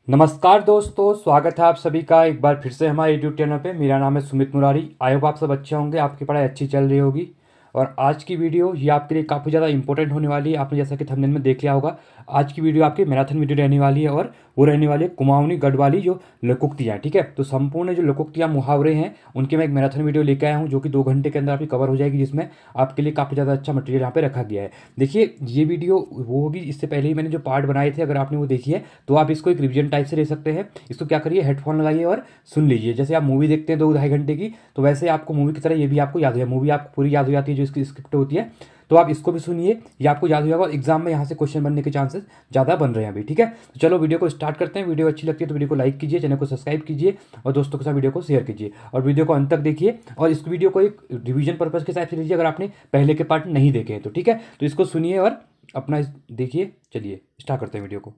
नमस्कार दोस्तों, स्वागत है आप सभी का एक बार फिर से हमारे यूट्यूब चैनल पे। मेरा नाम है सुमित मुरारी। आई होप आप सब अच्छे होंगे, आपकी पढ़ाई अच्छी चल रही होगी। और आज की वीडियो ये आपके लिए काफ़ी ज़्यादा इंपॉर्टेंट होने वाली है। आपने जैसा कि थंबनेल में देख लिया होगा, आज की वीडियो आपकी मैराथन वीडियो रहने वाली है और वो रहने वाली है कुमाऊनी गढ़वाली जो लोकोक्तियाँ। ठीक है, तो संपूर्ण जो लोकोक्तियाँ मुहावरे हैं उनके मैं एक मैराथन वीडियो लेकर आया हूँ जो कि 2 घंटे के अंदर आपकी कवर हो जाएगी, जिसमें आपके लिए काफ़ी ज़्यादा अच्छा मटेरियल यहाँ पे रखा गया है। देखिए, ये वीडियो वो होगी, इससे पहले ही मैंने जो पार्ट बनाए थे, अगर आपने वो देखी है तो आप इसको एक रिविजन टाइप से ले सकते हैं। इसको क्या करिए, हेडफोन लगाइए और सुन लीजिए। जैसे आप मूवी देखते हैं 2-2.5 घंटे की, तो वैसे आपको मूवी की तरह ये भी आपको याद हो जाए। मूवी आपको पूरी याद हो जाती है जो इसकी स्क्रिप्ट होती है, तो आप इसको भी सुनिए, ये आपको याद हो जाएगा और एग्जाम में यहाँ से क्वेश्चन बनने के चांसेस ज़्यादा बन रहे हैं अभी। ठीक है, तो चलो वीडियो को स्टार्ट करते हैं। वीडियो अच्छी लगती है तो वीडियो को लाइक कीजिए, चैनल को सब्सक्राइब कीजिए और दोस्तों के साथ वीडियो को शेयर कीजिए और वीडियो को अंत तक देखिए। और इस वीडियो को एक रिवीजन पर्पज के हिसाब से लीजिए, अगर आपने पहले के पार्ट नहीं देखे हैं तो। ठीक है, तो इसको सुनिए और अपना देखिए। चलिए स्टार्ट करते हैं वीडियो को।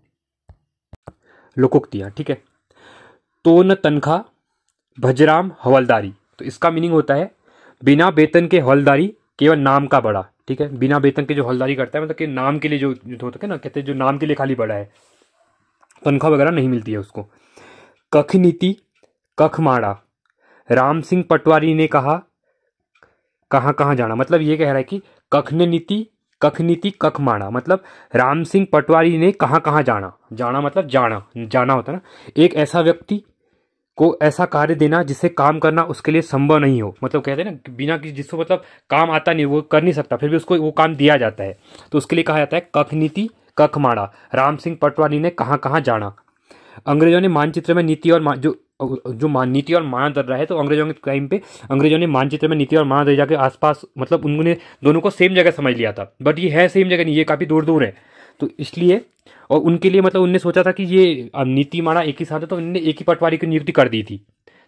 लोकोक्तियाँ, ठीक है। तो न तनखा भजराम हवलदारी, तो इसका मीनिंग होता है बिना वेतन के हवलदारी केवल नाम का बड़ा। ठीक है, बिना वेतन के जो हवलदारी करता है, मतलब कि नाम के लिए जो होता है ना, कहते हैं जो नाम के लिए खाली बड़ा है, तनख्वाह वगैरह नहीं मिलती है उसको। कख नीति कख माड़ा, राम सिंह पटवारी ने कहा कहाँ कहाँ जाना। मतलब ये कह रहा है कि कख नीति कख माड़ा, मतलब राम सिंह पटवारी ने कहाँ कहाँ जाना। जाना मतलब जाना होता है ना। एक ऐसा व्यक्ति को ऐसा कार्य देना जिसे काम करना उसके लिए संभव नहीं हो। मतलब कहते हैं ना, बिना किसी जिसको मतलब काम आता नहीं, वो कर नहीं सकता, फिर भी उसको वो काम दिया जाता है, तो उसके लिए कहा जाता है कख नीति कख माड़ा, राम सिंह पटवारी ने कहाँ कहाँ जाना। अंग्रेजों ने मानचित्र में नीति और नीति और मानदर्रा है, तो अंग्रेजों के टाइम पे अंग्रेजों ने मानचित्र में नीति और मानदर्रा के आसपास, मतलब उन्होंने दोनों को सेम जगह समझ लिया था, बट ये है सेम जगह नहीं, ये काफ़ी दूर दूर है। तो इसलिए, और उनके लिए मतलब उनने सोचा था कि ये नीति माड़ा एक ही साथ है, तो उन्होंने एक ही पटवारी की नियुक्ति कर दी थी।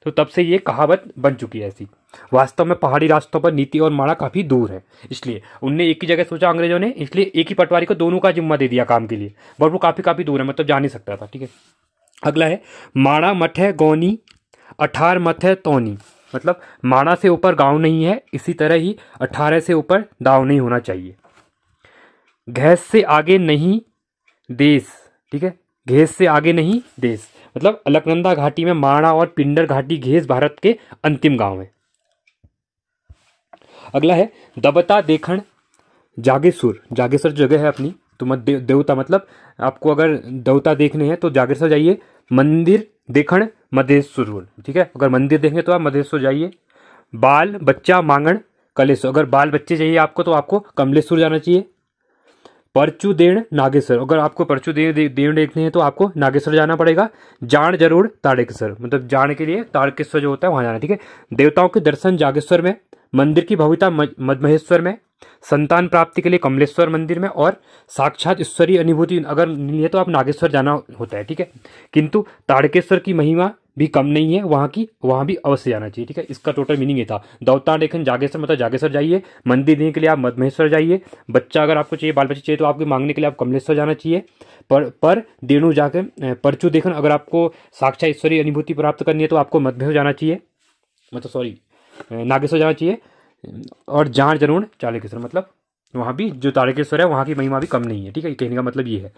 तो तब से ये कहावत बन चुकी है ऐसी। वास्तव में पहाड़ी रास्तों पर नीति और माड़ा काफ़ी दूर है, इसलिए उनने एक ही जगह सोचा अंग्रेजों ने, इसलिए एक ही पटवारी को दोनों का जिम्मा दे दिया काम के लिए, बट वो काफ़ी दूर है, मतलब जा नहीं सकता था। ठीक है, अगला है माड़ा मठ है गौनी, अठार मठ है तौनी। मतलब माड़ा से ऊपर गांव नहीं है, इसी तरह ही 18 से ऊपर दाव नहीं होना चाहिए। घैस से आगे नहीं देश, ठीक है, घेस से आगे नहीं देश, मतलब अलकनंदा घाटी में माड़ा और पिंडर घाटी घेस भारत के अंतिम गांव है। अगला है दबता देखण जागेश्वर। जागेश्वर जगह है अपनी, तो मत देवता, मतलब आपको अगर देवता देखने हैं तो जागेश्वर जाइए। मंदिर देखण मधेश्वर, ठीक है, अगर मंदिर देखेंगे तो आप मधेश्वर जाइए। बाल बच्चा मांगण कलेश्वर, अगर बाल बच्चे चाहिए आपको तो आपको कमलेश्वर जाना चाहिए। परचू देण नागेश्वर, अगर आपको परचू देण देखने हैं तो आपको नागेश्वर जाना पड़ेगा। जान जरूर ताड़केश्वर, मतलब जान के लिए ताड़केश्वर जो होता है वहां जाना। ठीक है, देवताओं के दर्शन जागेश्वर में, मंदिर की भव्यता मधमहेश्वर में, संतान प्राप्ति के लिए कमलेश्वर मंदिर में, और साक्षात ईश्वरीय अनुभूति अगर नहीं है तो आप नागेश्वर जाना होता है। ठीक है, किंतु ताड़केश्वर की महिमा भी कम नहीं है, वहाँ भी अवश्य जाना चाहिए। ठीक है, इसका टोटल मीनिंग ये था। दौता लेखन जागेश्वर, मतलब जागेश्वर जाइए। मंदिर देने के लिए आप मधमहेश्वर जाइए। बच्चा अगर आपको चाहिए, बाल बच्चे चाहिए तो आपके मांगने के लिए आप कमलेश्वर जाना चाहिए। पर देणु जाकर परचू देखन, अगर आपको साक्षात ईश्वरीय अनुभूति प्राप्त करनी है तो आपको मधमहेश्वर जाना चाहिए, मतलब सॉरी नागेश्वर जाना चाहिए। और जान जरूर चालकेश्वर, मतलब वहाँ भी जो तारकेश्वर है वहाँ की महिमा भी कम नहीं है। ठीक है, कहने का मतलब ये है।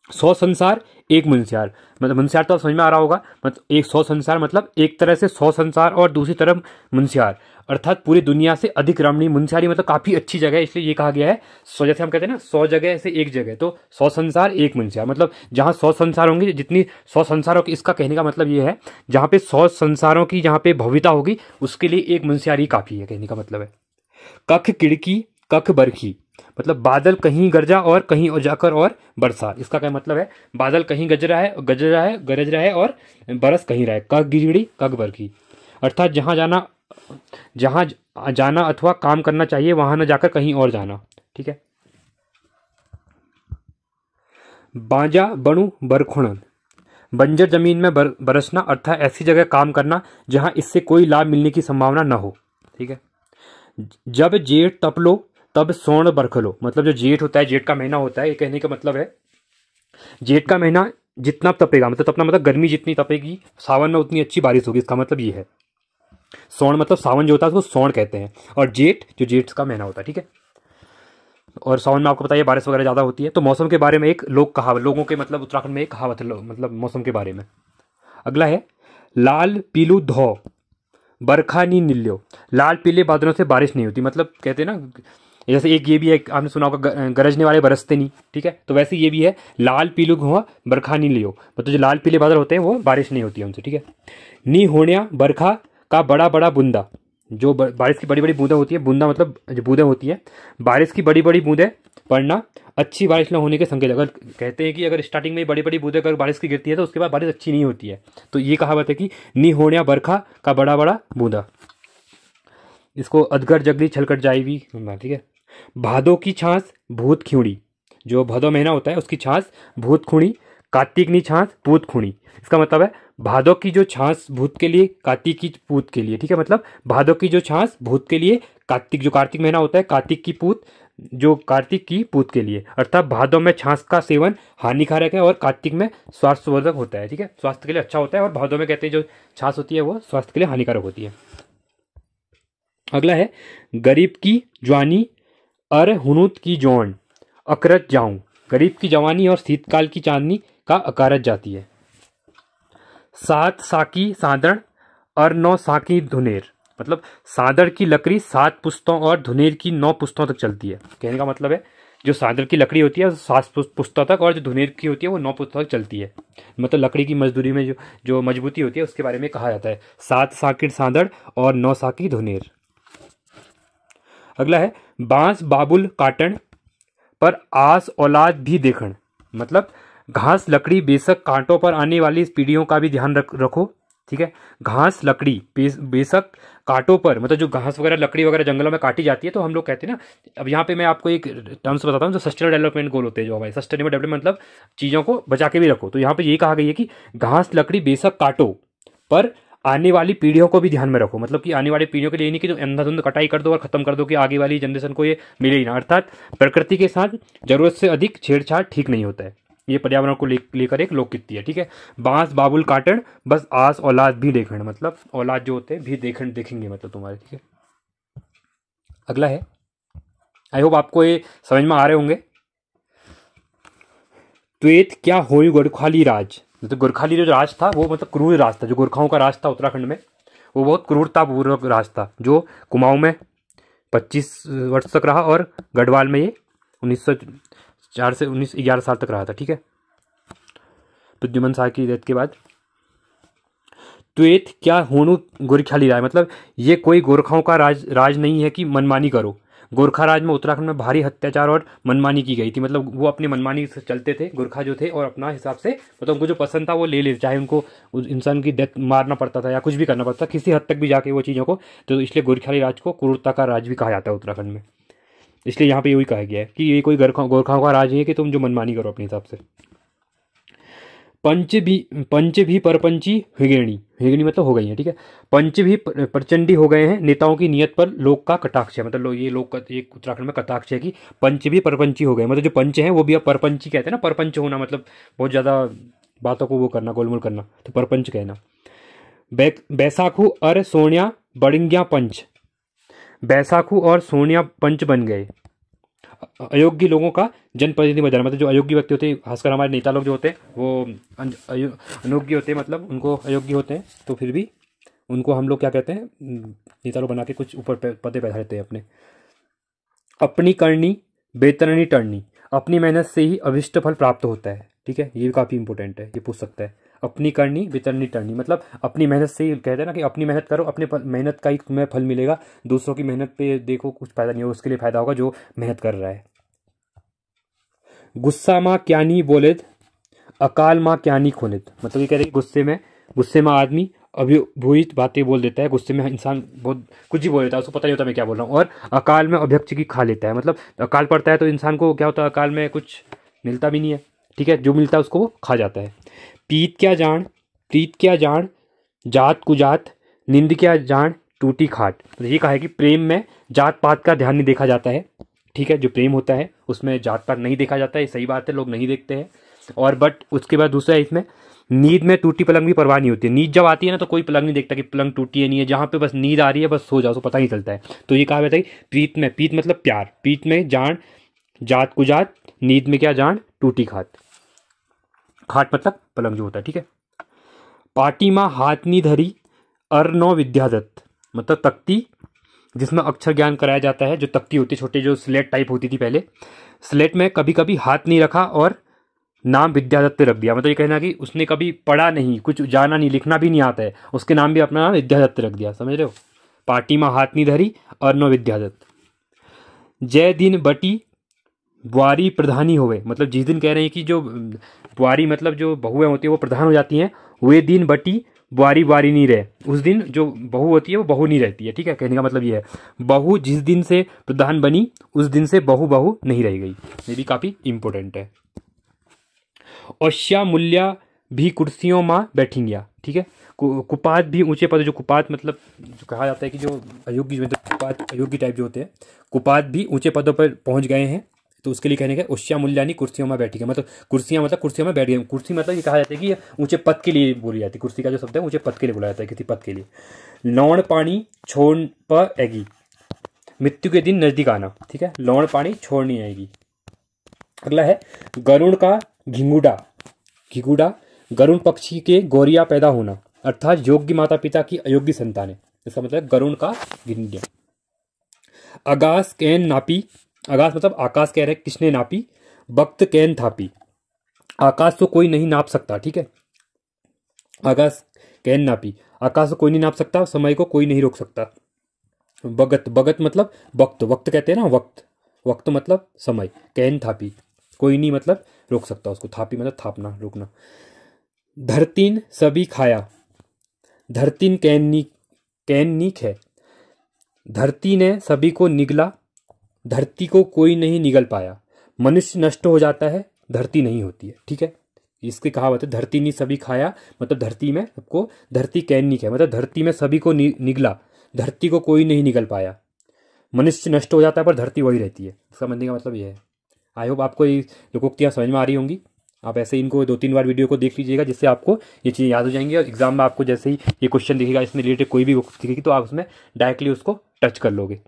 100 संसार एक मुंसियार, मतलब मुंसियार तो आप समझ में आ रहा होगा, मतलब 100 संसार मतलब एक तरह से 100 संसार और दूसरी तरफ मुंसियार, अर्थात पूरी दुनिया से अधिक रमणीय। मुंसियारी मतलब काफ़ी अच्छी जगह है, इसलिए ये कहा गया है। सौ, जैसे हम कहते हैं ना 100 जगह से एक जगह, तो 100 संसार एक मुंसियार, मतलब जहाँ 100 संसार होंगे, जितनी 100 संसारों की, इसका कहने का मतलब ये है जहाँ पे 100 संसारों की जहाँ पे भव्यता होगी उसके लिए एक मुंसियारी काफ़ी है, कहने का मतलब है। कख किड़की कख बरखी, मतलब बादल कहीं गरजा और कहीं और जाकर और बरसा। इसका क्या मतलब है, बादल कहीं गरज रहा है और बरस कहीं रहा है। कख गिजड़ी कख बरखी, अर्थात जहां जाना अथवा काम करना चाहिए वहां न जाकर कहीं और जाना। ठीक है, बाजा बणु बरखुणन, बंजर जमीन में बरसना, अर्थात ऐसी जगह काम करना जहां इससे कोई लाभ मिलने की संभावना न हो। ठीक है, जब जेठ तपलो तब सोन बरखलो, मतलब जो जेठ होता है, जेठ का महीना होता है, ये कहने का मतलब है जेठ का महीना जितना तपेगा, मतलब तपना मतलब गर्मी जितनी तपेगी, सावन में उतनी अच्छी बारिश होगी, इसका मतलब ये है। सोन मतलब सावन जो होता है उसको सोन कहते हैं, और जेठ जो जेठ का महीना होता है। ठीक है, और सावन में आपको पता है बारिश वगैरह ज़्यादा होती है। तो मौसम के बारे में एक लोगों के मतलब उत्तराखंड में एक कहावत है मतलब मौसम के बारे में। अगला है लाल पीलू धौ बरखा नी निल्यो। लाल पीले बादलों से बारिश नहीं होती, मतलब कहते हैं ना, जैसे एक ये भी है, आपने सुना होगा गरजने वाले बरसते नहीं, ठीक है, तो वैसे ये भी है लाल पीलू धुआं बरखा नहीं लियो, मतलब जो लाल पीले बादल होते हैं वो बारिश नहीं होती है उनसे, ठीक है। नी होण्या बरखा का बड़ा बड़ा बूंदा, जो बारिश की बड़ी बड़ी बूंदें होती है, बूंदा मतलब जो बूंदें होती है, बारिश की बड़ी बड़ी बूंदें पड़ना अच्छी बारिश न होने के संकेत। अगर कहते हैं कि अगर स्टार्टिंग में बड़ी बड़ी बूंदें अगर बारिश की गिरती है तो उसके बाद बारिश अच्छी नहीं होती है, तो ये कहावत है कि नी होण्या बरखा का बड़ा बड़ा बूंदा। इसको अधगर जगली छलकट जाएगी, ठीक है। भादो की छांस भूत खिउड़ी, जो भादो महीना होता है उसकी छांस भूत खुणी, कार्तिक नी छांस पूत खुणी। इसका मतलब है भादो की जो छांस भूत के लिए, कार्तिक की पूत के लिए, ठीक है। मतलब भादो की जो छांस भूत के लिए, कार्तिक जो कार्तिक महीना होता है, कार्तिक की पूत जो कार्तिक की पूत के लिए, अर्थात भादो में छांस का सेवन हानिकारक है और कार्तिक में स्वास्थ्यवर्धक होता है, ठीक है, स्वास्थ्य के लिए अच्छा होता है, और भादो में कहते हैं जो छांस होती है वो स्वास्थ्य के लिए हानिकारक होती है। अगला है गरीब की जवानी अर हुनूत की जौन अकरत जाऊं। गरीब की जवानी और शीतकाल की चांदनी का अकारत जाती है। सात साकी सादड़ और 9 साकी धुनेर, मतलब सादड़ की लकड़ी 7 पुस्तों और धुनेर की 9 पुस्तों तक चलती है। कहने का मतलब है जो सादड़ की लकड़ी होती है 7 पुस्तों तक, और जो धुनेर की होती है वो 9 पुस्तों तक चलती है। मतलब लकड़ी की मजदूरी में जो मजबूती होती है उसके बारे में कहा जाता है 7 साकी सादड़ और 9 साकी धुनेर। अगला है बांस बाबुल काटन पर आस औलाद भी देखण, मतलब घास लकड़ी बेशक कांटों पर आने वाली पीढ़ियों का भी ध्यान रखो, ठीक है। घास लकड़ी बेशक कांटों पर, मतलब जो घास वगैरह लकड़ी वगैरह जंगलों में काटी जाती है, तो हम लोग कहते हैं ना, अब यहाँ पे मैं आपको एक टर्म्स बताता हूँ जो सस्टेनेबल डेवलपमेंट गोल होते हैं, जो हमारे सस्टेनेबल डेवलपमेंट मतलब चीज़ों को बचा के भी रखो। तो यहाँ पे ये कहा गया है कि घास लकड़ी बेशक काटो पर आने वाली पीढ़ियों को भी ध्यान में रखो, मतलब कि आने वाली पीढ़ियों के लिए नहीं कि जो अंधाधुंध कटाई कर दो और खत्म कर दो कि आगे वाली जनरेशन को ये मिले ही ना। अर्थात प्रकृति के साथ जरूरत से अधिक छेड़छाड़ ठीक नहीं होता है। ये पर्यावरण को लेकर एक लोकगीति है, ठीक है। बांस बाबुल काटन बस आस औलाद भी देखण, मतलब औलाद जो होते हैं भी देखेंगे मतलब तुम्हारे, ठीक है। अगला है, आई होप आपको ये समझ में आ रहे होंगे। त्वेत क्या होई गोरखाली राज, तो गोरखाली जो राज था वो मतलब क्रूर राज था। जो गोरखाओं का राज था उत्तराखंड में वो बहुत क्रूरतापूर्वक राज था, जो कुमाऊं में 25 वर्ष तक रहा और गढ़वाल में ये 1904 से 1911 साल तक रहा था, ठीक है, प्रद्युमन शाह की डेथ के बाद। त्वेत क्या होनू गोरखाली राज, मतलब ये कोई गोरखाओं का राज नहीं है कि मनमानी करो। गोरखा राज में उत्तराखंड में भारी अत्याचार और मनमानी की गई थी, मतलब वो अपनी मनमानी से चलते थे गोरखा जो थे, और अपना हिसाब से मतलब उनको जो पसंद था वो ले लेते, चाहे उनको उस इंसान की डेथ मारना पड़ता था या कुछ भी करना पड़ता था, किसी हद तक भी जाके वो चीज़ों को। तो इसलिए गोरखाली राज को क्रूरता का राज भी कहा जाता है उत्तराखंड में। इसलिए यहाँ पे यही कहा गया है कि ये कोई गोरखाओं का राज नहीं है कि तुम जो मनमानी करो अपने हिसाब से। पंच भी परपंची हिगेणी मतलब हो गई है, ठीक है। पंच भी प्रचंडी हो गए हैं, नेताओं की नियत पर लोग का कटाक्ष है, मतलब ये लोग एक उत्तराखंड में कटाक्ष है कि पंच भी परपंची हो गए, मतलब जो पंच हैं वो भी अब परपंची कहते हैं ना। परपंच होना मतलब बहुत ज़्यादा बातों को वो करना, गोलमोल करना, तो परपंच कहना। बैसाखू और सोनिया बड़िंग्या पंच, बैसाखू और सोनिया पंच बन गए। अयोग्य लोगों का जनप्रतिनिधि बनाना, मतलब जो अयोग्य व्यक्ति होते हैं, खासकर हमारे नेता लोग जो होते हैं वो अयोग्य होते हैं, मतलब उनको अयोग्य होते हैं, तो फिर भी उनको हम लोग क्या कहते हैं, नेता लोग बना के कुछ ऊपर पदे पे बैठाते हैं अपने। अपनी करनी बेतरनी टरनी, अपनी मेहनत से ही अभिष्ट फल प्राप्त होता है, ठीक है, ये भी काफ़ी इंपॉर्टेंट है, ये पूछ सकता है। अपनी करनी बेतरनी टरनी, मतलब अपनी मेहनत से ही, कहते हैं ना कि अपनी मेहनत करो, अपने मेहनत का ही तुम्हें फल मिलेगा, दूसरों की मेहनत पे देखो कुछ फायदा नहीं होगा, उसके लिए फायदा होगा जो मेहनत कर रहा है। गुस्सा माँ क्या नहीं बोलेद अकाल माँ क्या नहीं खोलेद, मतलब ये कह रहे हैं गुस्से में आदमी अभिभूत बातें बोल देता है, गुस्से में इंसान बहुत कुछ ही बोल देता है, उसको पता नहीं होता मैं क्या बोल रहा हूँ। और अकाल में अभ्यक्ष की खा लेता है, मतलब अकाल पड़ता है तो इंसान को क्या होता है, अकाल में कुछ मिलता भी नहीं है, ठीक है, जो मिलता है उसको वो खा जाता है। प्रीत क्या जान जात कुजात, निंद क्या जान टूटी खाट, तो ये कहा है कि प्रेम में जात पात का ध्यान नहीं देखा जाता है, ठीक है, जो प्रेम होता है उसमें जात पात नहीं देखा जाता है, सही बात है, लोग नहीं देखते हैं। और बट उसके बाद दूसरा है इसमें, नींद में टूटी पलंग भी परवाह नहीं होती है। नींद जब आती है ना तो कोई पलंग नहीं देखता कि पलंग टूटी है नहीं है, जहाँ पे बस नींद आ रही है बस सो जाओ, तो पता नहीं चलता है। तो ये कहा जाता है प्रीत मतलब प्यार, प्रीत में जान जात कुजात, नींद में क्या जान, टूटी खाट। खाट मतलब पलंग जो होता है, ठीक है। पाटी माँ हाथ नी धरी, अर्नो विद्यादत्त मतलब तख्ती जिसमें अक्षर ज्ञान कराया जाता है। जो तख्ती होती है छोटे, जो स्लेट टाइप होती थी पहले, स्लेट में कभी कभी हाथ नहीं रखा और नाम विद्यादत्त रख दिया। मतलब ये कहना कि उसने कभी पढ़ा नहीं, कुछ जाना नहीं, लिखना भी नहीं आता है, उसके नाम भी अपना नाम विद्यादत्त रख दिया। समझ रहे हो। पाटी माँ हाथ नहीं धरी, अर्नो विद्यादत्त। जय दिन बटी बुआरी प्रधानी होवे, मतलब जिस दिन कह रहे हैं कि जो बुआरी मतलब जो बहुएं होती है वो प्रधान हो जाती हैं, वे दिन बटी बुआरी बुआरी नहीं रहे। उस दिन जो बहू होती है वो बहू नहीं रहती है, ठीक है। कहने का मतलब ये है, बहू जिस दिन से प्रधान बनी उस दिन से बहू बहू नहीं रह गई। ये भी काफी इंपॉर्टेंट है। औश्या मूल्या भी कुर्सियों माँ बैठेंगे, ठीक है। कुपात भी ऊंचे पद, जो कुपात मतलब जो कहा जाता है कि जो अयोग्य, मतलब कुपात अयोग्य टाइप जो होते हैं, कुपात भी ऊंचे पदों पर पहुंच गए हैं, तो उसके लिए कहने का उश्या मूल्यानी कुर्सियों में बैठी गए, मतलब कुर्सियां मतलब कुर्सियों में बैठ गए। कुर्सी मतलब ये कहा जाता है कि ये ऊंचे पद के लिए बोली जाती है। कुर्सी का जो शब्द है ऊंचे पद के लिए बोला जाता है, किसी पद के लिए। लौण पानी छोड़ पर एगी, मृत्यु के दिन नजदीक आना, ठीक है। लौण पानी छोड़नी आएगी। अगला है गरुड़ का घिंगुड़ा, घिगुड़ा गरुड़ पक्षी के गौरिया पैदा होना, अर्थात योग्य माता पिता की अयोग्य संतानें। इसका मतलब गरुड़ का घिंगुड़ा। आकाश कैन नापी, आकाश मतलब आकाश कह रहे किसने नापी, वक्त कैन थापी, आकाश तो कोई नहीं नाप सकता, ठीक है। आकाश कैन नापी, आकाश को कोई नहीं नाप सकता, समय को कोई नहीं रोक सकता। बगत, बगत मतलब वक्त, वक्त कहते हैं ना वक्त, वक्त मतलब समय। कैन थापी कोई नहीं मतलब रोक सकता उसको, थापी मतलब थापना, रोकना। धरतीन सभी खाया, धरतीन कैन नीक है, धरती ने सभी को निगला, धरती को कोई नहीं निगल पाया। मनुष्य नष्ट हो जाता है, धरती नहीं होती है, ठीक है। इसकी कहावत है धरती ने सभी खाया, मतलब धरती में सबको, धरती कैन नीक है मतलब धरती में सभी को निगला, धरती को कोई नहीं निगल पाया। मनुष्य नष्ट हो जाता है पर धरती वही रहती है। समझने का मतलब यह है। आई होप आपको ये लोकोक्तियाँ समझ में आ रही होंगी। आप ऐसे इनको 2-3 बार वीडियो को देख लीजिएगा, जिससे आपको ये चीज़ें याद हो जाएंगी, और एग्जाम में आपको जैसे ही ये क्वेश्चन दिखेगा इसमें रिलेटेड कोई भी दिखेगी तो आप उसमें डायरेक्टली उसको टच कर लोगे।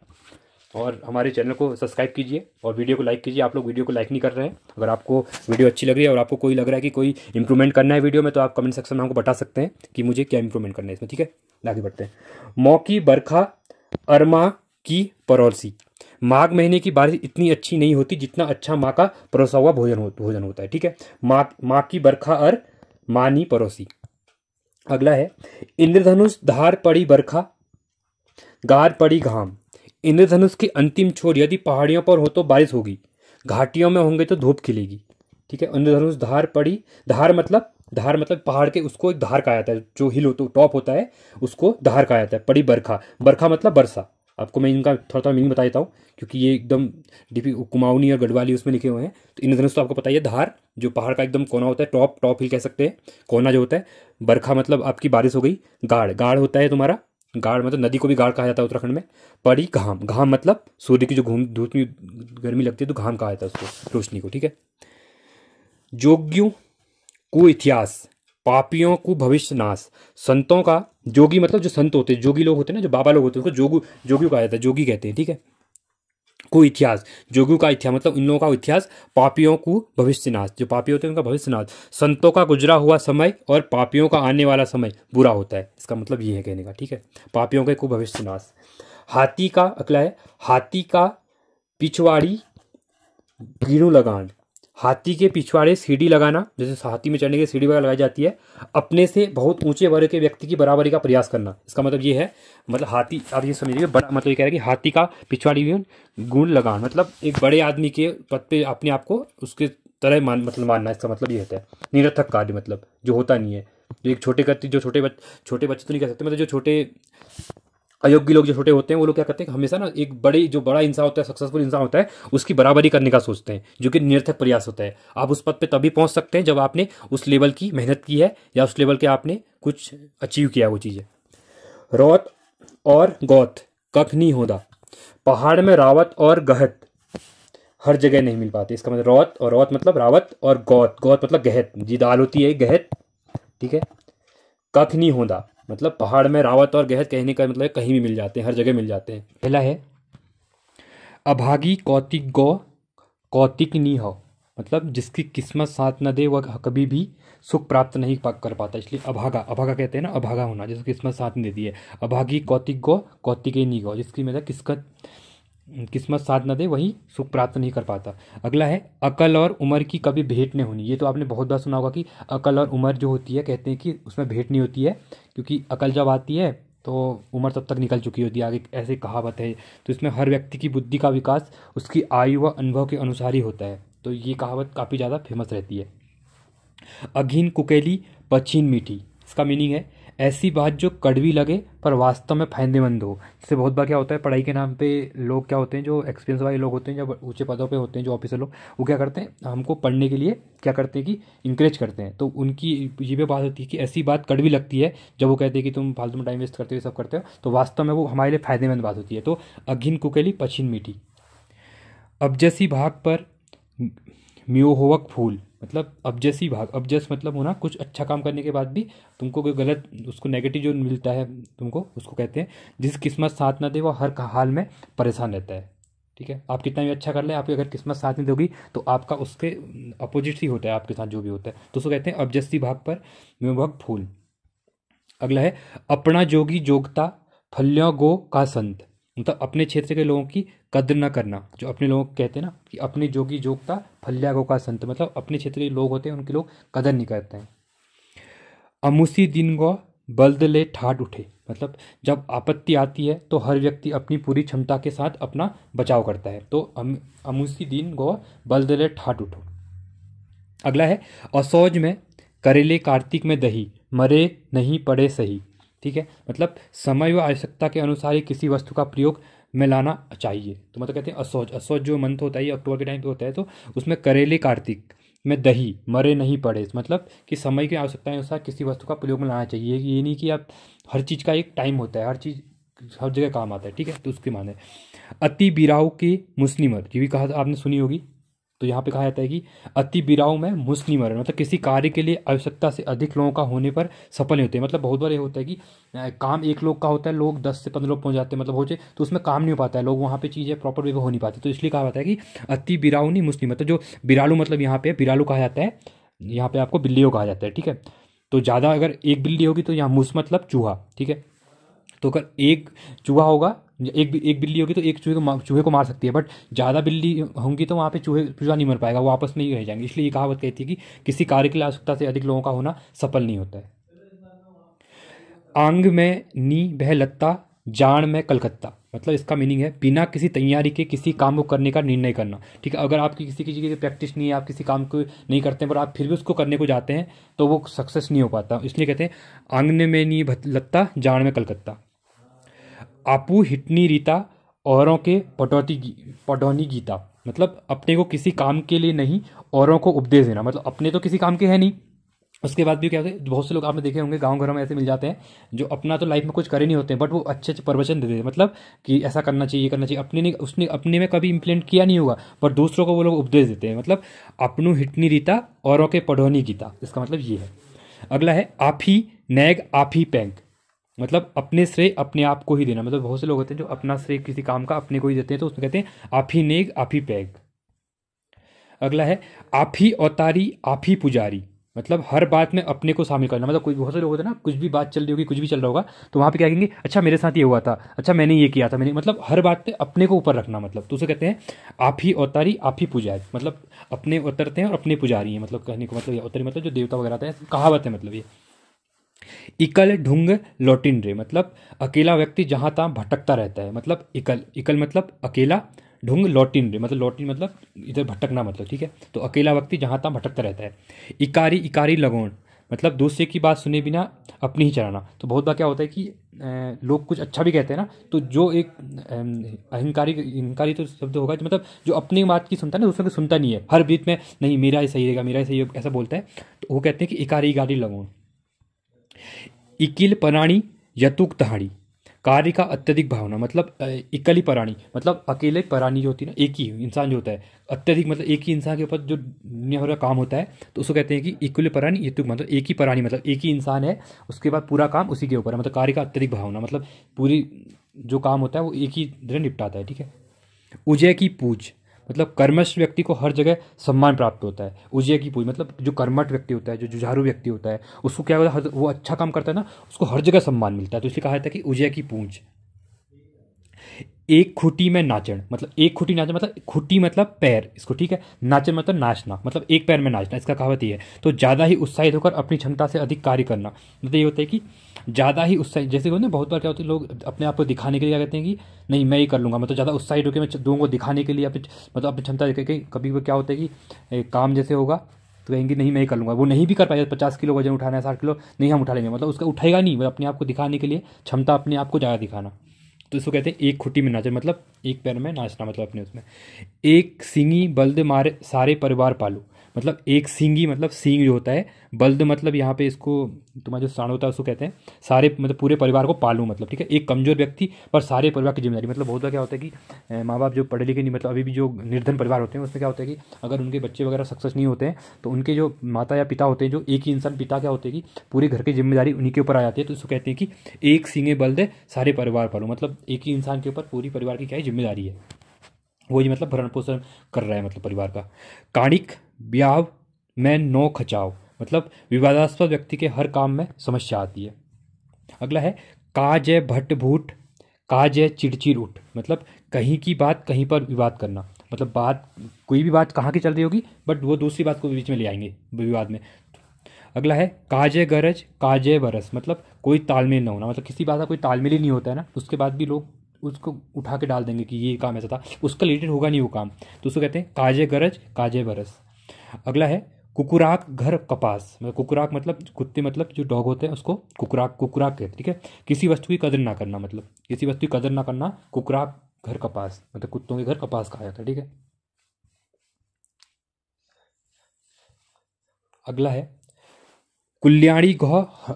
और हमारे चैनल को सब्सक्राइब कीजिए और वीडियो को लाइक कीजिए। आप लोग वीडियो को लाइक नहीं कर रहे हैं। अगर आपको वीडियो अच्छी लग रही है और आपको कोई लग रहा है कि कोई इंप्रूवमेंट करना है वीडियो में, तो आप कमेंट सेक्शन में हमको बता सकते हैं कि मुझे क्या इंप्रूवमेंट करना है इसमें, ठीक है। आगे बढ़ते हैं। मौकी बरखा अरमा की परोसी, माघ महीने की बारिश इतनी अच्छी नहीं होती जितना अच्छा माँ का परोसा हुआ भोजन होता है, ठीक है। माँ की बरखा और मानी परोसी। अगला है इंद्रधनुष धार पड़ी बरखा गार पड़ी घाम, इंद्रधनुष की अंतिम छोर यदि पहाड़ियों पर हो तो बारिश होगी, घाटियों में होंगे तो धूप खिलेगी, ठीक है। इंद्रधनुष धार पड़ी, धार मतलब पहाड़ के, उसको एक धार कहा जाता है, जो हिल होता टॉप होता है उसको धार कहा जाता है। पड़ी बरखा, बरखा मतलब वर्षा। आपको मैं इनका थोड़ा थोड़ा मीनिंग बता देता हूँ, क्योंकि ये एकदम कुमाऊनी और गढ़वाली उसमें लिखे हुए हैं। तो इंद्रधनुष तो आपको पता ही है, धार जो पहाड़ का एकदम कोना होता है, टॉप हिल कह सकते हैं, कोना जो होता है। बरखा मतलब आपकी बारिश हो गई। गाढ़ होता है तुम्हारा, गाढ़ मतलब नदी को भी गाढ़ कहा जाता है उत्तराखंड में। पड़ी घाम, घाम मतलब सूर्य की जो धूप में गर्मी लगती है तो घाम कहा जाता है उसको, रोशनी को, ठीक है। जोगियों को इतिहास, पापियों को भविष्य नाश, संतों का, जोगी मतलब जो संत होते हैं, जोगी लोग होते हैं ना, जो बाबा लोग होते हैं, उसको जोगियों कहा जाता है, जोगी कहते हैं, ठीक है। को इतिहास, जोगियों का इतिहास मतलब इन लोगों का इतिहास, पापियों को भविष्य नाश, जो पापी होते हैं उनका भविष्य नाश, संतों का गुजरा हुआ समय और पापियों का आने वाला समय बुरा होता है। इसका मतलब ये है कहने का, ठीक है। पापियों के को भविष्य नाश। हाथी का, अगला है हाथी का पिछवाड़ी भीड़ू लगान, हाथी के पिछवाड़े सीढ़ी लगाना, जैसे हाथी में चढ़ने की सीढ़ी वगैरह लगाई जाती है। अपने से बहुत ऊंचे वर्ग के व्यक्ति की बराबरी का प्रयास करना, इसका मतलब ये है, मतलब हाथी, आप ये समझिए बड़ा मतलब ये कह रहा है कि हाथी का पिछवाड़ी गुण लगान, मतलब एक बड़े आदमी के पद पे अपने आप को उसके तरह मानना। इसका मतलब ये होता है निरर्थक कार्य, मतलब जो होता नहीं है, जो एक छोटे करती, जो छोटे बच्चे तो नहीं कह सकते, मतलब जो छोटे अयोग्य लोग जो छोटे होते हैं वो लोग क्या करते हैं हमेशा ना, एक जो बड़ा इंसान होता है, सक्सेसफुल इंसान होता है, उसकी बराबरी करने का सोचते हैं, जो कि निरर्थक प्रयास होता है। आप उस पद पे तभी पहुंच सकते हैं जब आपने उस लेवल की मेहनत की है, या उस लेवल के आपने कुछ अचीव किया वो चीज़ें। रौत और गौत कख नहीं होता, पहाड़ में रावत और गहत हर जगह नहीं मिल पाते। इसका मतलब रौत मतलब रावत, और गौत मतलब गहत, जी दाल होती है गहत, ठीक है। कख नहीं होता मतलब पहाड़ में रावत और गहत कहने का मतलब कहीं भी मिल जाते हैं, हर जगह मिल जाते हैं। पहला है अभागी कौतिक गौ कौतिक नी हो, मतलब जिसकी किस्मत साथ न दे वह कभी भी सुख प्राप्त नहीं कर पाता। इसलिए अभागा, अभागा कहते हैं ना, अभागा होना, जिसकी किस्मत साथ नहीं देती है। अभागी कौतिक गो कौतिके नी गो, जिसकी मतलब किस्मत साथ न दे वही सुख प्राप्त नहीं कर पाता। अगला है अकल और उम्र की कभी भेंट नहीं होनी। ये तो आपने बहुत बार सुना होगा कि अकल और उम्र जो होती है, कहते हैं कि उसमें भेंट नहीं होती है, क्योंकि अकल जब आती है तो उम्र तब तक निकल चुकी होती है आगे, ऐसे कहावत है। तो इसमें हर व्यक्ति की बुद्धि का विकास उसकी आयु व अनुभव के अनुसार ही होता है। तो ये कहावत काफ़ी ज़्यादा फेमस रहती है। अघीन कुकेली पछीन मीठी, इसका मीनिंग है ऐसी बात जो कड़वी लगे पर वास्तव में फायदेमंद हो। जैसे बहुत बार क्या होता है, पढ़ाई के नाम पे लोग क्या होते हैं, जो एक्सपीरियंस वाले लोग होते हैं, जब ऊंचे पदों पे होते हैं जो ऑफिसर लोग, वो क्या करते हैं, हमको पढ़ने के लिए क्या करते हैं कि इंकरेज करते हैं। तो उनकी ये भी बात होती है कि ऐसी बात कड़वी लगती है जब वो कहते हैं कि तुम फालतू में टाइम वेस्ट करते हो, सब करते हो, तो वास्तव में वो हमारे लिए फायदेमंद बात होती है। तो अघिन कुकेली पछीन मीठी। अबजसी भाग पर म्योहोवक फूल, मतलब अबजसी भाग, अबजस मतलब होना, कुछ अच्छा काम करने के बाद भी तुमको कोई गलत, उसको नेगेटिव जो मिलता है तुमको, उसको कहते हैं जिस किस्मत साथ ना दे वो हर हाल में परेशान रहता है। ठीक है, आप कितना भी अच्छा कर ले, आपकी अगर किस्मत साथ नहीं दोगी तो आपका उसके अपोजिट ही होता है, आपके साथ जो भी होता है। तो उसको कहते हैं अबजसी भाग पर म्योभक फूल। अगला है अपना जोगी जोगता फल्यों गो का संत, मतलब अपने क्षेत्र के लोगों की कद्र न करना। जो अपने लोग कहते हैं ना कि अपने जोगी जोगता फल्या गो का संत, मतलब अपने क्षेत्र के लोग होते हैं उनके लोग कदर नहीं करते हैं। अमुसी दिन गो बल्द ले ठाट उठे, मतलब जब आपत्ति आती है तो हर व्यक्ति अपनी पूरी क्षमता के साथ अपना बचाव करता है। तो अमुसी दिन गो बल्द ले ठाट उठो। अगला है असौज में करेले कार्तिक में दही, मरे नहीं पड़े सही। ठीक है, मतलब समय व आवश्यकता के अनुसार ही किसी वस्तु का प्रयोग में लाना चाहिए। तो मतलब कहते हैं असौज, असौज जो मंथ होता है ये अक्टूबर के टाइम पे होता है, तो उसमें करेले कार्तिक में दही मरे नहीं पड़े, मतलब कि समय की आवश्यकता के अनुसार किसी वस्तु का प्रयोग में लाना चाहिए। ये नहीं कि आप हर चीज़ का एक टाइम होता है, हर चीज़ हर जगह काम आता है। ठीक है, तो उसके माने अति बिराऊ के मुस्लिमर, ये भी कहा आपने सुनी होगी। तो यहाँ पे कहा जाता है कि अति बिराऊ में मुस्लिम मरण, मतलब किसी कार्य के लिए आवश्यकता से अधिक लोगों का होने पर सफल नहीं होते। मतलब बहुत बार ये होता है कि काम एक लोग का होता है, लोग 10 से 15 लोग पहुंच जाते हैं, मतलब हो जाए तो उसमें काम नहीं हो पाता है, लोग वहाँ पे चीज़ें प्रॉपर वे हो नहीं पाती। तो इसलिए कहा जाता है कि अति बिराऊ नहीं मुस्लिम, मतलब जो बिरालू, मतलब यहाँ पे बिरालू कहा जाता है, यहाँ पे आपको बिल्ली को कहा जाता है। ठीक है, तो ज़्यादा अगर एक बिल्ली होगी तो यहाँ मुस मतलब चूहा। ठीक है, तो अगर एक चूहा होगा, एक बिल्ली होगी तो एक चूहे को मार सकती है, बट ज़्यादा बिल्ली होंगी तो वहाँ पे चूहा नहीं मर पाएगा, वो आपस में ही रह जाएंगे। इसलिए ये कहावत कहती है कि किसी कार्य की आवश्यकता से अधिक लोगों का होना सफल नहीं होता है। आंग में नी बह लत्ता जान में कलकत्ता, मतलब इसका मीनिंग है बिना किसी तैयारी के किसी काम को करने का निर्णय करना। ठीक है, अगर आपकी किसी चीज़ की प्रैक्टिस नहीं है, आप किसी काम को नहीं करते हैं पर आप फिर भी उसको करने को जाते हैं तो वो सक्सेस नहीं हो पाता। इसलिए कहते हैं आंगन में नी लत्ता जान में कलकत्ता। आपू हिटनी रीता औरों के पटौनी गीता, मतलब अपने को किसी काम के लिए नहीं औरों को उपदेश देना, मतलब अपने तो किसी काम के है नहीं, उसके बाद भी क्या होता है, बहुत से लोग आपने देखे होंगे गांव घरों में ऐसे मिल जाते हैं जो अपना तो लाइफ में कुछ करे नहीं होते हैं, बट वो अच्छे अच्छे प्रवचन देते हैं, मतलब कि ऐसा करना चाहिए, करना चाहिए, अपने ने उसने अपने में कभी इम्प्लीमेंट किया नहीं होगा पर दूसरों को वो लोग उपदेश देते हैं। मतलब अपनू हिटनी रीता औरों के पढ़ोनी गीता, इसका मतलब ये है। अगला है आप ही नैग आप ही पैंक, मतलब अपने श्रेय अपने आप को ही देना। मतलब बहुत से लोग होते हैं जो अपना श्रेय किसी काम का अपने को ही देते हैं, तो उसमें कहते हैं आप ही नेग आप ही पैग। अगला है आप ही अवतारी आप ही पुजारी, मतलब हर बात में अपने को शामिल करना। मतलब कोई बहुत से लोग होते हैं ना, कुछ भी बात चल रही होगी, कुछ भी चल रहा होगा तो वहाँ पे क्या कहेंगे, अच्छा मेरे साथ ये हुआ था, अच्छा मैंने ये किया था, मैंने, मतलब हर बात पे अपने को ऊपर रखना। मतलब तो उसे कहते हैं आप ही अवतारी आप ही पुजारी, मतलब अपने उतरते हैं और अपने पुजारी हैं। मतलब कहने को मतलब अवतारी मतलब जो देवता वगैरह आते हैं, कहावत है मतलब ये। इकल ढुंग लौटिन रे, मतलब अकेला व्यक्ति जहां तहाँ भटकता रहता है। मतलब इकल मतलब अकेला, ढुंग लौटिन रे मतलब लौटिन मतलब इधर भटकना, मतलब ठीक है, तो अकेला व्यक्ति जहां तहाँ भटकता रहता है। इकारी लगोन, मतलब दूसरे की बात सुने बिना अपनी ही चलाना। तो बहुत बार क्या होता है कि लोग कुछ अच्छा भी कहते हैं ना, तो जो एक अहंकारी तो शब्द होगा, मतलब जो अपनी बात की सुनता है ना, दूसरे की सुनता नहीं है, हर बीच में नहीं मेरा ही सही रहेगा, मेरा ही सही है, ऐसा बोलता है, तो वो कहते हैं कि इकारी लगोन। इकिल पराणी यतुक तहाड़ी, कार्य का अत्यधिक भावना, मतलब इकली पराणी मतलब अकेले, पराणी जो होती है ना एक ही इंसान जो होता है, अत्यधिक मतलब एक ही इंसान के ऊपर जो दुनिया भर का काम होता है, तो उसको कहते हैं कि इकुल पराणी यतुक, मतलब एक ही पराणी मतलब एक ही इंसान है, उसके बाद पूरा काम उसी के ऊपर है। मतलब कार्य का अत्यधिक भावना मतलब पूरी जो काम होता है वो एक ही तरह निपटाता है। ठीक है, उजय की पूछ, मतलब कर्मठ व्यक्ति को हर जगह सम्मान प्राप्त होता है। उजिया की पूंछ मतलब जो कर्मठ व्यक्ति होता है, जो जुझारू व्यक्ति होता है, उसको क्या होता है, वो अच्छा काम करता है ना, उसको हर जगह सम्मान मिलता है। तो इसलिए कहा जाता है कि उजिया की पूंछ। एक खुटी में नाचन मतलब एक खुटी नाचन मतलब खुटी मतलब पैर इसको, ठीक है। नाचन मतलब नाचना, मतलब एक पैर में नाचना, इसका कहावत ये है। तो ज़्यादा ही उत्साहित होकर अपनी क्षमता से अधिक कार्य करना, मतलब ये होता है कि ज़्यादा ही उत्साहित, जैसे होता है बहुत बार क्या होता है, लोग अपने आप को दिखाने के लिए क्या कहते हैं कि नहीं मैं ही कर लूँगा, मतलब ज़्यादा उत्साहित होकर मैं लोगों को दिखाने के लिए मतलब अपनी क्षमता दिखाने, कभी वो क्या होता है कि काम जैसे होगा तो कहेंगे नहीं मैं ही कर लूँगा, वो नहीं भी कर पाएगा। 50 किलो वजन उठाना है, 60 किलो नहीं हम उठा लेंगे, मतलब उसका उठाएगा नहीं, मतलब अपने आप को दिखाने के लिए क्षमता, अपने आप को ज़्यादा दिखाना। तो इसको कहते हैं एक खुटी में नाचन, मतलब एक पैर में नाचना, मतलब अपने उसमें। एक सींगी बल्द मारे सारे परिवार पालू, मतलब एक सींगी मतलब सींग जो होता है, बल्द मतलब यहाँ पे इसको तुम्हारा जो सांड होता है उसको कहते हैं सारे, मतलब पूरे परिवार को पालू, मतलब ठीक है। एक कमजोर व्यक्ति पर सारे परिवार की जिम्मेदारी, मतलब बहुत बार क्या होता है कि माँ बाप जो पढ़े लिखे नहीं, मतलब अभी भी जो निर्धन परिवार होते हैं उसमें क्या होता है कि अगर उनके बच्चे वगैरह सक्सेस नहीं होते हैं तो उनके जो माता या पिता होते हैं, जो एक ही इंसान पिता क्या होते हैं कि पूरे घर की जिम्मेदारी उन्हीं के ऊपर आ जाती है। तो इसको कहते हैं कि एक सींगे बल्द सारे परिवार पालू, मतलब एक ही इंसान के ऊपर पूरी परिवार की क्या है जिम्मेदारी है, वही मतलब भरण पोषण कर रहा है मतलब परिवार का। काणिक ब्याव में नो खचाव, मतलब विवादास्पद व्यक्ति के हर काम में समस्या आती है। अगला है काज है भट्ट भूट, काज है चिड़चिड़ उठ, मतलब कहीं की बात कहीं पर विवाद करना, मतलब बात कोई भी बात कहाँ की चल रही होगी बट वो दूसरी बात को बीच में ले आएंगे विवाद में। अगला है काजे गरज काजे बरस, मतलब कोई तालमेल ना होना, मतलब किसी बात का कोई तालमेल ही नहीं होता है ना, उसके बाद भी लोग उसको उठा के डाल देंगे कि ये काम ऐसा था, उसका रिलेटेड होगा नहीं वो काम, तो उसको कहते हैं काजे गरज काजे बरस। अगला है कुकुराक घर कपास, मतलब कुकुराक मतलब कुत्ते, मतलब जो डॉग होते हैं उसको कुकुराक कुकुराक कहते हैं, ठीक है। किसी वस्तु की कदर ना करना, मतलब किसी वस्तु की कदर ना करना, कुकुराक घर कपास, मतलब कुत्तों के घर कपास कहा जाता है, ठीक है। अगला है कुल्याणी गह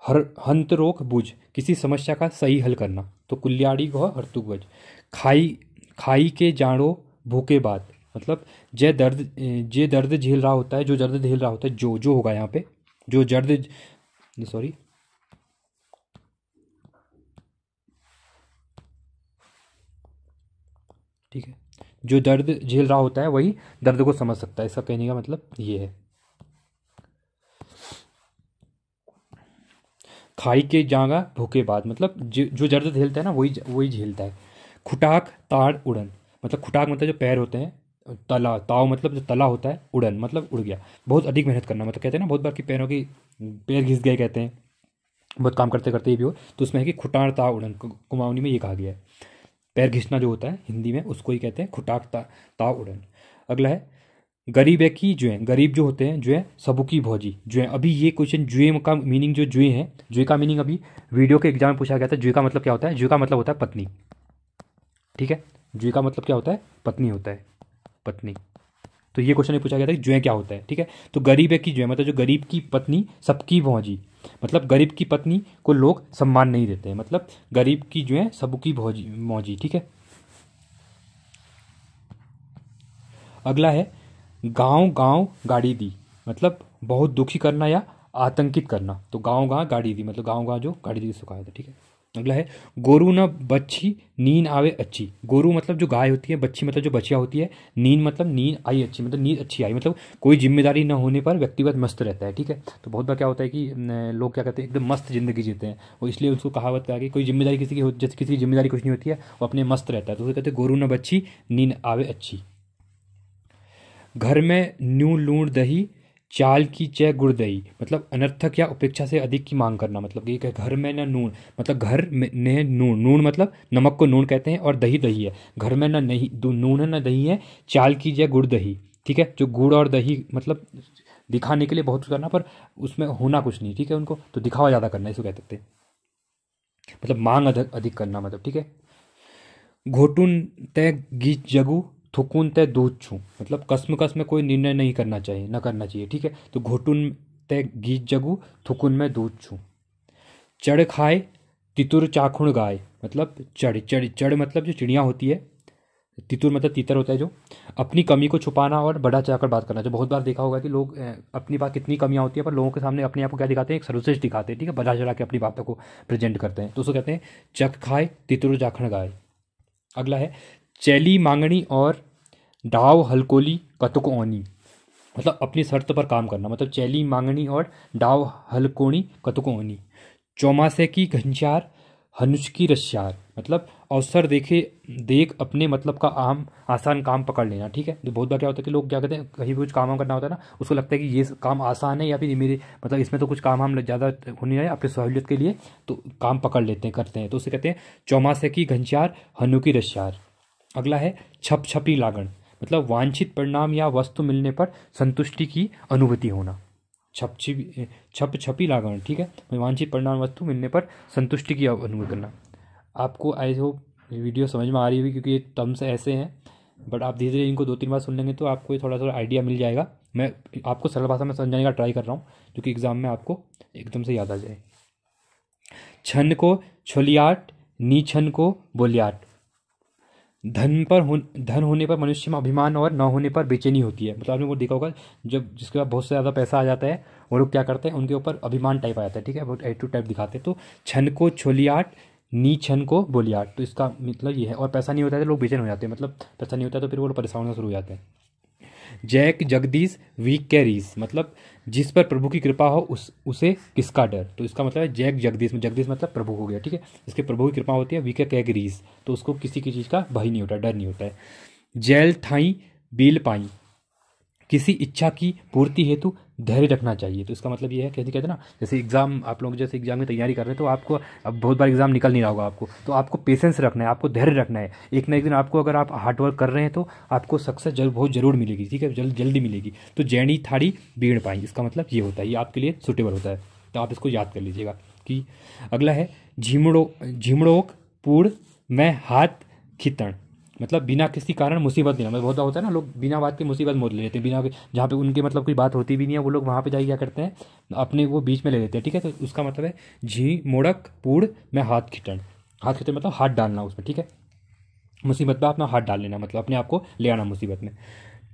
हर हंतरोक बुझ, किसी समस्या का सही हल करना, तो कुल्याणी गह हरतुक बुझ। खाई खाई के जाड़ो भूखे बाद, मतलब जे दर्द झेल रहा होता है, जो दर्द झेल रहा होता है, जो होगा यहाँ पे जो दर्द, सॉरी, ठीक है, जो दर्द झेल रहा होता है वही दर्द को समझ सकता है, इसका कहने का मतलब ये है। खाई के जागा भूखे बाद, मतलब जो दर्द झेलता है ना वही वही झेलता है। खुटाक ताड़ उड़न, मतलब खुटाक मतलब जो पैर होते हैं, तला ताव मतलब जो तला होता है, उड़न मतलब उड़ गया। बहुत अधिक मेहनत करना, मतलब कहते हैं ना बहुत बार कि पैरों की पैर घिस गए कहते हैं, बहुत काम करते करते ही भी हो, तो उसमें है कि खुटार ता उड़न, कुमाऊनी में ये कहा गया है। पैर घिसना जो होता है हिंदी में उसको ही कहते हैं खुटाक ता उड़न। अगला है गरीब है कि जुए, गरीब जो होते हैं जुए सबू की भौजी, जुए। अभी ये क्वेश्चन जुए का मीनिंग, जो जुए है, जुए का मीनिंग अभी वीडियो के एग्जाम में पूछा गया था। जुए का मतलब क्या होता है, जुए का मतलब होता है पत्नी, ठीक है। जुए का मतलब क्या होता है, पत्नी होता है, पत्नी। तो ये क्वेश्चन पूछा गया था कि जुए क्या होता है, ठीक है। तो गरीब है कि जुए मतलब जो गरीब की पत्नी सबकी भौजी, मतलब गरीब की पत्नी को लोग सम्मान नहीं देते हैं, मतलब गरीब की जुए सबकी भौजी मौजी, ठीक है। अगला है गांव गांव गाड़ी दी, मतलब बहुत दुखी करना या आतंकित करना, तो गांव गांव गाड़ी दी, मतलब गांव गांव जो गाड़ी दी सुखाया था, ठीक है। अगला है गोरू न बच्ची नींद आवे अच्छी, गोरू मतलब जो गाय होती है, बच्ची मतलब जो बच्चिया होती है, नींद मतलब नींद आई अच्छी, मतलब नींद अच्छी आई, मतलब कोई जिम्मेदारी न होने पर व्यक्तिगत मस्त रहता है, ठीक है। तो बहुत बार क्या होता है कि लोग क्या कहते हैं एकदम मस्त जिंदगी जीते हैं, वो इसलिए उसको कहावत है कि कोई जिम्मेदारी किसी की जैसे किसी की जिम्मेदारी कुछ नहीं होती है, वो अपने मस्त रहता है, तो उसे कहते हैं गोरू न बच्ची नींद आवे अच्छी। घर में न्यू लूण दही चाल की चय गुड़ दही, मतलब अनर्थक या उपेक्षा से अधिक की मांग करना, मतलब कि घर में न नून, मतलब घर में ने नून, नून मतलब नमक को नून कहते हैं, और दही दही है, घर में न नहीं नून है न दही है, चाल की जय गुड़ दही, ठीक है। जो गुड़ और दही मतलब दिखाने के लिए बहुत कुछ करना पर उसमें होना कुछ नहीं, ठीक है, उनको तो दिखावा ज़्यादा करना इसको कह सकते हैं, मतलब मांग अधिक करना, मतलब ठीक है। घोटुन तय गीत जगू थुकुन तय दूध छू, मतलब कसम कस में कोई निर्णय नहीं करना चाहिए, ना करना चाहिए, ठीक है। तो घोटुन तय गीत जगू थुकुन में दूध छू। चढ़ खाए तितुर चाखुण गाय, मतलब चढ़ मतलब जो चिड़िया होती है, तितुर मतलब तीतर होता है, जो अपनी कमी को छुपाना और बढ़ा चढ़ाकर बात करना। जो बहुत बार देखा होगा कि लोग अपनी बात कितनी कमियां होती है पर लोगों के सामने अपने आप को क्या दिखाते हैं, एक सर्वश्रेष्ठ दिखाते हैं, ठीक है, बढ़ा चढ़ा के अपनी बातों को प्रेजेंट करते हैं, तो उसको कहते हैं चख खाए तितुर चाखण गाय। अगला है चैली मांगनी और डाव हलकोली कतुक ओनी, मतलब अपनी शर्त पर काम करना, मतलब चैली मांगनी और डाव हलकोणी कतुक ओनी। चौमासे की घंचार हनुष की रश्यार, मतलब अवसर देखे देख अपने मतलब का आसान काम पकड़ लेना। ठीक है, तो बहुत बार क्या होता है कि लोग क्या कहते हैं, कहीं भी कुछ काम करना होता है ना, उसको लगता है कि ये काम आसान है या फिर ये मेरे मतलब इसमें तो कुछ काम हम ज़्यादा होनी है अपनी सहूलियत के लिए, तो काम पकड़ लेते हैं, करते हैं, तो उसे कहते हैं चौमासे की घंचार हनु की रश्यार। अगला है छप छपी लागण, मतलब वांछित परिणाम या वस्तु मिलने पर संतुष्टि की अनुभूति होना। छप छपी लागण, ठीक है, वांछित परिणाम वस्तु मिलने पर संतुष्टि की अनुभूति करना। आपको आई होप वीडियो समझ में आ रही होगी, क्योंकि ये टर्म्स ऐसे हैं, बट आप धीरे धीरे इनको 2-3 बार सुन लेंगे तो आपको ये थोड़ा थोड़ा आइडिया मिल जाएगा। मैं आपको सरल भाषा में समझाने का ट्राई कर रहा हूँ, जो कि एग्जाम में आपको एकदम से याद आ जाए। छन को छोलियाट, नी छन को बोलियाट। धन होने पर मनुष्य में अभिमान और न होने पर बेचैनी होती है। मतलब आपने वो देखा होगा, जब जिसके पास बहुत से ज़्यादा पैसा आ जाता है वो लोग क्या करते हैं, उनके ऊपर अभिमान टाइप आ जाता है। ठीक है, बहुत एटीट्यूड टाइप दिखाते हैं। तो छन को छोलियाट, नी छन को बोलियाट, तो इसका मतलब ये है। और पैसा नहीं होता है तो लोग बेचैन हो जाते हैं, मतलब पैसा नहीं होता तो फिर वो लोग परेशान होना शुरू हो जाते हैं। जैक जगदीश वीक कैरीज, मतलब जिस पर प्रभु की कृपा हो उसे किसका डर, तो इसका मतलब है जैक जगदीश में, जगदीश मतलब प्रभु हो गया। ठीक है, जिसके प्रभु की कृपा होती है, वीक कैरीज, तो उसको किसी की चीज़ का भय नहीं होता, डर नहीं होता है। जैल थाई बील पाई, किसी इच्छा की पूर्ति हेतु धैर्य रखना चाहिए, तो इसका मतलब ये है, कैसे कहते हैं ना, जैसे एग्जाम आप लोग जैसे एग्जाम की तैयारी कर रहे हैं तो आपको अब बहुत बार एग्जाम निकल नहीं रहा होगा आपको, तो आपको पेशेंस रखना है, आपको धैर्य रखना है। एक ना एक दिन आपको, अगर आप हार्ड वर्क कर रहे हैं तो आपको सक्सेस बहुत जरूर मिलेगी। ठीक है, जल्दी मिलेगी। तो जैनी थाड़ी बीड़ पाई, इसका मतलब ये होता है, ये आपके लिए सुटेबल होता है, तो आप इसको याद कर लीजिएगा। कि अगला है झिमड़ोक पूर्ण में हाथ खितण, मतलब बिना किसी कारण मुसीबत देना। मतलब बहुत होता है ना, लोग बिना बात के मुसीबत मोल ले लेते हैं, बिना जहाँ पे उनके मतलब कोई बात होती भी नहीं है, वो लोग वहाँ पे जाके क्या करते हैं, अपने वो बीच में ले लेते हैं। ठीक है, तो उसका मतलब है झी मोड़क पूर्ण में हाथ खिटण। हाथ खिटण मतलब हाथ डालना उसमें। ठीक है, मुसीबत में अपना हाथ डाल लेना, मतलब अपने आप को ले आना मुसीबत में।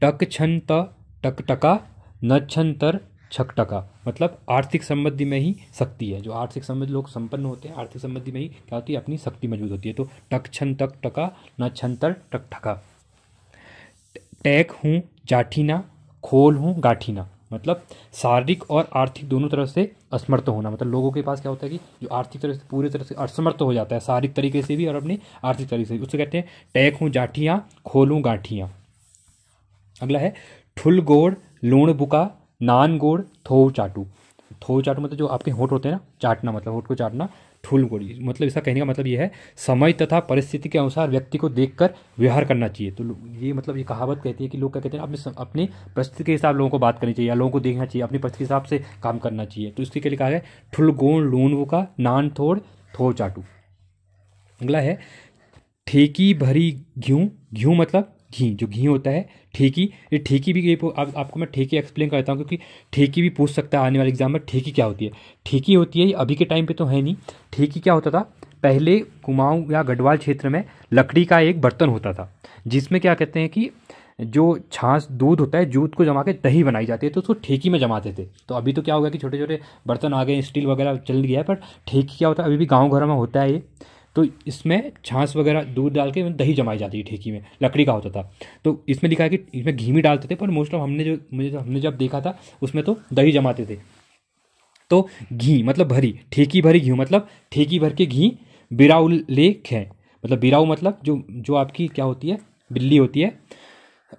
टक छन त टक टका, न छन तर छक टका, मतलब आर्थिक समृद्धि में ही शक्ति है। जो आर्थिक समृद्धि लोग संपन्न होते हैं, आर्थिक समृद्धि में ही क्या होती है, अपनी शक्ति मजबूत होती है। तो टक छन तक टका, न छन तर टक ठका। टैक हूँ जाठीना, खोल हूँ गाठीना, मतलब शारीरिक और आर्थिक दोनों तरफ से असमर्थ होना। मतलब लोगों के पास क्या होता है कि जो आर्थिक तरह से पूरी तरह से असमर्थ हो जाता है, शारीरिक तरीके से भी और अपने आर्थिक तरीके से भी, उससे कहते हैं टैक हूँ जाठियाँ, खोल हूँ गाठियाँ। अगला है ठुल गोड़ लूण बुका, नान गोड़ थो चाटू। थो चाटू मतलब जो आपके होंठ होते हैं ना, चाटना, मतलब होंठ को चाटना। ठुल गोड़ी मतलब इसका कहने का मतलब ये है, समय तथा परिस्थिति के अनुसार व्यक्ति को देखकर व्यवहार करना चाहिए। तो ये मतलब ये कहावत कहती है कि लोग क्या कहते हैं, अपने परिस्थिति के हिसाब लोगों को बात करनी चाहिए, या लोगों को देखना चाहिए, अपनी परिस्थिति के हिसाब से काम करना चाहिए। तो इसके लिए लिखा है ठुल गोड़ लूण बुका, नान थोड़ थो चाटू। अगला है ठेकी भरी घी, घी मतलब घी, जो घी होता है ठेकी। ये ठेकी भी आपको मैं ठेकी एक्सप्लेन करता हूँ, क्योंकि ठेकी भी पूछ सकता है आने वाले एग्जाम में। ठेकी क्या होती है? ठेकी होती है, अभी के टाइम पे तो है नहीं। ठेकी क्या होता था, पहले कुमाऊँ या गढ़वाल क्षेत्र में लकड़ी का एक बर्तन होता था, जिसमें क्या कहते हैं कि जो छाछ दूध होता है, दूध को जमा के दही बनाई जाती है, तो उसको ठेकी में जमाते थे। तो अभी तो क्या होगा कि छोटे छोटे बर्तन आ गए, स्टील वगैरह चल गया है, पर ठेकी क्या होता है, अभी भी गाँव घरों में होता है ये। तो इसमें छाछ वगैरह दूध डाल के दही जमाई जाती है ठेकी में, लकड़ी का होता था। तो इसमें लिखा है कि इसमें घी भी डालते थे, पर मोस्ट ऑफ हमने जब देखा था उसमें तो दही जमाते थे। तो घी मतलब भरी, ठेकी भरी घी मतलब ठेकी भर के घी। बिराऊ लेख है, मतलब बिराऊ मतलब जो जो आपकी क्या होती है, बिल्ली होती है।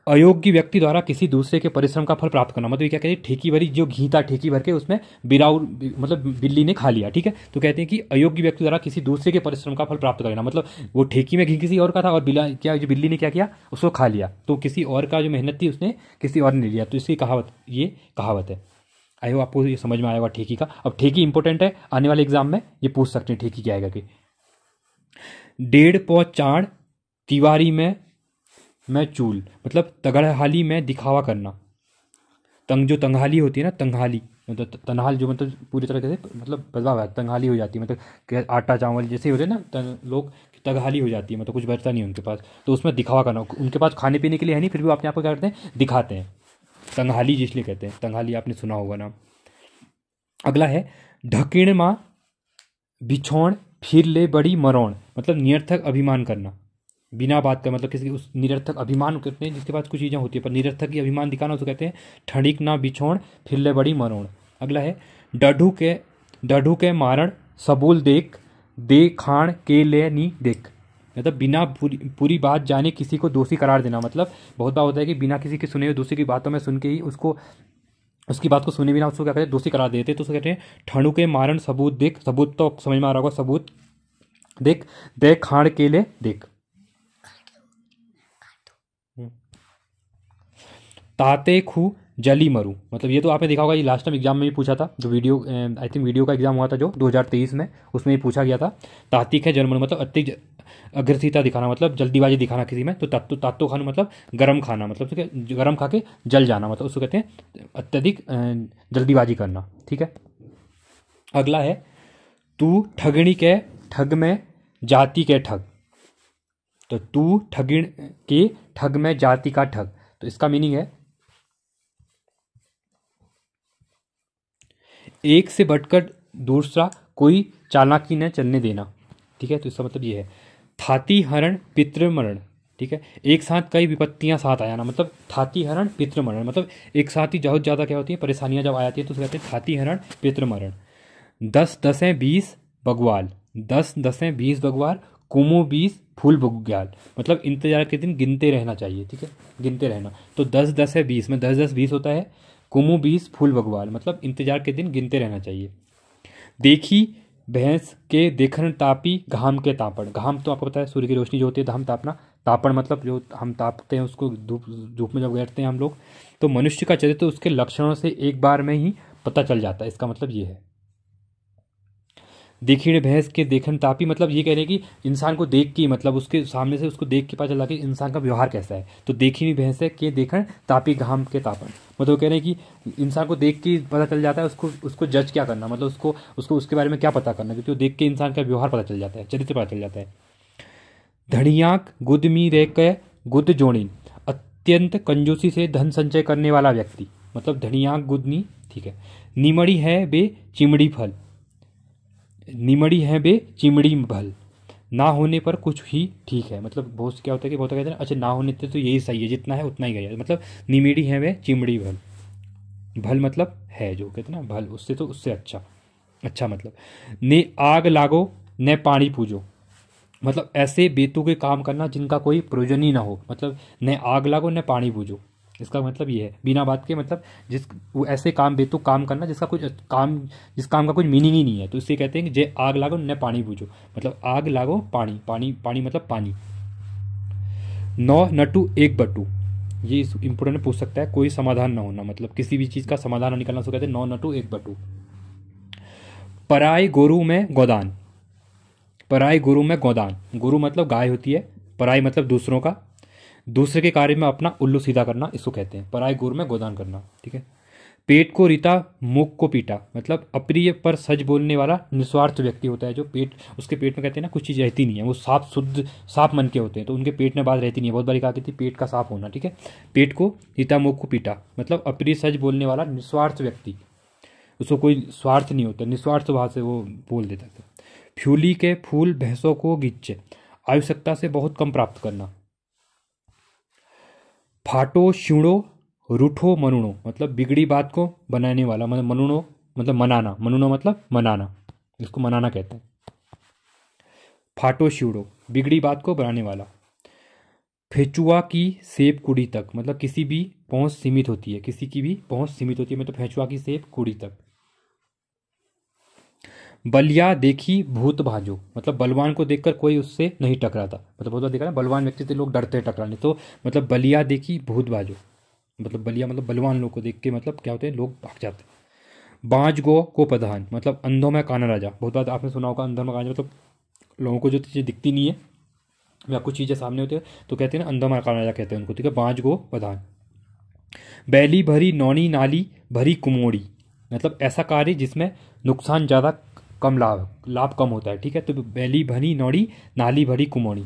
अयोग्य व्यक्ति द्वारा किसी दूसरे के परिश्रम का फल प्राप्त करना, मतलब ये क्या कहते हैं, ठेकी भरी जो घी था, ठेकी भर के उसमें बिराऊ मतलब बिल्ली ने खा लिया। ठीक है, तो कहते हैं कि अयोग्य व्यक्ति द्वारा किसी दूसरे के परिश्रम का फल प्राप्त करना, मतलब वो ठेकी में घी किसी और का था और बिल्ली ने क्या किया, उसको खा लिया। तो किसी और का जो मेहनत थी उसने किसी और ने लिया। तो इसकी कहावत, ये कहावत है। आई होप आपको ये समझ में आया होगा ठेकी का। अब ठेकी इंपॉर्टेंट है, आने वाले एग्जाम में ये पूछ सकते हैं ठेकी क्या आएगा कि। 1.5 पौ चाड़ तिवारी में चूल, मतलब तगड़हाली में दिखावा करना। जो तंगहाली होती है ना, तंगहाली मतलब तनहाल, जो मतलब पूरी तरह से मतलब बदलाव है, तंगहाली हो जाती है, मतलब आटा चावल जैसे होते हैं ना लोग, तगहाली हो जाती है, मतलब कुछ बचता नहीं उनके पास, तो उसमें दिखावा करना। उनके पास खाने पीने के लिए है नहीं, फिर भी अपने आप को क्या करते हैं, दिखाते हैं। तंगहाली जिसलिए कहते हैं, तंगहाली आपने सुना होगा नाम। अगला है ढकिण माँ बिछौण फिर ले बड़ी मरौण, मतलब निरर्थक अभिमान करना। बिना बात का मतलब किसी उस निरर्थक अभिमान कहते हैं जिसके पास कुछ चीज़ें होती है पर निरर्थक ही अभिमान दिखाना उसको कहते हैं ठणिक ना बिछोड़ फिर ले बड़ी मरोड़। अगला है डढ़ू के मारण सबूल देख दे खाण के ले नी देख। मतलब बिना पूरी बात जाने किसी को दोषी करार देना। मतलब बहुत बार होता है कि बिना किसी के सुने हुए दूसरे की बातों में सुन के ही उसको उसकी बात को सुने बिना उसको क्या कहते हैं दोषी करार देते हैं। तो उसको कहते हैं ठणु के मारण सबूत देख। सबूत तो समझ में आ रहा होगा, सबूत देख दे खाण के ले देख। ताते खू जली मरू, मतलब ये तो आपने देखा होगा, ये लास्ट टाइम एग्जाम में भी पूछा था, जो वीडियो आई थिंक वीडियो का एग्जाम हुआ था जो 2023 में, उसमें भी पूछा गया था। तातिक है जल मरू मतलब अत्यधिक अग्रसिता दिखाना, मतलब जल्दीबाजी दिखाना किसी में। तो तात्तो खाना मतलब गर्म खाना, मतलब गर्म खा के जल जाना, मतलब उसको कहते हैं अत्यधिक जल्दीबाजी करना। ठीक है, अगला है तू ठगणी के ठग में जाति के ठग। तो तू ठगिण के ठग में जाति का ठग, तो इसका मीनिंग है एक से बढ़कर दूसरा कोई चालाकी न चलने देना। ठीक है, तो इसका मतलब ये है थाती हरण पितृमरण। ठीक है, एक साथ कई विपत्तियां साथ आ जाना, मतलब थाती हरण पितृमरण, मतलब एक साथ ही बहुत ज़्यादा क्या होती है परेशानियां जब आ जाती है तो उसे कहते हैं थाती हरण पितृमरण। 10 10 20 बगवाल, 10 10 20 बगवाल, कुमु 20 फूल बुग्याल, मतलब इंतजार के दिन गिनते रहना चाहिए। ठीक है, गिनते रहना। तो 10 10 है 20 में 10 10 20 होता है, कुमु 20 फूल बगवाल, मतलब इंतजार के दिन गिनते रहना चाहिए। देखी भैंस के देखन तापी घाम के तापड़। घाम तो आपको पता है सूर्य की रोशनी जो होती है, घाम तापना। तापड़ मतलब जो हम तापते हैं उसको, धूप में जब बैठते हैं हम लोग। तो मनुष्य का चरित्र उसके लक्षणों से एक बार में ही पता चल जाता है, इसका मतलब ये है। देखिए भैंस के देखन तापी, मतलब ये कह रहे हैं कि इंसान को देख के, मतलब उसके सामने से उसको देख के पता चला कि इंसान का व्यवहार कैसा है। तो देखी भैंस के देखन तापी घाम के तापन, मतलब कह रहे हैं कि इंसान को देख के पता चल जाता है उसको जज क्या करना, मतलब उसको उसके बारे में क्या पता करना, क्योंकि वो देख के इंसान का व्यवहार पता चल जाता है, चरित्र पता चल जाता है। धड़ियाक गुद मी रे के गुद जोड़ीन, अत्यंत कंजूसी से धन संचय करने वाला व्यक्ति, मतलब धड़ियाक गुदनी। ठीक है, निमड़ी है बे चिमड़ी फल, निमड़ी है बे चिमड़ी भल, ना होने पर कुछ ही ठीक है। मतलब बहुत क्या होता है कि बहुत कहते हैं अच्छा ना होने से तो यही सही है, जितना है उतना ही गया, मतलब निमेड़ी है वे चिमड़ी भल। भल मतलब है जो कहते हैं ना भल, उससे तो उससे अच्छा मतलब। ने आग लागो ने पानी पूजो, मतलब ऐसे बेतुके काम करना जिनका कोई प्रयोजन ही ना हो, मतलब ने आग लागो ने पानी पूजो, इसका मतलब ये है बिना बात के, मतलब वो ऐसे काम बेतुक काम करना जिस काम का कुछ मीनिंग ही नहीं है। तो इससे कहते हैं कि जे आग लागो न पानी बूझो, मतलब आग लागो पानी मतलब पानी। 9 नटू 1 बटू, ये इंपोर्टेंट पूछ सकता है, कोई समाधान ना होना, मतलब किसी भी चीज़ का समाधान ना निकलना, उसको कहते हैं 9 नटू 1 बटू। पराई गोरू में गोदान, पराई गुरु में गोदान, गुरु मतलब गाय होती है, पराई मतलब दूसरों का, दूसरे के कार्य में अपना उल्लू सीधा करना, इसको कहते हैं पराई गुरु में गोदान करना। ठीक है, पेट को रीता मुख को पीटा, मतलब अप्रिय पर सच बोलने वाला निस्वार्थ व्यक्ति होता है, जो उसके पेट में कहते हैं ना कुछ चीज़ रहती नहीं है, वो साफ शुद्ध साफ मन के होते हैं, तो उनके पेट में बात रहती नहीं है। बहुत बारी कहा थी पेट का साफ होना। ठीक है, पेट को रीता मुख को पीटा, मतलब अप्रिय सच बोलने वाला निस्वार्थ व्यक्ति, उसको कोई स्वार्थ नहीं होता, निस्वार्थ स्वभाव से वो बोल देता है। फ्यूली के फूल भैंसों को गिच्चे, आवश्यकता से बहुत कम प्राप्त करना। फाटो शिणो रूठो मनुणो, मतलब बिगड़ी बात को बनाने वाला, मतलब मनुणो मतलब मनाना, मनुणो मतलब मनाना, इसको मनाना कहते हैं। फाटो शिणो बिगड़ी बात को बनाने वाला। फेचुआ की सेब कुड़ी तक, मतलब किसी भी पहुंच सीमित होती है, किसी की भी पहुंच सीमित होती है, मतलब फेचुआ की सेब कुड़ी तक। बलिया देखी भूत भाजो, मतलब बलवान को देखकर कोई उससे नहीं टकराता, मतलब बहुत बार देखा ना बलवान व्यक्ति से लोग डरते हैं टकराने, तो मतलब बलिया देखी भूत भाजो, मतलब बलिया मतलब बलवान लोग को देख के मतलब क्या होते हैं लोग भाग जाते हैं। बाँझ गो को प्रधान, मतलब अंधों में काना राजा, बहुत बार आपने सुना होगा अंधों में काना, मतलब लोगों को जो चीज़ें दिखती नहीं है या कुछ चीज़ें सामने होती है तो कहते हैं ना अंधों में काना राजा कहते हैं उनको। ठीक है, बाँझ गो प्रधान। बैली भरी नौनी नाली भरी कुमोड़ी, मतलब ऐसा कार्य जिसमें नुकसान ज़्यादा कम लाभ कम होता है। ठीक है, तो बैली भरी नौड़ी नाली भरी कुमोड़ी।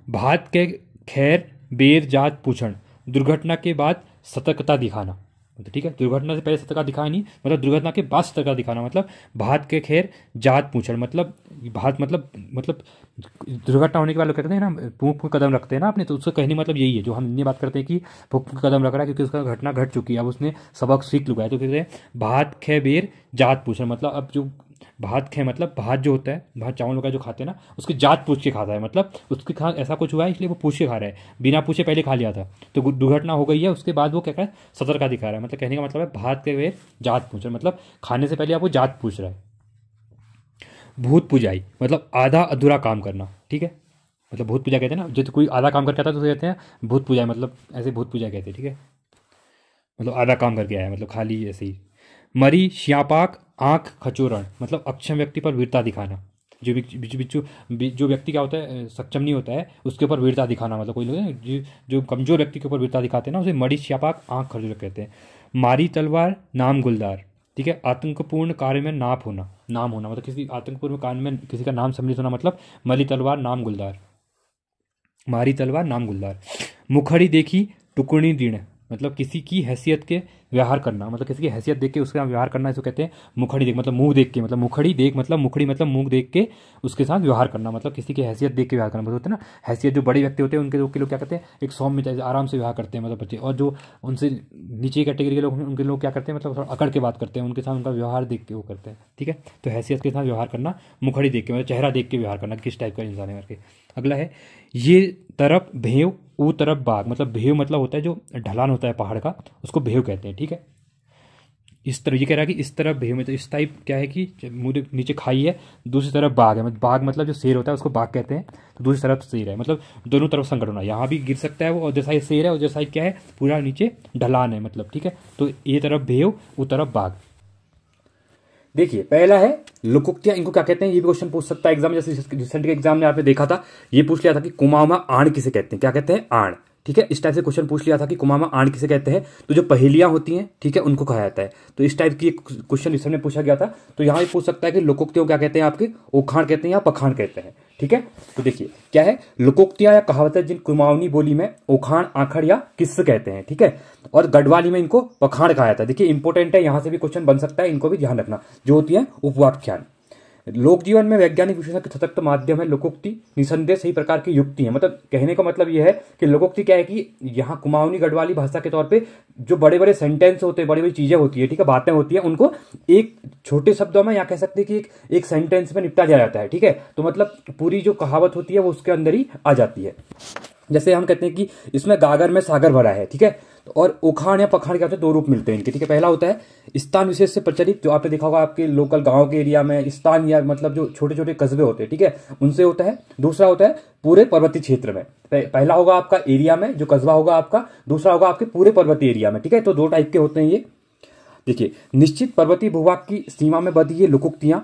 भात के खैर बेर जात पूछण, दुर्घटना के बाद सतर्कता दिखाना, मतलब ठीक है, दुर्घटना से पहले सतर्कता दिखाना नहीं, मतलब दुर्घटना के बाद सतर्कता दिखाना। मतलब भात के खैर जात पूछड़, मतलब भात मतलब दुर्घटना होने के बाद लोग कहते हैं ना फूंक फूंक कदम रखते हैं ना अपने, तो उसका कहने मतलब यही है जो हम ये बात करते हैं कि फूंक फूंक कदम रख रहा है क्योंकि उसका घटना घट चुकी है, अब उसने सबक सीख लुका है। तो कहते हैं भात खे बेर जात पूछड़, मतलब अब जो भात खे मतलब भात जो होता है, भात चावल वगैरह जो खाते हैं ना, उसकी जात पूछ के खाता है, मतलब उसके साथ ऐसा कुछ हुआ है इसलिए वो पूछ के खा रहा है, बिना पूछे पहले खा लिया था तो दुर्घटना हो गई है, उसके बाद वो क्या कर सतर्कता दिखा रहा है। मतलब कहने का मतलब है भात के वे जात पूछ रहा है, मतलब खाने से पहले आप वो जात पूछ रहा है। भूत पुजाई मतलब आधा अधूरा काम करना, ठीक है, मतलब भूत पूजा कहते हैं ना, जब कोई आधा काम करके आता है तो कहते हैं भूत पूजा, मतलब ऐसे भूत पूजा कहते हैं, ठीक है, मतलब आधा काम करके आया, मतलब खाली ऐसे ही। मरी श्यापाक आंख खचोरण, मतलब अक्षम व्यक्ति पर वीरता दिखाना, जो जो व्यक्ति क्या होता है सक्षम नहीं होता है उसके ऊपर वीरता दिखाना, मतलब कोई लोग हैं जो कमजोर व्यक्ति के ऊपर वीरता दिखाते हैं ना, उसे मरी श्यापाक आंख खचोरण कहते हैं। मारी तलवार नाम गुलदार, ठीक है, आतंकपूर्ण कार्य में नाम होना, मतलब किसी आतंकपूर्ण कार्य में किसी का नाम सम्मिलित होना, मतलब मरी तलवार नाम गुलदार, मारी तलवार नाम गुलदार। मुखड़ी देखी टुकड़ी दीण, मतलब किसी की हैसियत के व्यवहार करना, मतलब किसी की हैसियत देख के उसके साथ व्यवहार करना, इसको कहते हैं मुखड़ी देख, मतलब मुंह देख के, मतलब मुखड़ी देख मतलब मुखड़ी मतलब मुंह देख के उसके साथ व्यवहार करना, मतलब किसी की हैसियत देख के व्यवहार करना, मतलब होता है ना हैसियत, जो बड़े व्यक्ति होते हैं उनके लोग क्या करते हैं एक सौम्य आराम से व्यवहार करते हैं, मतलब बच्चे, और जो उनसे नीचे कैटेगरी के लोग उनके लोग क्या करते हैं मतलब थोड़ा अकड़ के बात करते हैं, उनके साथ उनका व्यवहार देख के वो करते हैं, ठीक है। तो हैसियत के साथ व्यवहार करना, मुखड़ी देख के मतलब चेहरा देख के व्यवहार करना किस टाइप का इंसान है करके। अगला है ये तरफ भेव ऊ तरफ बाग, मतलब भेव मतलब होता है जो ढलान होता है पहाड़ का, उसको भेव कहते हैं, ठीक है। इस तरह ये कह रहा है कि इस तरफ भेव में, तो इस टाइप क्या है कि मुझे नीचे खाई है, दूसरी तरफ बाग है, मतलब बाग मतलब जो शेर होता है उसको बाग कहते हैं, तो दूसरी तरफ शेर है, मतलब दोनों तरफ संकट होना, यहाँ भी गिर सकता है वो, और जो साइड शेर है और जो साइड क्या है पूरा नीचे ढलान है, मतलब ठीक है। तो ये तरफ भेव ऊ तरफ बाग। देखिए पहला है लोकोक्तियां, इनको क्या कहते हैं, ये भी क्वेश्चन पूछ सकता है एग्जाम में, जैसे रिसेंट के एग्जाम में आपने देखा था, ये पूछ लिया था कि कुमाऊं आण किसे कहते हैं, क्या कहते हैं आण, ठीक है, इस टाइप से क्वेश्चन पूछ लिया था कि कुमाऊं आण किसे कहते हैं, तो जो पहेलियां होती हैं ठीक है उनको कहा जाता है, तो इस टाइप की क्वेश्चन रिसेंट में पूछा गया था, तो यहाँ भी पूछ सकता है कि लोकोक्तियों क्या कहते हैं आपके, ओखाण कहते हैं या पखाण कहते हैं, ठीक है। तो देखिए क्या है लोकोक्तियां या कहावतें जिन कुमाऊनी बोली में ओखाण आखड़ या किस्से कहते हैं, ठीक है, और गढ़वाली में इनको पखाण कहा जाता है। देखिए इंपॉर्टेंट है, यहां से भी क्वेश्चन बन सकता है, इनको भी ध्यान रखना, जो होती है उपवाख्यान। लोक जीवन में वैज्ञानिक विश्लेषण के सशक्त माध्यम है लोकोक्ति, निसंदेह सही प्रकार की युक्ति है, मतलब कहने का मतलब यह है कि लोकोक्ति क्या है कि यहाँ कुमाऊनी गढ़वाली भाषा के तौर पे जो बड़े बड़े सेंटेंस होते हैं, बड़ी बड़ी चीजें होती है, ठीक है, बातें होती है, उनको एक छोटे शब्दों में या कह सकते हैं कि एक सेंटेंस में निपटा दिया जाता है, ठीक है। तो मतलब पूरी जो कहावत होती है वो उसके अंदर ही आ जाती है। जैसे हम कहते हैं कि इसमें गागर में सागर भरा है, ठीक है, और ओखाण या पखाण क्या होते हैं, दो रूप मिलते हैं इनके, ठीक है। पहला होता है स्थान विशेष से प्रचलित, जो आपने देखा होगा आपके लोकल गांव के एरिया में स्थान या मतलब जो छोटे छोटे कस्बे होते हैं, ठीक है, उनसे होता है। दूसरा होता है पूरे पर्वतीय क्षेत्र में, पहला होगा आपका एरिया में जो कस्बा होगा आपका, दूसरा होगा आपके पूरे पर्वतीय एरिया में, ठीक है। तो दो टाइप के होते हैं ये। देखिए निश्चित पर्वतीय भूभाग की सीमा में बधी ये लोकोक्तियां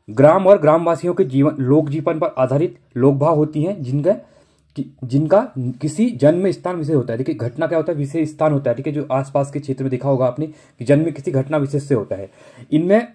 ग्राम और ग्रामवासियों के जीवन लोक जीवन पर आधारित लोकभाव होती हैं, जिनका किसी जन्म स्थान विशेष होता है। देखिए घटना क्या होता है, विशेष स्थान होता है, ठीक है, जो आसपास के क्षेत्र में देखा होगा आपने कि जन्म किसी घटना विशेष से होता है। इनमें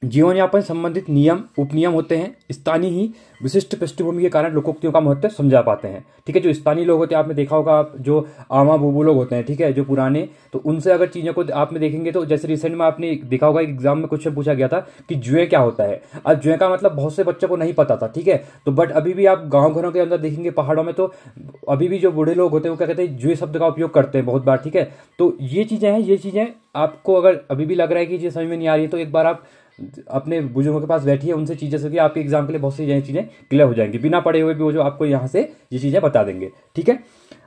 जीवन यापन संबंधित नियम उपनियम होते हैं, स्थानीय ही विशिष्ट पृष्ठभूमि के कारण लोकोक्तियों का महत्व समझा पाते हैं, ठीक है। जो स्थानीय लोग होते हैं आपने देखा होगा, आप जो आमा बुबू लोग होते हैं, ठीक है, जो पुराने, तो उनसे अगर चीजों को आपने देखेंगे तो जैसे रिसेंट में आपने देखा होगा एग्जाम में क्वेश्चन पूछा गया था कि जुए क्या होता है। अब जुए का मतलब बहुत से बच्चों को नहीं पता था, ठीक है, तो बट अभी भी आप गाँव घरों के अंदर देखेंगे पहाड़ों में, तो अभी भी जो बूढ़े लोग होते हैं वो क्या कहते हैं जुए शब्द का उपयोग करते हैं बहुत बार, ठीक है। तो ये चीजें हैं, ये चीजें आपको अगर अभी भी लग रहा है कि ये समझ में नहीं आ रही है तो एक बार आप अपने बुजुर्गों के पास बैठिए, उनसे चीजें सीखिए, आपके एग्जाम के लिए बहुत सी चीजें क्लियर हो जाएंगी, बिना पढ़े हुए भी वो जो आपको यहाँ से ये चीजें बता देंगे, ठीक है।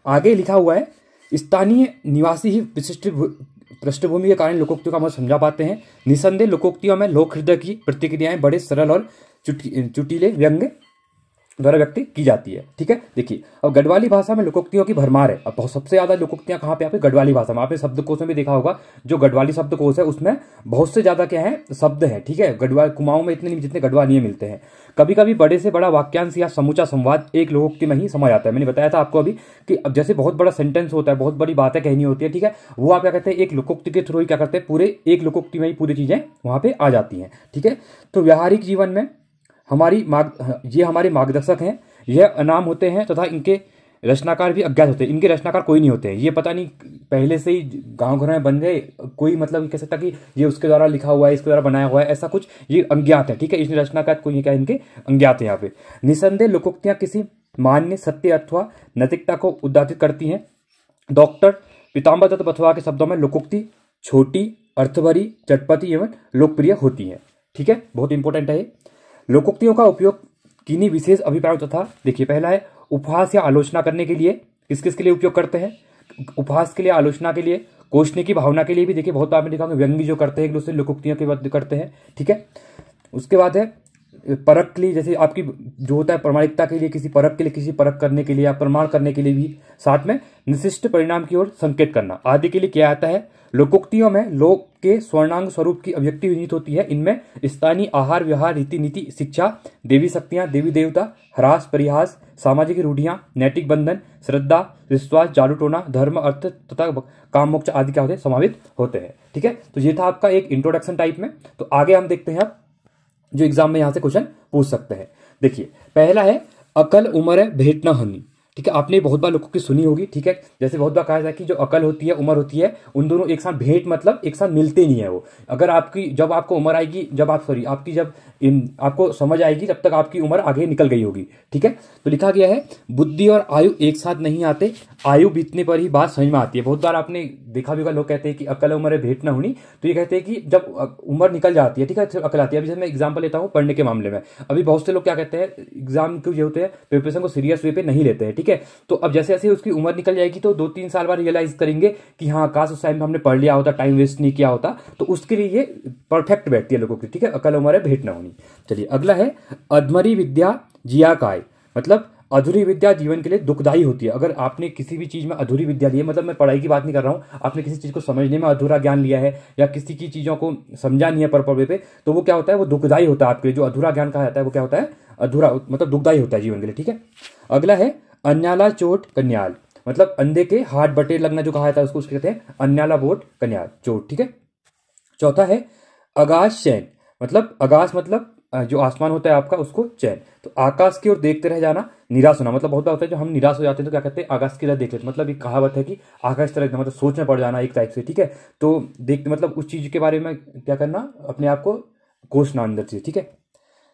आगे लिखा हुआ है स्थानीय निवासी ही विशिष्ट पृष्ठभूमि के कारण लोकोक्तियों का मतलब समझा पाते हैं। निसंदेह लोकोक्तियों में लोक हृदय की प्रतिक्रियाएं बड़े सरल और चुटीले व्यंग्य द्वारा व्यक्त की जाती है, ठीक है। देखिए अब गढ़वाली भाषा में लोकोक्तियों की भरमार है। अब बहुत सबसे ज्यादा लोकोक्तियां कहाँ पे आपके गढ़वाली भाषा में, आपने शब्दकोश में भी देखा होगा, जो गढ़वाली शब्दकोश है उसमें बहुत से ज्यादा क्या है शब्द है, ठीक है। गढ़वाल कुमाऊं में इतने नहीं जितने गढ़वाली मिलते हैं। कभी कभी बड़े से बड़ा वाक्यांश या समूचा संवाद एक लोकोक्ति में ही समा जाता है। मैंने बताया था आपको अभी कि अब जैसे बहुत बड़ा सेंटेंस होता है, बहुत बड़ी बातें कहनी होती है, ठीक है, वो आप क्या कहते हैं एक लोकोक्ति के थ्रू ही क्या करते हैं, पूरे एक लोकोक्ति में ही पूरी चीजें वहां पे आ जाती हैं, ठीक है। तो व्यावहारिक जीवन में ये हमारे मार्गदर्शक हैं, यह अनाम होते हैं तथा इनके रचनाकार भी अज्ञात होते हैं, इनके रचनाकार कोई नहीं होते हैं। ये पता नहीं पहले से ही गांव घर में बन गए, कोई मतलब कह सकता कि ये उसके द्वारा लिखा हुआ है, इसके द्वारा बनाया हुआ है, ऐसा कुछ, ये अज्ञात है। ठीक है, इसमें रचनाकार कोई क्या इनके अज्ञात है यहाँ पे। निसंदेह लोकोक्तियां किसी मान्य सत्य अथवा नैतिकता को उद्घाटित करती हैं। डॉक्टर पीताम्बर दत्त बथुआ के शब्दों में लोकोक्ति छोटी, अर्थभरी, चटपटी एवं लोकप्रिय होती है। ठीक है, बहुत इंपॉर्टेंट है। लोकोक्तियों का उपयोग किन्हीं विशेष अभिप्रायों तथा, देखिए पहला है उपहास या आलोचना करने के लिए। किस किस के लिए उपयोग करते हैं? उपहास के लिए, आलोचना के लिए, कोसने की भावना के लिए भी। देखिए बहुत बार में देखा व्यंग्य जो करते हैं एक दूसरे लोकोक्तियों के बाद करते हैं। ठीक है, उसके बाद है परख के लिए, जैसे आपकी जो होता है प्रमाणिकता के लिए, किसी परख के लिए, किसी परख करने के लिए या प्रमाण करने के लिए भी। साथ में निशिष्ट परिणाम की ओर संकेत करना आदि के लिए क्या आता है। लोकोक्तियों में लोक के स्वर्णांग स्वरूप की अभिव्यक्ति विनीत होती है। इनमें स्थानीय आहार व्यवहार, रीति नीति, शिक्षा, देवी शक्तियां, देवी देवता, ह्रास परिहास, सामाजिक रूढ़ियां, नैतिक बंधन, श्रद्धा, विश्वास, जादू टोना, धर्म, अर्थ तथा काम मोक्ष आदि क्या होते हैं, समावित होते हैं। ठीक है, तो ये था आपका एक इंट्रोडक्शन टाइप में। तो आगे हम देखते हैं अब जो एग्जाम में यहां से क्वेश्चन पूछ सकते हैं। देखिए पहला है अकल उम्र है भेंट न होनी। ठीक है, आपने बहुत बार लोगों की सुनी होगी। ठीक है, जैसे बहुत बार कहा जाता है कि जो अकल होती है, उम्र होती है, उन दोनों एक साथ भेंट मतलब एक साथ मिलते नहीं है वो। अगर आपकी जब आपको उम्र आएगी, जब आप सॉरी आपकी जब आपको समझ आएगी, तब तक आपकी उम्र आगे निकल गई होगी। ठीक है, तो लिखा गया है बुद्धि और आयु एक साथ नहीं आते, आयु बीतने पर ही बात समझ में आती है। बहुत बार आपने देखा भी होगा, लोग कहते हैं कि अकल उम्र भेंट न होनी, तो ये कहते हैं कि जब उम्र निकल जाती है, ठीक है, अकल आती है। अभी मैं एग्जाम्पल लेता हूँ पढ़ने के मामले में। अभी बहुत से लोग क्या कहते हैं, एग्जाम के जो होते हैं प्रिपरेशन को सीरियस वे पे नहीं लेते हैं। ठीक है, तो अब जैसे जैसे उसकी उम्र निकल जाएगी तो 2-3 साल बाद रियलाइज करेंगे कि हाँ काश उस टाइम में हमने पढ़ लिया होता, टाइम वेस्ट नहीं किया होता। तो उसके लिए ये परफेक्ट बैठती है लोगों की। ठीक है, अकल उम्र है भेंट न होनी। चलिए अगला है अधमरी विद्या जिया काय, मतलब अधूरी विद्या जीवन के लिए दुखदायी होती है। अगर आपने किसी भी चीज में अधूरी विद्या ली है, मतलब मैं पढ़ाई की बात नहीं कर रहा हूं, आपने किसी चीज को समझने में अधूरा ज्ञान लिया है या किसी की चीजों को समझा नहीं है प्रॉपर वे पे, तो वो क्या होता है, वो दुखदायी होता है आपके लिए। जो अधूरा ज्ञान कहा जाता है वो क्या होता है, अधूरा मतलब दुखदायी होता है जीवन के लिए। ठीक है, अगला है अन्याला चोट कन्याल, मतलब अंधे के हाथ बटे लगना जो कहा जाता है उसको कहते हैं अन्याला बोट कन्याल चोट। ठीक है, चौथा है आकाश चैन, मतलब आकाश मतलब जो आसमान होता है आपका उसको चैन। तो आकाश की ओर देखते रह जाना, निराश होना, मतलब बहुत बार होता है जो हम निराश हो जाते हैं तो क्या कहते हैं आकाश की तरफ देख लेते, मतलब एक कहावत है कि आकाश तरफ मतलब सोच में पड़ जाना एक टाइप से। ठीक है, तो देखते मतलब उस चीज के बारे में क्या करना, अपने आप को कोसना अंदर से। ठीक है,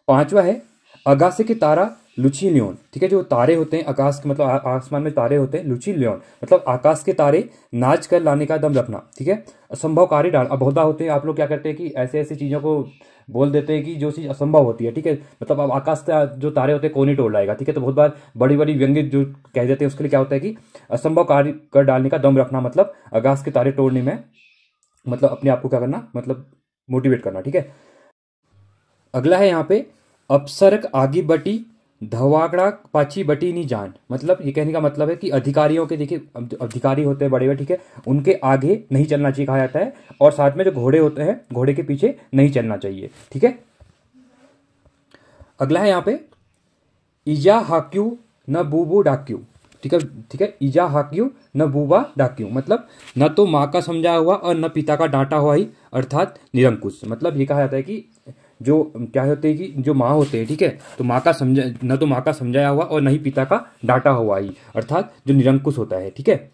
पांचवा है आकाश के तारा लुची लियोन। ठीक है, जो तारे होते हैं आकाश के मतलब आसमान में तारे होते हैं, लुची लियोन मतलब आकाश के तारे नाच कर लाने का दम रखना। ठीक है, असंभव कार्य डाल, अब बहुत बार होते हैं आप लोग क्या करते हैं कि ऐसे ऐसी चीजों को बोल देते हैं कि जो चीज असंभव होती है। ठीक है, मतलब अब आकाश का जो तारे होते हैं कौन ही तोड़ लाएगा। ठीक है, तो बहुत बार बड़ी बड़ी व्यंग्य जो कह देते हैं उसके लिए क्या होता है कि असंभव कार्य कर डालने का दम रखना, मतलब आकाश के तारे तोड़ने में मतलब अपने आप को क्या करना, मतलब मोटिवेट करना। ठीक है, अगला है यहाँ पे अपसरक आगे बटी धवागड़ा पाची बटी नहीं जान, मतलब ये कहने का मतलब है कि अधिकारियों के, देखिए अधिकारी होते हैं बड़े बड़े, ठीक है, उनके आगे नहीं चलना चाहिए कहा जाता है, और साथ में जो घोड़े होते हैं घोड़े के पीछे नहीं चलना चाहिए। ठीक है, अगला है यहाँ पे इजा हाक्यू न बूबू डाक्यू। ठीक है, ठीक है, इजा हाक्यू न बूबा डाक्यू, मतलब न तो माँ का समझाया हुआ और न पिता का डांटा हुआ ही, अर्थात निरंकुश। मतलब ये कहा जाता है कि जो क्या होते हैं कि जो माँ होते हैं, ठीक है, तो माँ का समझा न तो माँ का समझाया हुआ और न ही पिता का डांटा हुआ ही, अर्थात जो निरंकुश होता है। ठीक है,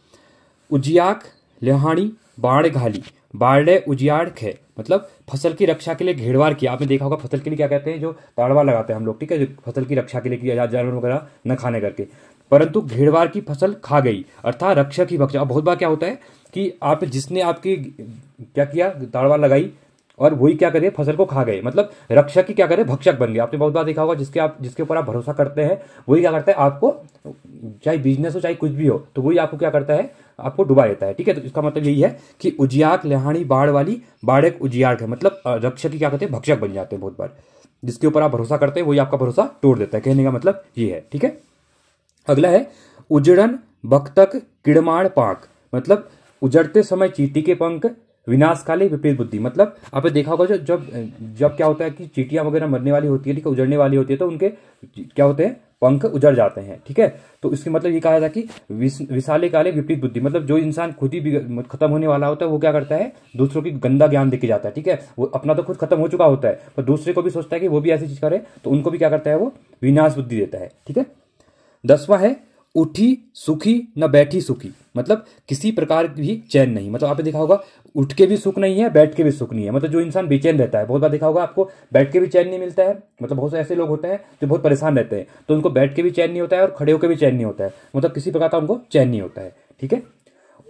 उजियाक लेहानी बाढ़ घाली बाढ़ उजियाड़ खे, मतलब फसल की रक्षा के लिए घेरवार किया। आपने देखा होगा फसल के लिए क्या कहते हैं, जो ताड़वा लगाते हैं हम लोग, ठीक है, जो फसल की रक्षा के लिए किया जानवर वगैरह न खाने करके, परंतु घेरवार की फसल खा गई, अर्थात रक्षा की भक्षा। बहुत बार क्या होता है कि आप जिसने आपकी क्या किया ताड़वा लगाई और वही क्या करे फसल को खा गए, मतलब रक्षक की क्या करे भक्षक बन गए। आपने बहुत बार देखा होगा जिसके ऊपर आप भरोसा करते हैं वही क्या करता है आपको, चाहे बिजनेस हो चाहे कुछ भी हो, तो वही आपको क्या करता है, आपको डुबा देता है। ठीक है, तो इसका मतलब यही है कि उजियाक लेहानी बाढ़ वाली बाढ़ एक उजियाक है, मतलब रक्षक की क्या करते हैं भक्षक बन जाते हैं। बहुत बार जिसके ऊपर आप भरोसा करते हैं वही आपका भरोसा तोड़ देता है, कहने का मतलब ये है। ठीक है, अगला है उजड़न बख्तक किड़माड़ पाक, मतलब उजड़ते समय चींटी के पंख, विनाश काले विपरीत बुद्धि। मतलब आपने देखा होगा जब क्या होता है कि चींटियां वगैरह मरने वाली होती है, ठीक है, उजड़ने वाली होती है, तो उनके क्या होते हैं पंख उजड़ जाते हैं। ठीक है, तो इसके मतलब ये कहा जाता है कि विशाले काले विपरीत बुद्धि, मतलब जो इंसान खुद ही खत्म होने वाला होता है वो क्या करता है दूसरों की गंदा ज्ञान देके जाता है। ठीक है, वो अपना तो खुद खत्म हो चुका होता है पर दूसरे को भी सोचता है कि वो भी ऐसी चीज करे, तो उनको भी क्या करता है वो विनाश बुद्धि देता है। ठीक है, 10वां है उठी सुखी न बैठी सुखी, मतलब किसी प्रकार की भी चैन नहीं। मतलब आपने देखा होगा उठ के भी सुख नहीं है, बैठ के भी सुख नहीं है। मतलब जो इंसान बेचैन रहता है, बहुत बार देखा होगा आपको, बैठ के भी चैन नहीं मिलता है। मतलब बहुत से ऐसे लोग होते हैं जो बहुत परेशान रहते हैं, तो उनको बैठ के भी चैन नहीं होता है और खड़े होकर भी चैन नहीं होता है। मतलब किसी प्रकार का उनको चैन नहीं होता है। ठीक है।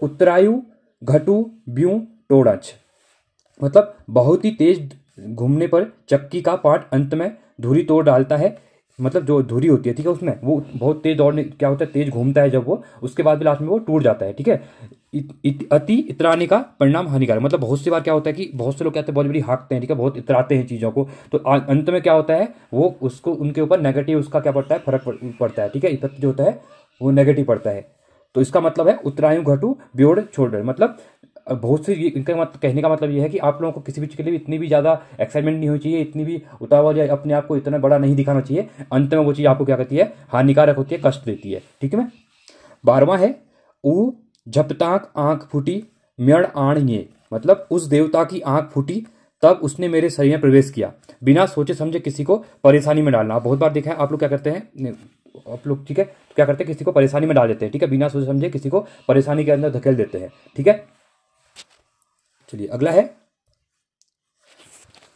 उत्तरायु घटु ब्यूं टोड़च, मतलब बहुत ही तेज घूमने पर चक्की का पार्ट अंत में धुरी तोड़ डालता है। मतलब जो धुरी होती है, ठीक है, उसमें वो बहुत तेज दौड़ने क्या होता है, तेज घूमता है जब वो, उसके बाद भी लास्ट में वो टूट जाता है। ठीक है। अति इतराने का परिणाम हानिकारक, मतलब बहुत सी बार क्या होता है कि बहुत से लोग क्या होते हैं, बहुत बड़ी हाँकते हैं, ठीक है, बहुत इतराते हैं चीज़ों को, तो अंत में क्या होता है, वो उसको उनके ऊपर नेगेटिव उसका क्या पड़ता है, फर्क पड़ता है। ठीक है। इफेक्ट जो होता है वो नेगेटिव पड़ता है। तो इसका मतलब है उत्तरायु घटु ब्योड़ छोड़, मतलब बहुत से इनका कहने का मतलब ये है कि आप लोगों को किसी भी चीज के लिए इतनी भी ज्यादा एक्साइटमेंट नहीं होनी चाहिए, इतनी भी उतावल या अपने आप को इतना बड़ा नहीं दिखाना चाहिए। अंत में वो चीज आपको क्या करती है, हानिकारक होती है, कष्ट देती है। ठीक है। 12वां है ऊ झपताक आंख फूटी म्यण आण ये, मतलब उस देवता की आंख फूटी तब उसने मेरे शरीर में प्रवेश किया, बिना सोचे समझे किसी को परेशानी में डालना। बहुत बार देखा है आप लोग क्या करते हैं, आप लोग, ठीक है, तो क्या करते हैं, किसी को परेशानी में डाल देते हैं। ठीक है। बिना सोचे समझे किसी को परेशानी के अंदर धकेल देते हैं। ठीक है। चलिए अगला है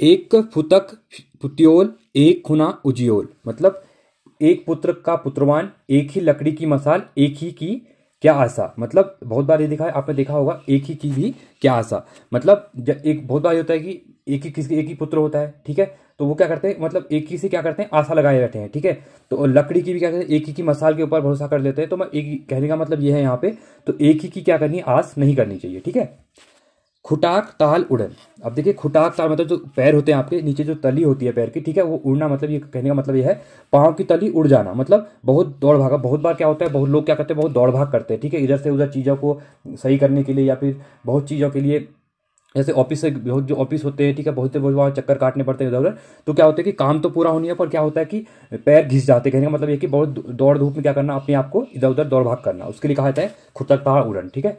एक फुतक पुत्योल एक खुना उजियोल, मतलब एक पुत्र का पुत्रवान, एक ही लकड़ी की मसाल, एक ही की क्या आशा। मतलब बहुत बार ये दिखा है, आपने देखा होगा, एक ही की भी क्या आशा। मतलब एक बहुत बार होता है कि एक ही पुत्र होता है। ठीक है। तो वो क्या करते हैं, मतलब एक ही से क्या करते हैं, आशा लगाए बैठे हैं। ठीक है। तो लकड़ी की भी क्या करते हैं, एक ही की मसाल के ऊपर भरोसा कर लेते हैं। तो मैं एक कहने का मतलब ये है यहाँ पे, तो एक ही की क्या करनी, आस नहीं करनी चाहिए। ठीक है। खुटाक ताल उड़न, अब देखिए खुटाक ताल मतलब जो पैर होते हैं आपके नीचे, जो तली होती है पैर की, ठीक है, वो उड़ना, मतलब ये कहने का मतलब ये है पाँव की तली उड़ जाना, मतलब बहुत दौड़ भागा। बहुत बार क्या होता है, बहुत लोग क्या करते हैं, बहुत दौड़ भाग करते हैं। ठीक है। इधर से उधर चीज़ों को सही करने के लिए, या फिर बहुत चीज़ों के लिए, जैसे ऑफिस से बहुत जो ऑफिस होते हैं, ठीक है, बहुत बार चक्कर काटने पड़ते हैं इधर उधर। तो क्या होता है कि काम तो पूरा होनी है, पर क्या होता है कि पैर घिस जाते हैं। कहने का मतलब ये कि बहुत दौड़ धूप में क्या करना, अपने आप को इधर उधर दौड़ भाग करना, उसके लिए कहा जाता है खुटक ताल उड़न। ठीक है।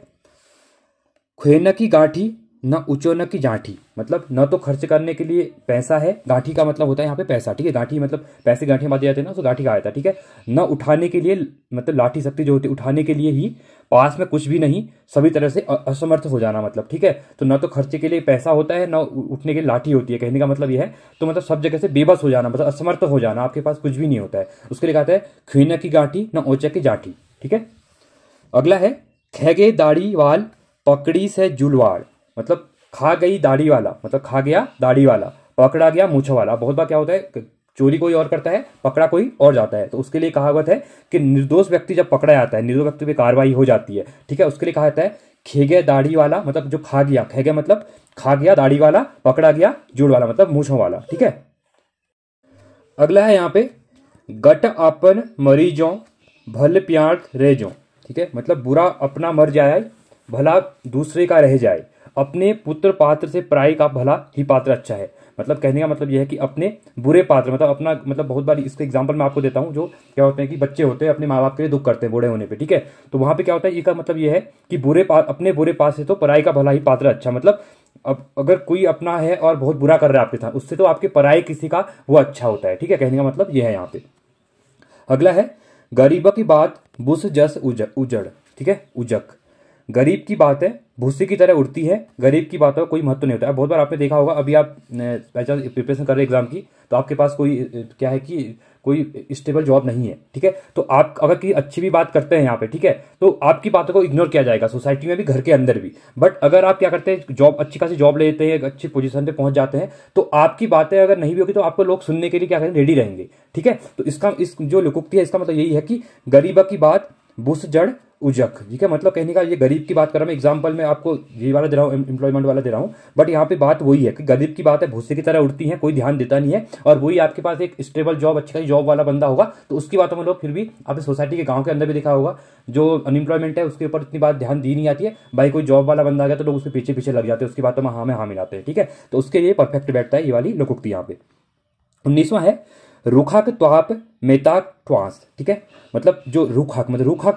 खुएन की गांठी न उचोन की जाठी, मतलब न तो खर्च करने के लिए पैसा है, गांठी का मतलब होता है यहाँ पे पैसा। ठीक है। गांठी मतलब पैसे, गांठी बांधे जाते हैं ना, तो गांठी कहा जाता है। ठीक है। न उठाने के लिए, मतलब लाठी शक्ति जो होती है उठाने के लिए ही, पास में कुछ भी नहीं, सभी तरह से असमर्थ हो जाना। मतलब ठीक है। तो न तो खर्चे के लिए पैसा होता है, न उठने के लिए लाठी होती है। कहने का मतलब यह है, तो मतलब सब जगह से बेबस हो जाना, मतलब असमर्थ हो जाना, आपके पास कुछ भी नहीं होता है, उसके लिए कहता है खुएन की गांठी न ओचक की जाठी। ठीक है। अगला है खेगे दाढ़ी वाल पकड़ी से जुलवाड़, मतलब खा गई दाढ़ी वाला, मतलब खा गया दाढ़ी वाला, पकड़ा गया मूछ वाला। बहुत बार क्या होता है, चोरी कोई और करता है, पकड़ा कोई और जाता है, तो उसके लिए कहावत है कि निर्दोष व्यक्ति जब पकड़ा जाता है, निर्दोष व्यक्ति पे कार्रवाई हो जाती है। ठीक है। उसके लिए कहा जाता है खेगे दाढ़ी वाला, मतलब जो खा गया, खेगे मतलब खा गया दाढ़ी वाला, पकड़ा गया जुड़ वाला, मतलब मूछों वाला। ठीक है। अगला है यहाँ पे गट अपन मरीजों भल प्याट रेजों, ठीक है, मतलब बुरा अपना मर जाए, भला दूसरे का रह जाए, अपने पुत्र पात्र से पराई का भला ही पात्र अच्छा है। मतलब कहने का मतलब यह है कि अपने बुरे पात्र, मतलब अपना, मतलब बहुत बार इसका एग्जांपल मैं आपको देता हूं, जो क्या होते हैं कि बच्चे होते हैं अपने माँ बाप के लिए दुख करते हैं बूढ़े होने पे। ठीक है। तो वहां पे क्या होता है, इसका मतलब यह है कि अपने बुरे पात्र से तो पराई का भला ही पात्र अच्छा, मतलब अब अगर कोई अपना है और बहुत बुरा कर रहा है आपके साथ, उससे तो आपके पराये किसी का वो अच्छा होता है। ठीक है। कहने का मतलब यह है यहाँ पे। अगला है गरीबा की बात बुस जस उजड़, ठीक है, उजक, गरीब की बात है भूसी की तरह उड़ती है, गरीब की बातों का कोई महत्व नहीं होता है। बहुत बार आपने देखा होगा, अभी आप प्रिपरेशन कर रहे हैं एग्जाम की, तो आपके पास कोई क्या है कि कोई स्टेबल जॉब नहीं है। ठीक है। तो आप अगर की अच्छी भी बात करते हैं यहाँ पे, ठीक है, तो आपकी बातों को इग्नोर किया जाएगा, सोसाइटी में भी, घर के अंदर भी। बट अगर आप क्या करते हैं, जॉब अच्छी खासी जॉब लेते हैं, अच्छी पोजीशन पे पहुंच जाते हैं, तो आपकी बातें अगर नहीं भी होगी तो आपको लोग सुनने के लिए क्या करें, रेडी रहेंगे। ठीक है। तो इस जो लोकोक्ति है, इसका मतलब यही है कि गरीबा की बात बुस जड़ उजक। ठीक है। मतलब कहने का ये गरीब की बात कर रहा हूं मैं, एग्जांपल में आपको ये वाला दे रहा हूँ, एम्प्लॉयमेंट वाला दे रहा हूँ, बट यहाँ पे बात वही है कि गरीब की बात है भूसे की तरह उड़ती है, कोई ध्यान देता नहीं है, और वही आपके पास एक स्टेबल जॉब, अच्छी खासी जॉब वाला बंदा होगा, तो उसकी बातों में लोग फिर भी, आपने सोसाइटी के गाँव के अंदर भी देखा होगा, जो अनएम्प्लॉयमेंट है उसके ऊपर इतनी बात ध्यान दी नहीं आती है, भाई कोई जॉब वाला बंदा आ गया तो लोग उसके पीछे पीछे लग जाते हैं, उसकी बातों में हाँ मिलाते हैं। ठीक है। तो उसके लिए परफेक्ट बैठता है ये वाली लोकोक्ति यहाँ पे। 19वां है रुखाक त्वाप मेताक ट्वांस, ठीक है। मतलब जो रुखाक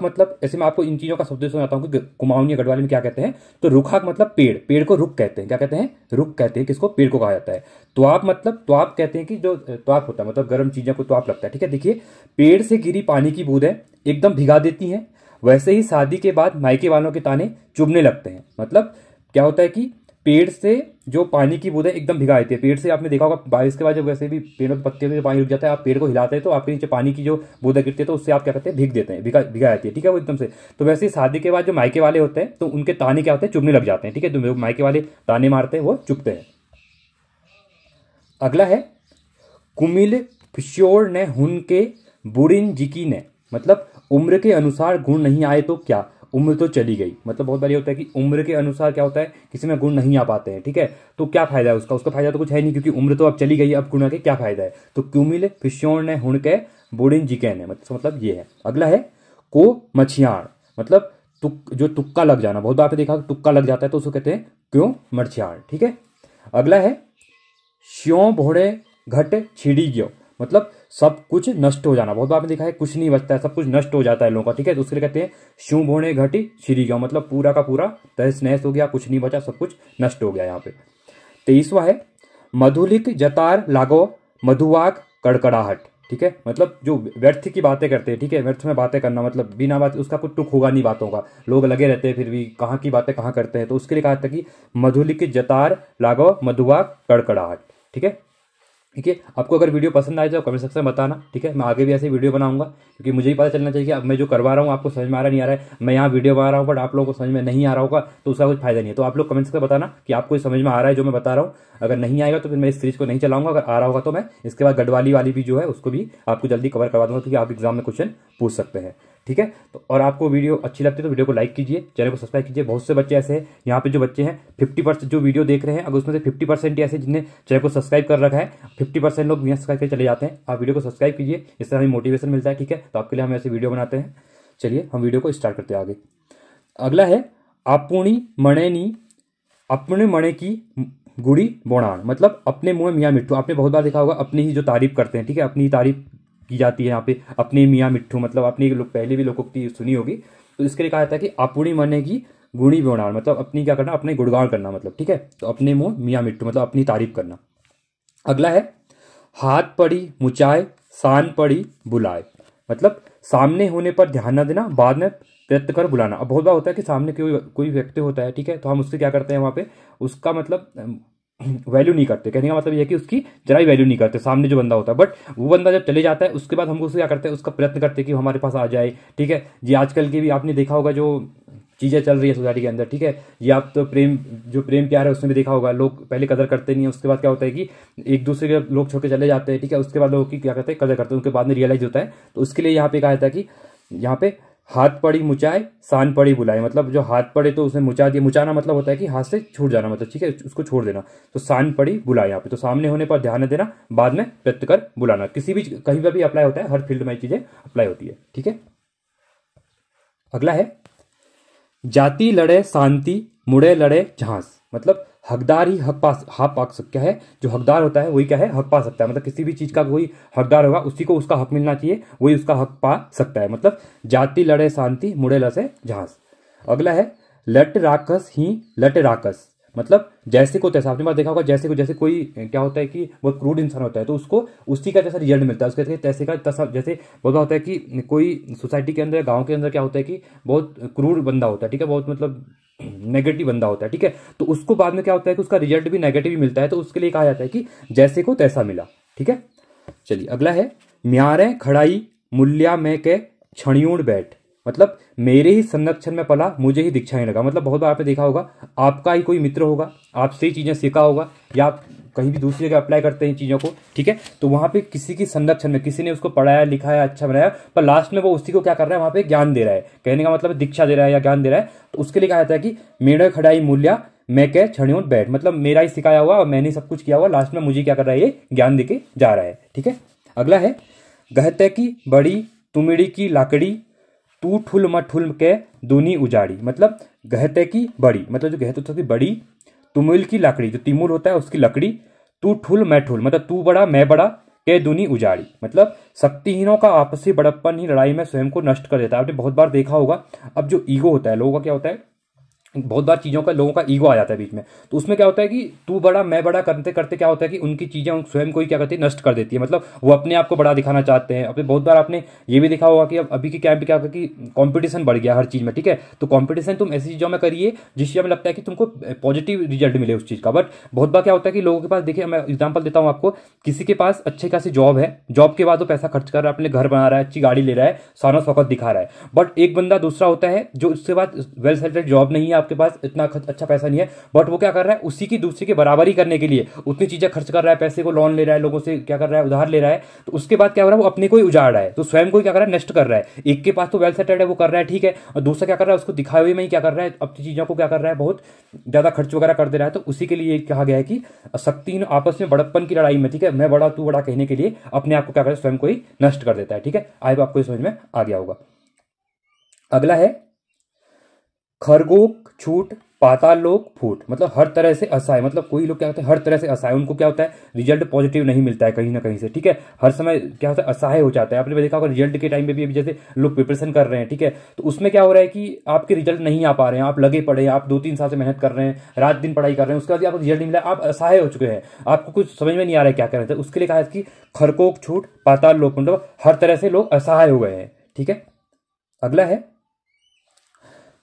मतलब ऐसे मैं आपको इन चीजों का शब्द सुनाता हूँ कि कुमाऊनी गढ़वाली में क्या कहते हैं। तो रुखाक मतलब पेड़ को रुख कहते हैं। क्या कहते हैं? रुख कहते हैं। किसको? पेड़ को कहा जाता है। त्वाप मतलब त्वाप कहते हैं कि जो त्वाप होता है मतलब गर्म चीजों को त्वाप लगता है, ठीक है। देखिए, पेड़ से गिरी पानी की बूंदें एकदम भिगा देती हैं, वैसे ही शादी के बाद मायके वालों के ताने चुभने लगते हैं। मतलब क्या होता है कि पेड़ से जो पानी की बूंदें एकदम भिगा देती है। पेड़ से आपने देखा होगा बारिश के बाद जब वैसे भी पेड़ों के पत्ते में पानी रुक जाता है, आप पेड़ को हिलाते हैं तो आपके नीचे पानी की जो बूंदें गिरती है तो उससे आप क्या करते हैं? भीग देते हैं, भिगा जाती है, ठीक है, वो एकदम से। तो वैसे ही शादी के बाद जो मायके वाले होते हैं तो उनके ताने क्या होते हैं? चुभने लग जाते हैं, ठीक है। जो मायके वाले ताने मारते हैं वो चुभते हैं। अगला है कुमिल फिश्योर ने हुनके बुरिन जिकी ने, मतलब उम्र के अनुसार गुण नहीं आए तो क्या, उम्र तो चली गई। मतलब बहुत बार ये होता है कि उम्र के अनुसार क्या होता है, किसी में गुण नहीं आ पाते हैं, ठीक है। तो क्या फायदा है उसका फायदा तो कुछ है नहीं, क्योंकि उम्र तो अब चली गई, अब गुण के क्या फायदा है। तो क्यूमिल फिश्योर ने हुनके बुरिन जिके ने, मतलब ये है। अगला है को मछियाण, मतलब जो तुक्का लग जाना। बहुत बार आपने देखा तुक्का लग जाता है तो उसको कहते हैं क्यों मछियाण, ठीक है। अगला है श्यों भोड़े घट छिड़ी गयो, मतलब सब कुछ नष्ट हो जाना। बहुत बार आपने देखा है कुछ नहीं बचता है, सब कुछ नष्ट हो जाता है लोगों का, ठीक है। तो उसके लिए कहते हैं श्यों भोड़े घटी छिड़ी गयो, मतलब पूरा का पूरा तहस नहस हो गया, कुछ नहीं बचा, सब कुछ नष्ट हो गया यहाँ पे। 23वां है मधुलिक जतार लागो मधुवाक कड़कड़ाहट, ठीक है। मतलब जो व्यर्थ की बातें करते हैं, ठीक है, व्यर्थ में बातें करना, मतलब बिना बात उसका कुछ टुक होगा नहीं बातों का, लोग लगे रहते हैं फिर भी कहाँ की बातें कहाँ करते हैं। तो उसके लिए कहा था कि मधुलिक जतार लागो मधुवाक कड़कड़ाहट, ठीक है। ठीक है, आपको अगर वीडियो पसंद आए तो कमेंट सेक्शन में बताना, ठीक है। मैं आगे भी ऐसे वीडियो बनाऊंगा, क्योंकि मुझे ही पता चलना चाहिए कि अब मैं जो करवा रहा हूँ आपको समझ में आ रहा नहीं आ रहा है। मैं यहाँ वीडियो बना रहा हूँ बट आप लोगों को समझ में नहीं आ रहा होगा तो उसका कुछ फायदा नहीं है। तो आप लोग कमेंट सेक्शन में बताना कि आपको समझ में आ रहा है जो मैं बता रहा हूँ। अगर नहीं आएगा तो फिर मैं इस सीरीज को नहीं चलाऊंगा, अगर आ रहा होगा तो मैं इसके बाद गढ़वाली वाली भी जो है उसको भी आपको जल्दी कवर करवा दूंगा, क्योंकि आप एग्जाम में क्वेश्चन पूछ सकते हैं, ठीक है। तो और आपको वीडियो अच्छी लगती है तो वीडियो को लाइक कीजिए, चैनल को सब्सक्राइब कीजिए। बहुत से बच्चे ऐसे हैं यहाँ पे जो बच्चे हैं 50% जो वीडियो देख रहे हैं, अगर उसमें से 50% ऐसे जिन्हें चैनल को सब्सक्राइब कर रखा है, 50% लोग बिना सब्सक्राइब करके चले जाते हैं। आप वीडियो को सब्सक्राइब कीजिए, इससे हमें मोटिवेशन मिलता है, ठीक है। तो आपके लिए हम ऐसे वीडियो बनाते हैं। चलिए हम वीडियो को स्टार्ट करते हैं आगे। अगला है आपुणी मणेनी अपने मणे की गुड़ी बोणान, मतलब अपने मुंह में मियाँ मिट्ठू। आपने बहुत बार देखा होगा अपनी ही जो तारीफ करते हैं, ठीक है, अपनी तारीफ की जाती है यहाँ पे, अपने मियाँ मिट्ठू, मतलब अपनी लोग पहले भी लोकोक्ति सुनी होगी। तो इसके लिए कहा जाता है कि आपुणी मने की गुणी बोणान, मतलब अपनी क्या करना, अपने गुणगान करना, मतलब ठीक है। तो अपने मुंह मियाँ मिट्ठू मतलब अपनी तारीफ करना। अगला है हाथ पड़ी मुचाए शान पड़ी बुलाए, मतलब सामने होने पर ध्यान न देना, बाद में प्रयत्न कर बुलाना। अब बहुत बार होता है कि सामने कोई व्यक्ति होता है, ठीक है, तो हम उससे क्या करते हैं वहां पे उसका मतलब वैल्यू नहीं करते। कहने का मतलब यह है कि उसकी जरा ही वैल्यू नहीं करते सामने जो बंदा होता है। बट वो बंदा जब चले जाता है उसके बाद हम उससे क्या करते हैं, उसका प्रयत्न करते हैं कि वो हमारे पास आ जाए, ठीक है जी। आजकल के भी आपने देखा होगा जो चीजें चल रही है सोसाइटी के अंदर, ठीक है, ये आप तो प्रेम प्यार है उसमें भी देखा होगा, लोग पहले कदर करते नहीं है, उसके बाद क्या होता है कि एक दूसरे के लोग छोड़ के चले जाते हैं, ठीक है। उसके बाद लोग की क्या करते हैं, कदर करते हैं, उनके बाद में रियलाइज होता है। तो उसके लिए यहाँ पे कहा जाता है कि यहाँ पे हाथ पड़ी मुचाए शान पड़ी बुलाए, मतलब जो हाथ पड़े तो उसने मुचा दिया, मुचाना मतलब होता है कि हाथ से छूट जाना, मतलब ठीक है, उसको छोड़ देना। तो शान पड़ी बुलाए यहाँ पे, तो सामने होने पर ध्यान देना, बाद में प्रयत्न कर बुलाना। किसी भी कहीं पर भी अप्लाई होता है, हर फील्ड में चीजें अप्लाई होती है, ठीक है। अगला है जाति लड़े शांति मुड़े लड़े झांस, मतलब हकदार ही हक पा सकता है। जो हकदार होता है वही क्या है, हक पा सकता है। मतलब किसी भी चीज का कोई हकदार होगा उसी को उसका हक मिलना चाहिए, वही उसका हक पा सकता है। मतलब जाति लड़े शांति मुड़े लड़े झांस। अगला है लट राकस ही लट राकस, मतलब जैसे को तैसा। आपने बात देखा होगा जैसे कोई क्या होता है कि बहुत क्रूड इंसान होता है तो उसको उसी का जैसा रिजल्ट मिलता है, उसके तैसे का तैसा। जैसे बहुत होता है कि कोई सोसाइटी के अंदर गांव के अंदर क्या होता है कि बहुत क्रूड बंदा होता है, ठीक है, बहुत मतलब नेगेटिव बंदा होता है, ठीक है। तो उसको बाद में क्या होता है कि उसका रिजल्ट भी नेगेटिव ही मिलता है। तो उसके लिए कहा जाता है कि जैसे को तैसा मिला, ठीक है। चलिए अगला है म्यारे खड़ाई मूल्या में के क्षणियों बैठ, मतलब मेरे ही संरक्षण में पला मुझे ही दीक्षाएं लगा। मतलब बहुत बार आपने देखा होगा आपका ही कोई मित्र होगा, आपसे ही चीजें सीखा होगा, या आप कहीं भी दूसरी जगह अप्लाई करते हैं चीजों को, ठीक है। तो वहां पे किसी की संरक्षण में किसी ने उसको पढ़ाया लिखाया अच्छा बनाया, पर लास्ट में वो उसी को क्या कर रहा है, वहां पे ज्ञान दे रहा है। कहने का मतलब दीक्षा दे रहा है या ज्ञान दे रहा है। तो उसके लिए कहा जाता है कि मेरे खड़ाई मूल्या मैं कह क्षणियों बैठ, मतलब मेरा ही सिखाया हुआ और मैंने सब कुछ किया हुआ, लास्ट में मुझे क्या कर रहा है, ये ज्ञान देके जा रहा है, ठीक है। अगला है गहते की बड़ी तुमिड़ी की लाकड़ी तू ठुल मठुल के दूनी उजाड़ी, मतलब गहते की बड़ी, मतलब जो गहते की बड़ी, तुमुल की लकड़ी, जो तिमुल होता है उसकी लकड़ी, तू ठुल मैं ठुल, मतलब तू बड़ा मैं बड़ा, के दुनी उजाड़ी, मतलब शक्तिहीनों का आपसी बड़प्पन ही लड़ाई में स्वयं को नष्ट कर देता है। आपने बहुत बार देखा होगा, अब जो ईगो होता है लोगों का, क्या होता है, बहुत बार चीज़ों का लोगों का ईगो आ जाता है बीच में, तो उसमें क्या होता है कि तू बड़ा मैं बड़ा करते करते क्या होता है कि उनकी चीज़ें स्वयं को ही क्या करती है, नष्ट कर देती है। मतलब वो अपने आप को बड़ा दिखाना चाहते हैं। अपने बहुत बार आपने ये भी देखा होगा कि अब अभी के टाइम पे क्या होगा कि कंपटीशन बढ़ गया हर चीज़ में, ठीक है। तो कंपटीशन तुम ऐसी चीज़ों में करिए जिस चीज़ में लगता है कि तुमको पॉजिटिव रिजल्ट मिले उस चीज़ का। बट बहुत बार क्या होता है कि लोगों के पास, देखिए मैं एग्जाम्पल देता हूँ आपको, किसी के पास अच्छी खासी जॉब है, जॉब के बाद वो पैसा खर्च कर रहा है, अपने घर बना रहा है, अच्छी गाड़ी ले रहा है, शान शौकत दिखा रहा है। बट एक बंदा दूसरा होता है जो उसके बाद वेल सेटल्ड जॉब नहीं है, आपके पास इतना अच्छा पैसा नहीं है, बट वो क्या कर रहा है, उसी की दूसरे की बराबरी करने के लिए उतनी चीजें खर्च कर रहा है, पैसे को लोन ले रहा है, लोगों से क्या कर रहा है, उधार ले रहा है। तो उसके बाद क्या हो रहा है, वो अपने को ही उजाड़ रहा है, तो स्वयं को ही क्या कर रहा है, नष्ट कर रहा है। एक के पास तो वेल सेटल्ड है, वो कर रहा है, ठीक है, और दूसरा क्या कर रहा है, उसको दिखावे में ही क्या कर रहा है, अपनी चीजों को क्या कर रहा है, बहुत ज्यादा खर्च वगैरह कर दे रहा है। तो उसी के लिए कहा गया है कि शक्ति आपस में बड़प्पन की लड़ाई में, ठीक है, मैं बड़ा तू बड़ा कहने के लिए अपने आप को क्या कर, स्वयं को ही नष्ट कर देता है। ठीक है, आई होप आपको समझ में आ गया होगा। अगला है खरगोक छूट पाताल लोक फूट, मतलब हर तरह से असहाय, मतलब कोई लोग क्या होते हैं हर तरह से असहाय, उनको क्या होता है, रिजल्ट पॉजिटिव नहीं मिलता है कहीं ना कहीं से, ठीक है, हर समय क्या होता है, असहाय हो जाता है। आपने देखा होगा रिजल्ट के टाइम पे भी अभी जैसे लोग प्रिपरेशन कर रहे हैं, ठीक है, तो उसमें क्या हो रहा है कि आपके रिजल्ट नहीं आ पा रहे हैं, आप लगे पड़े हैं, आप 2-3 साल से मेहनत कर रहे हैं, रात दिन पढ़ाई कर रहे हैं, उसके बाद आपको रिजल्ट नहीं मिला, आप असहाय हो चुके हैं, आपको कुछ समझ में नहीं आ रहा है क्या कर रहे थे। उसके लिए कहा है कि खरगोक छूट पाताल लोक, मतलब हर तरह से लोग असहाय हो गए हैं। ठीक है, अगला है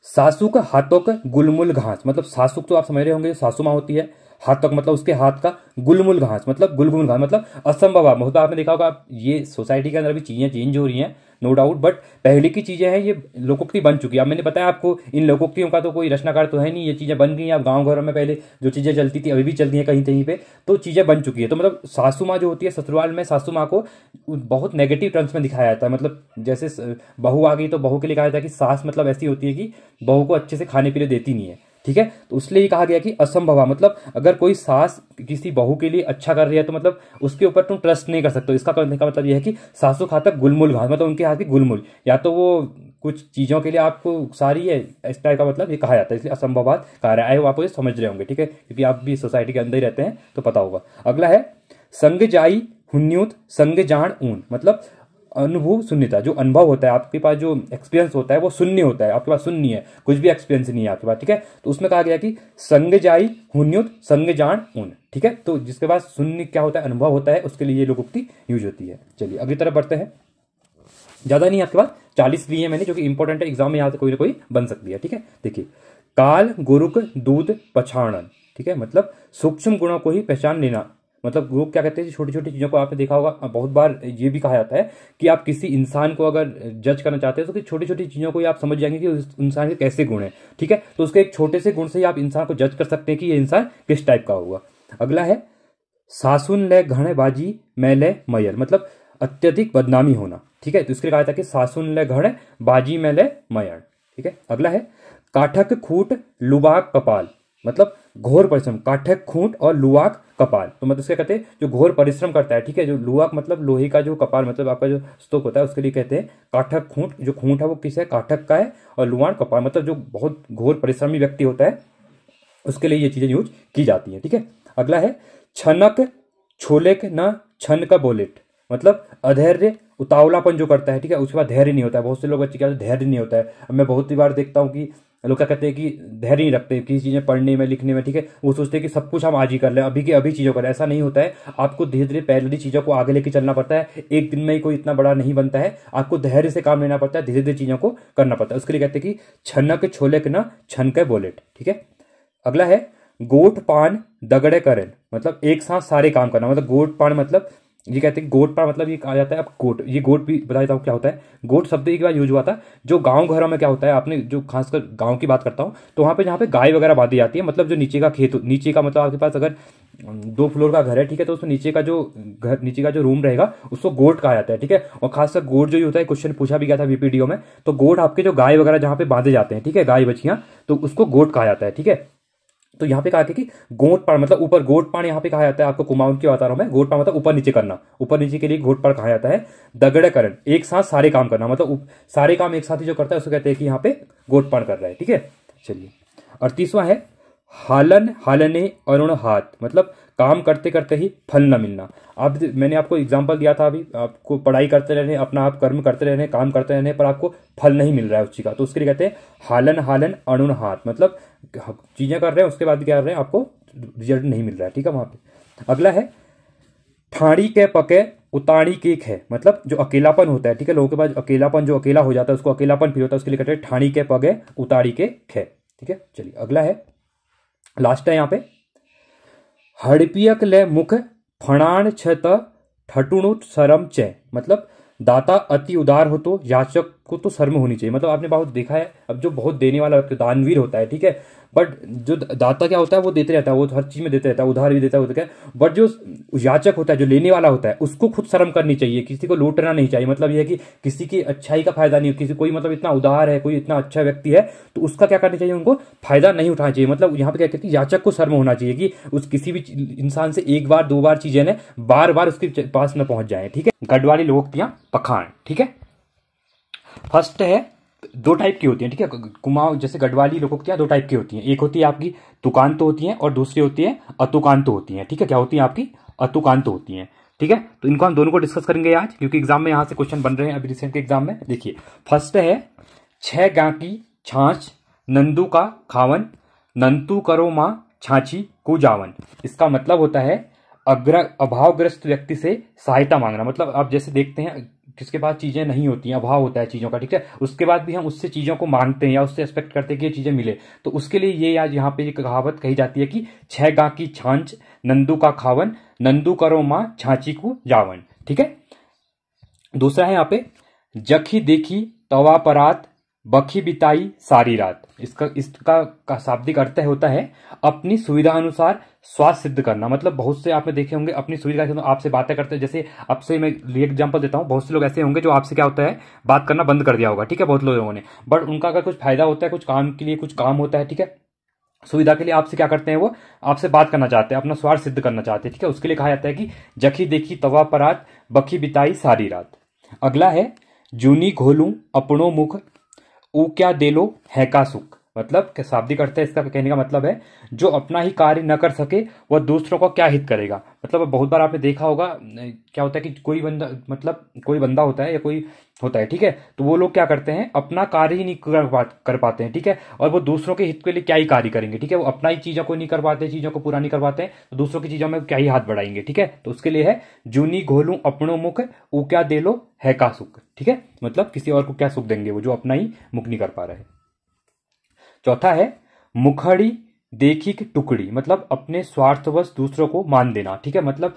सासुक हाथोक गुलमुल घास, मतलब सासुक तो आप समझ रहे होंगे सासू माँ होती है, हाथोक मतलब उसके हाथ का, गुलमुल घास मतलब गुलगुल घास मतलब असंभव, मतलब आपने देखा होगा ये सोसाइटी के अंदर भी चीजें चेंज हो रही हैं नो डाउट, बट पहले की चीजें हैं, ये लोकोक्ति बन चुकी है। अब मैंने बताया आपको इन लोकोक्तियों का तो कोई रचनाकार तो है नहीं, ये चीजें बन गई हैं। अब गांव घरों में पहले जो चीजें चलती थी अभी भी चलती हैं कहीं कहीं पे, तो चीजें बन चुकी है। तो मतलब सासू माँ जो होती है, ससुराल में सासू माँ को बहुत नेगेटिव टर्म्स में दिखाया जाता है, मतलब जैसे बहू आ गई तो बहू के लिए कहा जाता है कि सास मतलब ऐसी होती है कि बहू को अच्छे से खाने पीने देती नहीं है। ठीक है, तो उसलिए ये कहा गया कि असंभव, मतलब अगर कोई सास किसी बहू के लिए अच्छा कर रही है तो मतलब उसके ऊपर तुम ट्रस्ट नहीं कर सकते। इसका कहने का मतलब यह है कि सासू खातक गुलमुल घास, मतलब उनके हाथ की गुलमुल, या तो वो कुछ चीजों के लिए आपको सारी है, इस टाइप का मतलब ये कहा जाता है, इसलिए असंभवात कहा रहा है। आप ये समझ रहे होंगे, ठीक है, क्योंकि आप भी सोसाइटी के अंदर ही रहते हैं तो पता होगा। अगला है संग जाई हुन्यूत संग जान ऊन, मतलब अनुभव शून्यता, जो अनुभव होता है आपके पास, जो एक्सपीरियंस होता है वो शून्य होता है, आपके पास शून्य है, कुछ भी एक्सपीरियंस नहीं है आपके पास। ठीक है, तो उसमें कहा गया कि संग जाई हुन्युत संग जान ऊन। ठीक है, तो जिसके पास शून्य क्या होता है, अनुभव होता है, उसके लिए ये लोकोक्ति यूज होती है। चलिए अगली तरफ बढ़ते हैं, ज्यादा नहीं आपके पास 40 लिए मैंने, जो कि इंपॉर्टेंट है, एग्जाम में यहाँ से कोई ना कोई बन सकती है। ठीक है, देखिए काल गुरुक दूध पछाणन, ठीक है, मतलब सूक्ष्म गुणों को ही पहचान लेना, मतलब लोग क्या कहते हैं छोटी छोटी चीजों को, आपने देखा होगा बहुत बार ये भी कहा जाता है कि आप किसी इंसान को अगर जज करना चाहते हैं तो छोटी छोटी चीजों को ही आप समझ जाएंगे कि उस इंसान के कैसे गुण है। ठीक है, तो उसके एक छोटे से गुण से ही आप इंसान को जज कर सकते हैं कि ये इंसान किस टाइप का होगा। अगला है सासुन ले घणे बाजी मैले मयल, मतलब अत्यधिक बदनामी होना। ठीक है, तो इसके लिए कहा था कि सासुन ले घणे बाजी मैले मयल। ठीक है, अगला है काठक खूट लुबाक कपाल, मतलब घोर परिश्रम, काठक खूंट और लुआक कपाल, तो मतलब इसके कहते हैं जो घोर परिश्रम करता है। ठीक है, जो लुआक मतलब लोहे का जो कपाल, मतलब आपका जो स्तूप होता है, उसके लिए कहते हैं काठक खूंट। जो खूंट है वो किस है, काठक का है, और लुआन कपाल मतलब जो बहुत घोर परिश्रमी व्यक्ति होता है, उसके लिए ये चीजें यूज की जाती है। ठीक है, अगला है छनक छोलेक न छन का बोलेट, मतलब अधैर्य उतावलापन जो करता है। ठीक है, उसके बाद धैर्य नहीं होता है। बहुत से लोग बच्चे क्या धैर्य नहीं होता है। अब मैं बहुत ही बार देखता हूँ कि लोग क्या कहते हैं कि धैर्य नहीं रखते किसी चीजें पढ़ने में लिखने में। ठीक है, वो सोचते हैं कि सब कुछ हम आज ही कर लें, अभी की अभी चीजों करें, ऐसा नहीं होता है। आपको धीरे धीरे पहले चीजों को आगे लेके चलना पड़ता है, एक दिन में ही कोई इतना बड़ा नहीं बनता है, आपको धैर्य से काम लेना पड़ता है, धीरे धीरे चीजों को करना पड़ता है। उसके लिए कहते हैं कि छनक छोलेक न छन के बोलेट। ठीक है, अगला है गोट पान दगड़े करें, मतलब एक साथ सारे काम करना, मतलब गोट पान मतलब ये कहते हैं गोट पान, मतलब ये कहा जाता है। अब गोट, ये गोट भी बता देता हूँ क्या होता है। गोट शब्द एक बार यूज हुआ था जो गांव घरों में क्या होता है, आपने जो खासकर गांव की बात करता हूँ तो वहां पे जहाँ पे गाय वगैरह बांधी जाती है, मतलब जो नीचे का खेत, नीचे का मतलब आपके पास अगर 2 फ्लोर का घर है, ठीक है, तो उसमें नीचे का जो घर, नीचे का जो रूम रहेगा उसको गोट कहा जाता है। ठीक है, और खासकर गोट जो होता है, क्वेश्चन पूछा भी गया था वीपीडीओ में, तो गोट आपके जो गाय वगैरह जहाँ पे बांधे जाते हैं, ठीक है, गाय बछियां, तो उसको गोट कहा जाता है। ठीक है, तो यहाँ पे कहा कि गोटपाड़ मतलब ऊपर, गोटपाड़ यहाँ पे कहा जाता है। आपको कुमाऊं की बता रहा हूं मैं, गोटपाड़ मतलब ऊपर नीचे करना, ऊपर नीचे के लिए गोटपाड़ कहा जाता है। दगड़करण एक साथ सारे काम करना, मतलब सारे काम एक साथ ही जो करता है उसको कहते हैं कि यहाँ पे गोटपाड़ कर रहा है। ठीक है, चलिए 38वां है हालन हालने अरुण हाथ, मतलब काम करते करते ही फल न मिलना। आप, मैंने आपको एग्जांपल दिया था अभी, आपको पढ़ाई करते रहने, अपना आप कर्म करते रहने, काम करते रहने पर आपको फल नहीं मिल रहा है उस चीज का, तो उसके लिए कहते हैं हालन हालन अणुन हाथ, मतलब चीजें कर रहे हैं उसके बाद क्या कर रहे हैं आपको रिजल्ट नहीं मिल रहा है, ठीक है। वहां पे अगला है ठाड़ी के पके उताड़ी केक है, मतलब जो अकेलापन होता है, ठीक है, लोगों के पास अकेलापन, जो अकेला हो जाता है उसको अकेलापन फील होता है, उसके लिए कहते हैं ठाड़ी के पगे उताड़ी के खे, ठीक है। चलिए अगला है, लास्ट है यहाँ पे, हड़पियक ले मुख फणान छत ठटुणुट शरम चय, मतलब दाता अति उदार हो तो याचक को तो शर्म होनी चाहिए। मतलब आपने बहुत देखा है, अब जो बहुत देने वाला व्यक्ति दानवीर होता है, ठीक है, बट जो दाता क्या होता है वो देते रहता है, वो हर चीज में देते रहता है, उधार भी देता है, बट जो याचक होता है, जो लेने वाला होता है, उसको खुद शर्म करनी चाहिए, किसी को लूटना नहीं चाहिए। मतलब ये है कि किसी की अच्छाई का फायदा नहीं, किसी कोई मतलब इतना उदार है, कोई इतना अच्छा व्यक्ति है तो उसका क्या करना चाहिए, उनको फायदा नहीं उठाना चाहिए। मतलब यहाँ पे क्या कहती है, याचक को शर्म होना चाहिए कि उस किसी भी इंसान से एक बार दो बार चीजें ने बार बार उसके पास न पहुंच जाए, ठीक है। गढ़वाली लोकोक्तियां पखान, ठीक है। फर्स्ट है, दो टाइप की होती हैं, ठीक है, कुमाऊं जैसे गढ़वाली लोकोक्तियां दो टाइप की होती हैं, एक होती है आपकी तुकांत होती हैं और दूसरी होती है अतुकांत होती हैं, ठीक है। क्या होती है आपकी अतुकांत होती हैं, ठीक है। तो इनको हम दोनों को डिस्कस करेंगे आज, क्योंकि एग्जाम में यहां से क्वेश्चन बन रहे हैं अभी रिसेंट के एग्जाम में। देखिए फर्स्ट है, छह गां की छाछ नंदू का खावन, नंतु करो मां छाछी को जावन। इसका मतलब होता है अभावग्रस्त व्यक्ति से सहायता मांगना। मतलब आप जैसे देखते हैं किसके पास चीजें नहीं होती हैं, अभाव होता है चीजों का, ठीक है, उसके बाद भी हम उससे चीजों को मांगते हैं या उससे एक्सपेक्ट करते हैं कि ये चीजें मिले, तो उसके लिए ये आज यहाँ पे ये कहावत कही जाती है कि छह गां की छाछ नंदू का खावन, नंदू करो मां छाछी को जावन, ठीक है। दूसरा है यहाँ पे, जखी देखी तवा परात बखी बिताई सारी रात। इसका शाब्दिक अर्थ होता है अपनी सुविधा अनुसार स्वास्थ्य सिद्ध करना। मतलब बहुत से आपने देखे होंगे अपनी सुविधा के आपसे बातें करते हैं, जैसे आपसे मैं एग्जांपल देता हूं, बहुत से लोग ऐसे होंगे जो आपसे क्या होता है बात करना बंद कर दिया होगा, ठीक है, बहुत लोगों ने, बट उनका अगर कुछ फायदा होता है, कुछ काम के लिए कुछ काम होता है, ठीक है, सुविधा के लिए आपसे क्या करते हैं, वो आपसे बात करना चाहते हैं, अपना स्वार्थ सिद्ध करना चाहते हैं, ठीक है। उसके लिए कहा जाता है कि जखी देखी तवा परात बखी बिताई सारी रात। अगला है, जूनी घोलू अपनों मुख ऊ क्या दे लो है का सुख। मतलब शाब्दिक अर्थ है इसका, कहने का मतलब है जो अपना ही कार्य न कर सके वह दूसरों को क्या हित करेगा। मतलब बहुत बार आपने देखा होगा क्या होता है कि कोई बंदा, मतलब कोई बंदा होता है या कोई होता है, ठीक है, तो वो लोग क्या करते हैं अपना कार्य ही नहीं कर पाते हैं, ठीक है, और वो दूसरों के हित के लिए क्या ही कार्य करेंगे, ठीक है, वो अपना ही चीजों को नहीं कर पाते, चीजों को पूरा नहीं कर पाते हैं, तो दूसरों की चीजों में क्या ही हाथ बढ़ाएंगे, ठीक है। तो उसके लिए है जूनी घोलू अपनों मुख ऊ क्या दे लो है का सुख, ठीक है, मतलब किसी और को क्या सुख देंगे वो जो अपना ही मुख नहीं कर पा रहे। चौथा है, मुखड़ी देखी की टुकड़ी, मतलब अपने स्वार्थवश दूसरों को मान देना, ठीक है। मतलब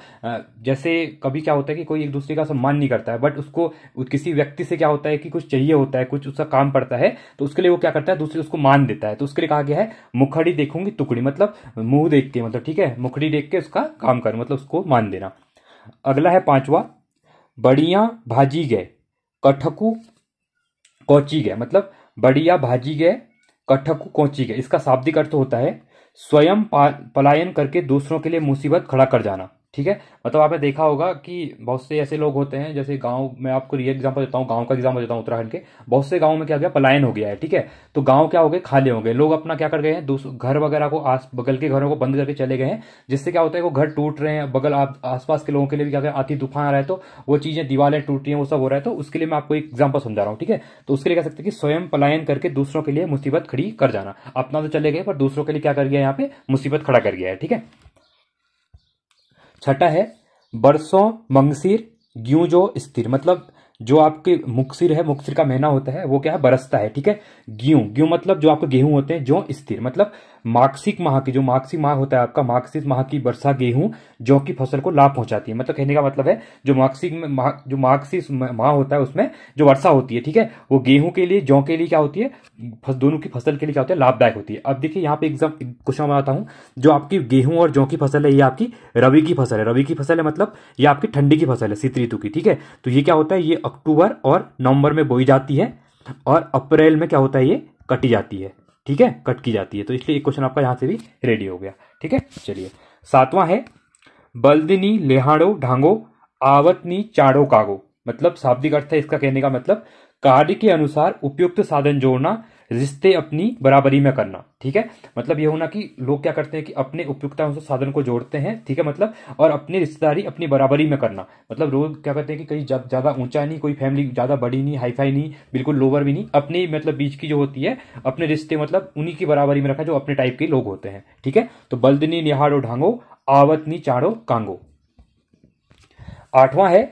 जैसे कभी क्या होता है कि कोई एक दूसरे का सम्मान नहीं करता है, बट उसको किसी व्यक्ति से क्या होता है कि कुछ चाहिए होता है, कुछ उसका काम पड़ता है, तो उसके लिए वो क्या करता है दूसरे उसको मान देता है, तो उसके लिए कहा गया है मुखड़ी देखूंगी टुकड़ी, मतलब मुंह देख के, मतलब ठीक है, मुखड़ी देख के उसका काम कर, मतलब उसको मान देना। अगला है पांचवा, बढ़िया भाजी गए कठकू कौची गए, मतलब बढ़िया भाजी गए कठकू कौची गए। इसका शाब्दिक अर्थ होता है स्वयं पलायन करके दूसरों के लिए मुसीबत खड़ा कर जाना, ठीक है। मतलब आपने देखा होगा कि बहुत से ऐसे लोग होते हैं, जैसे गांव में आपको रियल एग्जांपल देता हूँ, गांव का एग्जांपल देता हूँ, उत्तराखंड के बहुत से गांव में क्या गया पलायन हो गया है, ठीक है, तो गांव क्या हो गए खाली हो गए, लोग अपना क्या कर गए हैं घर वगैरह को बगल के घरों को बंद करके चले गए हैं, जिससे क्या होता है वो घर टूट रहे हैं, बगल आसपास के लोगों के लिए भी क्या आती तूफान आ रहा है, तो वो चीजें दीवारें टूट रही हैं, वो सब हो रहा है, तो उसके लिए मैं आपको एक एग्जाम्पल समझा रहा हूँ, ठीक है। तो उसके लिए कह सकते हैं कि स्वयं पलायन करके दूसरों के लिए मुसीबत खड़ी कर जाना, अपना तो चले गए पर दूसरों के लिए क्या कर गया यहाँ पे मुसीबत खड़ा कर गया है, ठीक है। छठा है, बरसों मंगसिर ग्यूं जो स्थिर, मतलब जो आपके मुक्सिर है, मुक्सिर का महीना होता है वो क्या है बरसता है, ठीक है। ग्यूं मतलब जो आपके गेहूं होते हैं, जो स्थिर मतलब मार्गशीर माह की, जो मार्गशीर माह होता है आपका, मार्गशीर माह की वर्षा गेहूं जौ की फसल को लाभ पहुंचाती है। मतलब कहने का मतलब है जो मार्गशीर माह होता है उसमें जो वर्षा होती है, ठीक है, वो गेहूं के लिए जौ के लिए क्या होती है, दोनों की फसल के लिए क्या होती है लाभदायक होती है। अब देखिए यहाँ पे एग्जाम क्वेश्चन बनाता हूं, जो आपकी गेहूं और जौ की फसल है ये आपकी रबी की फसल है, रबी की फसल है मतलब ये आपकी ठंडी की फसल है, शीत ऋतु की, ठीक है। तो ये क्या होता है, ये अक्टूबर और नवंबर में बोई जाती है और अप्रैल में क्या होता है ये कटी जाती है, ठीक है, कट की जाती है। तो इसलिए एक क्वेश्चन आपका यहां से भी रेडी हो गया, ठीक है। चलिए सातवां है, बल्दिनी लेहाड़ो ढांगो आवतनी चाड़ो कागो, मतलब शाब्दिक अर्थ है इसका, कहने का मतलब कार्य के अनुसार उपयुक्त साधन जोड़ना, रिश्ते अपनी बराबरी में करना, ठीक है। मतलब ये होना कि लोग क्या करते हैं कि अपने उपयुक्ता से साधन को जोड़ते हैं, ठीक है, मतलब और अपनी रिश्तेदारी अपनी बराबरी में करना, मतलब लोग क्या करते हैं कि कहीं ज्यादा ऊंचा नहीं, कोई फैमिली ज्यादा बड़ी नहीं, हाईफाई नहीं, बिल्कुल लोअर भी नहीं, अपनी मतलब बीच की जो होती है अपने रिश्ते मतलब उन्हीं की बराबरी में रखा जो अपने टाइप के लोग होते हैं, ठीक है। तो बल्दनी निहाड़ो ढांगो, आवत नी चाड़ो कांगो। आठवां है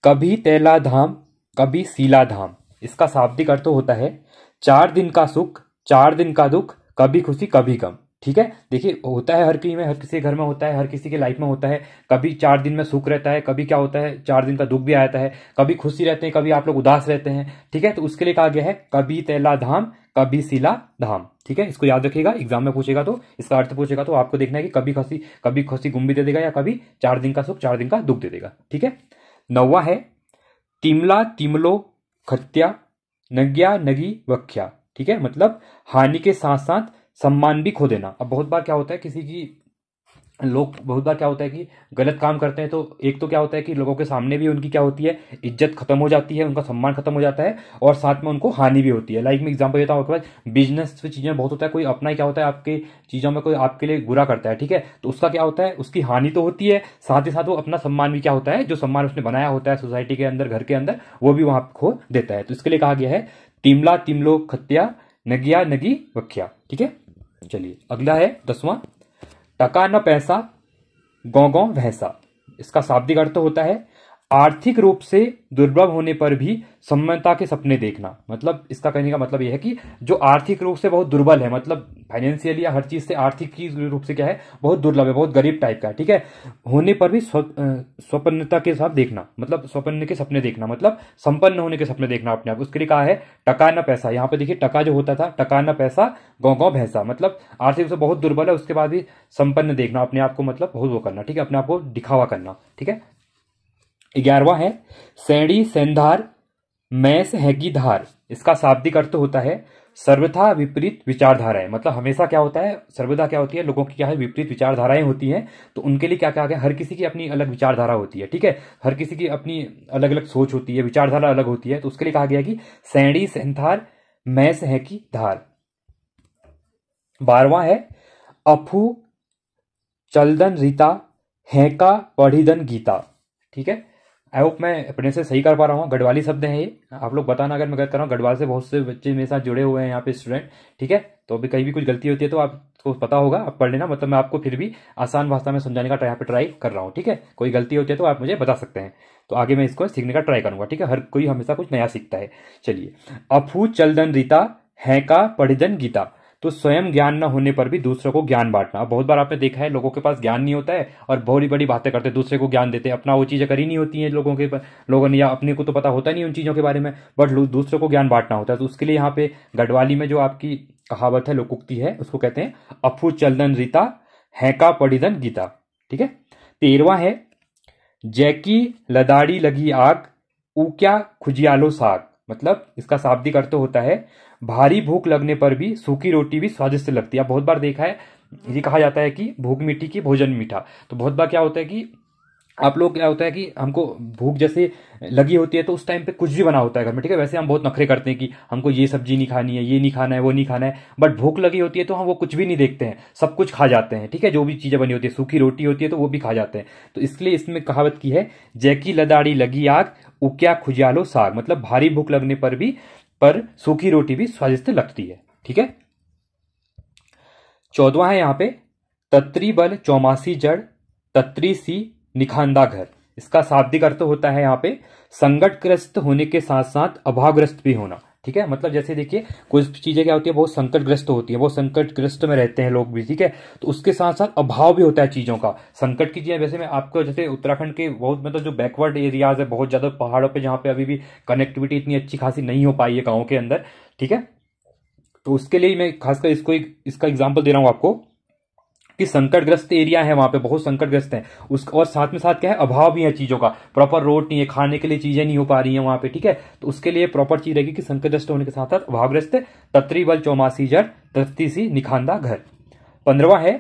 कभी तैला धाम कभी सीला धाम। इसका शाब्दिक अर्थ होता है 4 दिन का सुख 4 दिन का दुख, कभी खुशी कभी गम, ठीक है। देखिए होता है हर किसी में, हर किसी के घर में होता है, हर किसी के लाइफ में होता है, कभी 4 दिन में सुख रहता है, कभी क्या होता है 4 दिन का दुख भी आता है, कभी खुशी रहते हैं, कभी आप लोग उदास रहते हैं, ठीक है। तो उसके लिए कहा गया है कभी तैला धाम कभी सीला धाम, ठीक है। इसको याद रखिएगा, एग्जाम में पूछेगा तो इसका अर्थ पूछेगा तो आपको देखना है कि कभी खुशी गुम भी दे देगा या कभी 4 दिन का सुख 4 दिन का दुख दे देगा, ठीक है। 9वां है तिमला तिमलो खत्या नग्या नगी वख्या, ठीक है। मतलब हानि के साथ साथ सम्मान भी खो देना। अब बहुत बार क्या होता है बहुत बार क्या होता है कि गलत काम करते हैं तो एक तो क्या होता है कि लोगों के सामने भी उनकी क्या होती है इज्जत खत्म हो जाती है, उनका सम्मान खत्म हो जाता है और साथ में उनको हानि भी होती है। लाइक मैं एग्जांपल देता हूँ, आपके पास बिजनेस में चीजें बहुत होता है, कोई अपना ही क्या होता है आपके चीजों में कोई आपके लिए बुरा करता है, ठीक है, तो उसका क्या होता है उसकी हानि तो होती है, साथ ही साथ वो अपना सम्मान भी क्या होता है जो सम्मान उसने बनाया होता है सोसाइटी के अंदर घर के अंदर वो भी वहां खो देता है। तो इसके लिए कहा गया है तिमला तिमलो खत्या नगिया नगी वख्या, ठीक है। चलिए अगला है 10वां टका न पैसा गौ गौ भैंसा। इसका शाब्दिक अर्थ होता है आर्थिक रूप से दुर्बल होने पर भी सम्मानता के सपने देखना। मतलब इसका कहने का मतलब यह है कि जो आर्थिक रूप से बहुत दुर्बल है, मतलब फाइनेंशियली या हर चीज से आर्थिक की रूप से क्या है बहुत दुर्लभ है, बहुत गरीब टाइप का है, ठीक है, होने पर भी स्वपन्नता के साथ देखना, मतलब स्वपन्न के सपने देखना, मतलब संपन्न होने के सपने देखना अपने आप। उसके लिए कहा है टका न पैसा। यहाँ पे देखिए टका जो होता था टका न पैसा गौ गौ भैंसा, मतलब आर्थिक रूप से बहुत दुर्बल है उसके बाद भी संपन्न देखना अपने आप को, मतलब बहुत वो करना, ठीक है, अपने आप को दिखावा करना, ठीक है। 11वां है सैणी सेंधार मैस है की धार। इसका शाब्दिक अर्थ होता है सर्वथा विपरीत विचारधाराएं। मतलब हमेशा क्या होता है सर्वदा क्या होती है लोगों की क्या है विपरीत विचारधाराएं होती हैं, तो उनके लिए क्या क्या गया हर किसी की अपनी अलग विचारधारा होती है, ठीक है, हर किसी की अपनी अलग अलग सोच होती है, विचारधारा अलग होती है, तो उसके लिए कहा गया कि सैणी सेंधार मैस है की धार। 12वां है अफू चलदन रीता हैका पढ़ीदन गीता, ठीक है। आई होप मैं अपने से सही कर पा रहा हूँ, गढ़वाली शब्द है ये, आप लोग बताना अगर मैं गलत कर रहा हूँ। गढ़वाल से बहुत से बच्चे मेरे साथ जुड़े हुए हैं यहाँ पे स्टूडेंट, ठीक है, तो अभी कहीं भी कुछ गलती होती है तो आपको पता होगा, आप पढ़ लेना, मतलब मैं आपको फिर भी आसान भाषा में समझाने का यहाँ पे ट्राई कर रहा हूँ, ठीक है। कोई गलती होती है तो आप मुझे बता सकते हैं, तो आगे मैं इसको सीखने का ट्राई करूंगा, ठीक है। हर कोई हमेशा कुछ नया सीखता है। चलिए अफू चलदन रीता है का पढ़िदन गीता। तो स्वयं ज्ञान न होने पर भी दूसरों को ज्ञान बांटना। बहुत बार आपने देखा है लोगों के पास ज्ञान नहीं होता है और बड़ी बड़ी बातें करते हैं, दूसरे को ज्ञान देते हैं, अपना वो चीजें करी नहीं होती हैं लोगों ने, या अपने को तो पता होता नहीं उन चीजों के बारे में, बट दूसरों को ज्ञान बांटना होता है। तो उसके लिए यहाँ पे गढ़वाली में जो आपकी कहावत है लोकोक्ति है उसको कहते हैं अफू चलदन रीता हैका पढ़िदन गीता, ठीक है। 13वां है जैकी लदाड़ी लगी आग ऊक्या खुजियालो साग। मतलब इसका शाब्दिक अर्थ होता है भारी भूख लगने पर भी सूखी रोटी भी स्वादिष्ट लगती है। बहुत बार देखा है ये कहा जाता है कि भूख मिट्टी की भोजन मीठा, तो बहुत बार क्या होता है कि आप लोग क्या होता है कि हमको भूख जैसे लगी होती है तो उस टाइम पे कुछ भी बना होता है घर में, ठीक है, वैसे हम बहुत नखरे करते हैं कि हमको ये सब्जी नहीं खानी है, ये नहीं खाना है, वो नहीं खाना है, बट भूख लगी होती है तो हम वो कुछ भी नहीं देखते हैं, सब कुछ खा जाते हैं, ठीक है, जो भी चीजें बनी होती है, सूखी रोटी होती है तो वो भी खा जाते हैं। तो इसलिए इसमें कहावत की है जैकी लदाड़ी लगी आग उक्या खुजियालो साग। मतलब भारी भूख लगने पर सूखी रोटी भी स्वादिष्ट लगती है, ठीक है। 14वां है यहाँ पे तत्री बल चौमासी जड़ तत्री सी निखांदा घर। इसका शाब्दिक अर्थ होता है यहाँ पे संकटग्रस्त होने के साथ साथ अभावग्रस्त भी होना, ठीक है। मतलब जैसे देखिए कुछ चीजें क्या होती है बहुत संकटग्रस्त होती है, बहुत संकटग्रस्त में रहते हैं लोग भी, ठीक है, तो उसके साथ साथ अभाव भी होता है चीजों का, संकट की चीजें। वैसे मैं आपको जैसे उत्तराखंड के बहुत मतलब जो बैकवर्ड एरियाज है बहुत ज्यादा पहाड़ों पे जहाँ पे अभी भी कनेक्टिविटी इतनी अच्छी खासी नहीं हो पाई है गाँव के अंदर, ठीक है, तो उसके लिए मैं खासकर इसका एग्जाम्पल दे रहा हूं आपको कि संकटग्रस्त एरिया है वहां पे बहुत संकटग्रस्त है उस, और साथ में साथ क्या है अभाव भी है चीजों का, प्रॉपर रोड नहीं है, खाने के लिए चीजें नहीं हो पा रही हैं वहां पे, ठीक है, तो उसके लिए प्रॉपर चीज रहेगी कि संकटग्रस्त होने के साथ साथ अभावग्रस्त तत्री बल चौमासी जड़ तत्ती सी निखांदा घर। 15वां है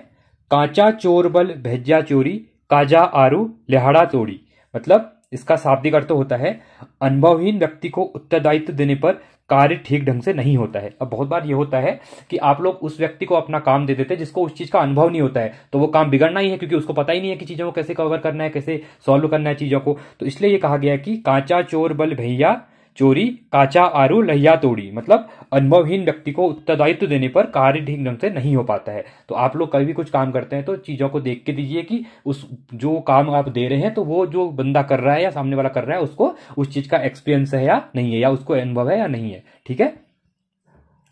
कांचा चोर बल भेज्या चोरी काजा आरू लिहाड़ा तोड़ी। मतलब इसका शाब्दिक अर्थ होता है अनुभवहीन व्यक्ति को उत्तरदायित्व देने पर कार्य ठीक ढंग से नहीं होता है। अब बहुत बार ये होता है कि आप लोग उस व्यक्ति को अपना काम दे देते हैं जिसको उस चीज का अनुभव नहीं होता है, तो वो काम बिगड़ना ही है, क्योंकि उसको पता ही नहीं है कि चीजों को कैसे कवर करना है, कैसे सॉल्व करना है चीजों को। तो इसलिए ये कहा गया है कि कांचा चोर बल भैया चोरी, काचा आरू लहिया तोड़ी, मतलब अनुभवहीन व्यक्ति को उत्तरदायित्व देने पर कार्य ठीक ढंग से नहीं हो पाता है। तो आप लोग कभी भी कुछ काम करते हैं तो चीजों को देख के दीजिए कि उस जो काम आप दे रहे हैं तो वो जो बंदा कर रहा है या सामने वाला कर रहा है उसको उस चीज का एक्सपीरियंस है या नहीं है, या उसको अनुभव है या नहीं है। ठीक है,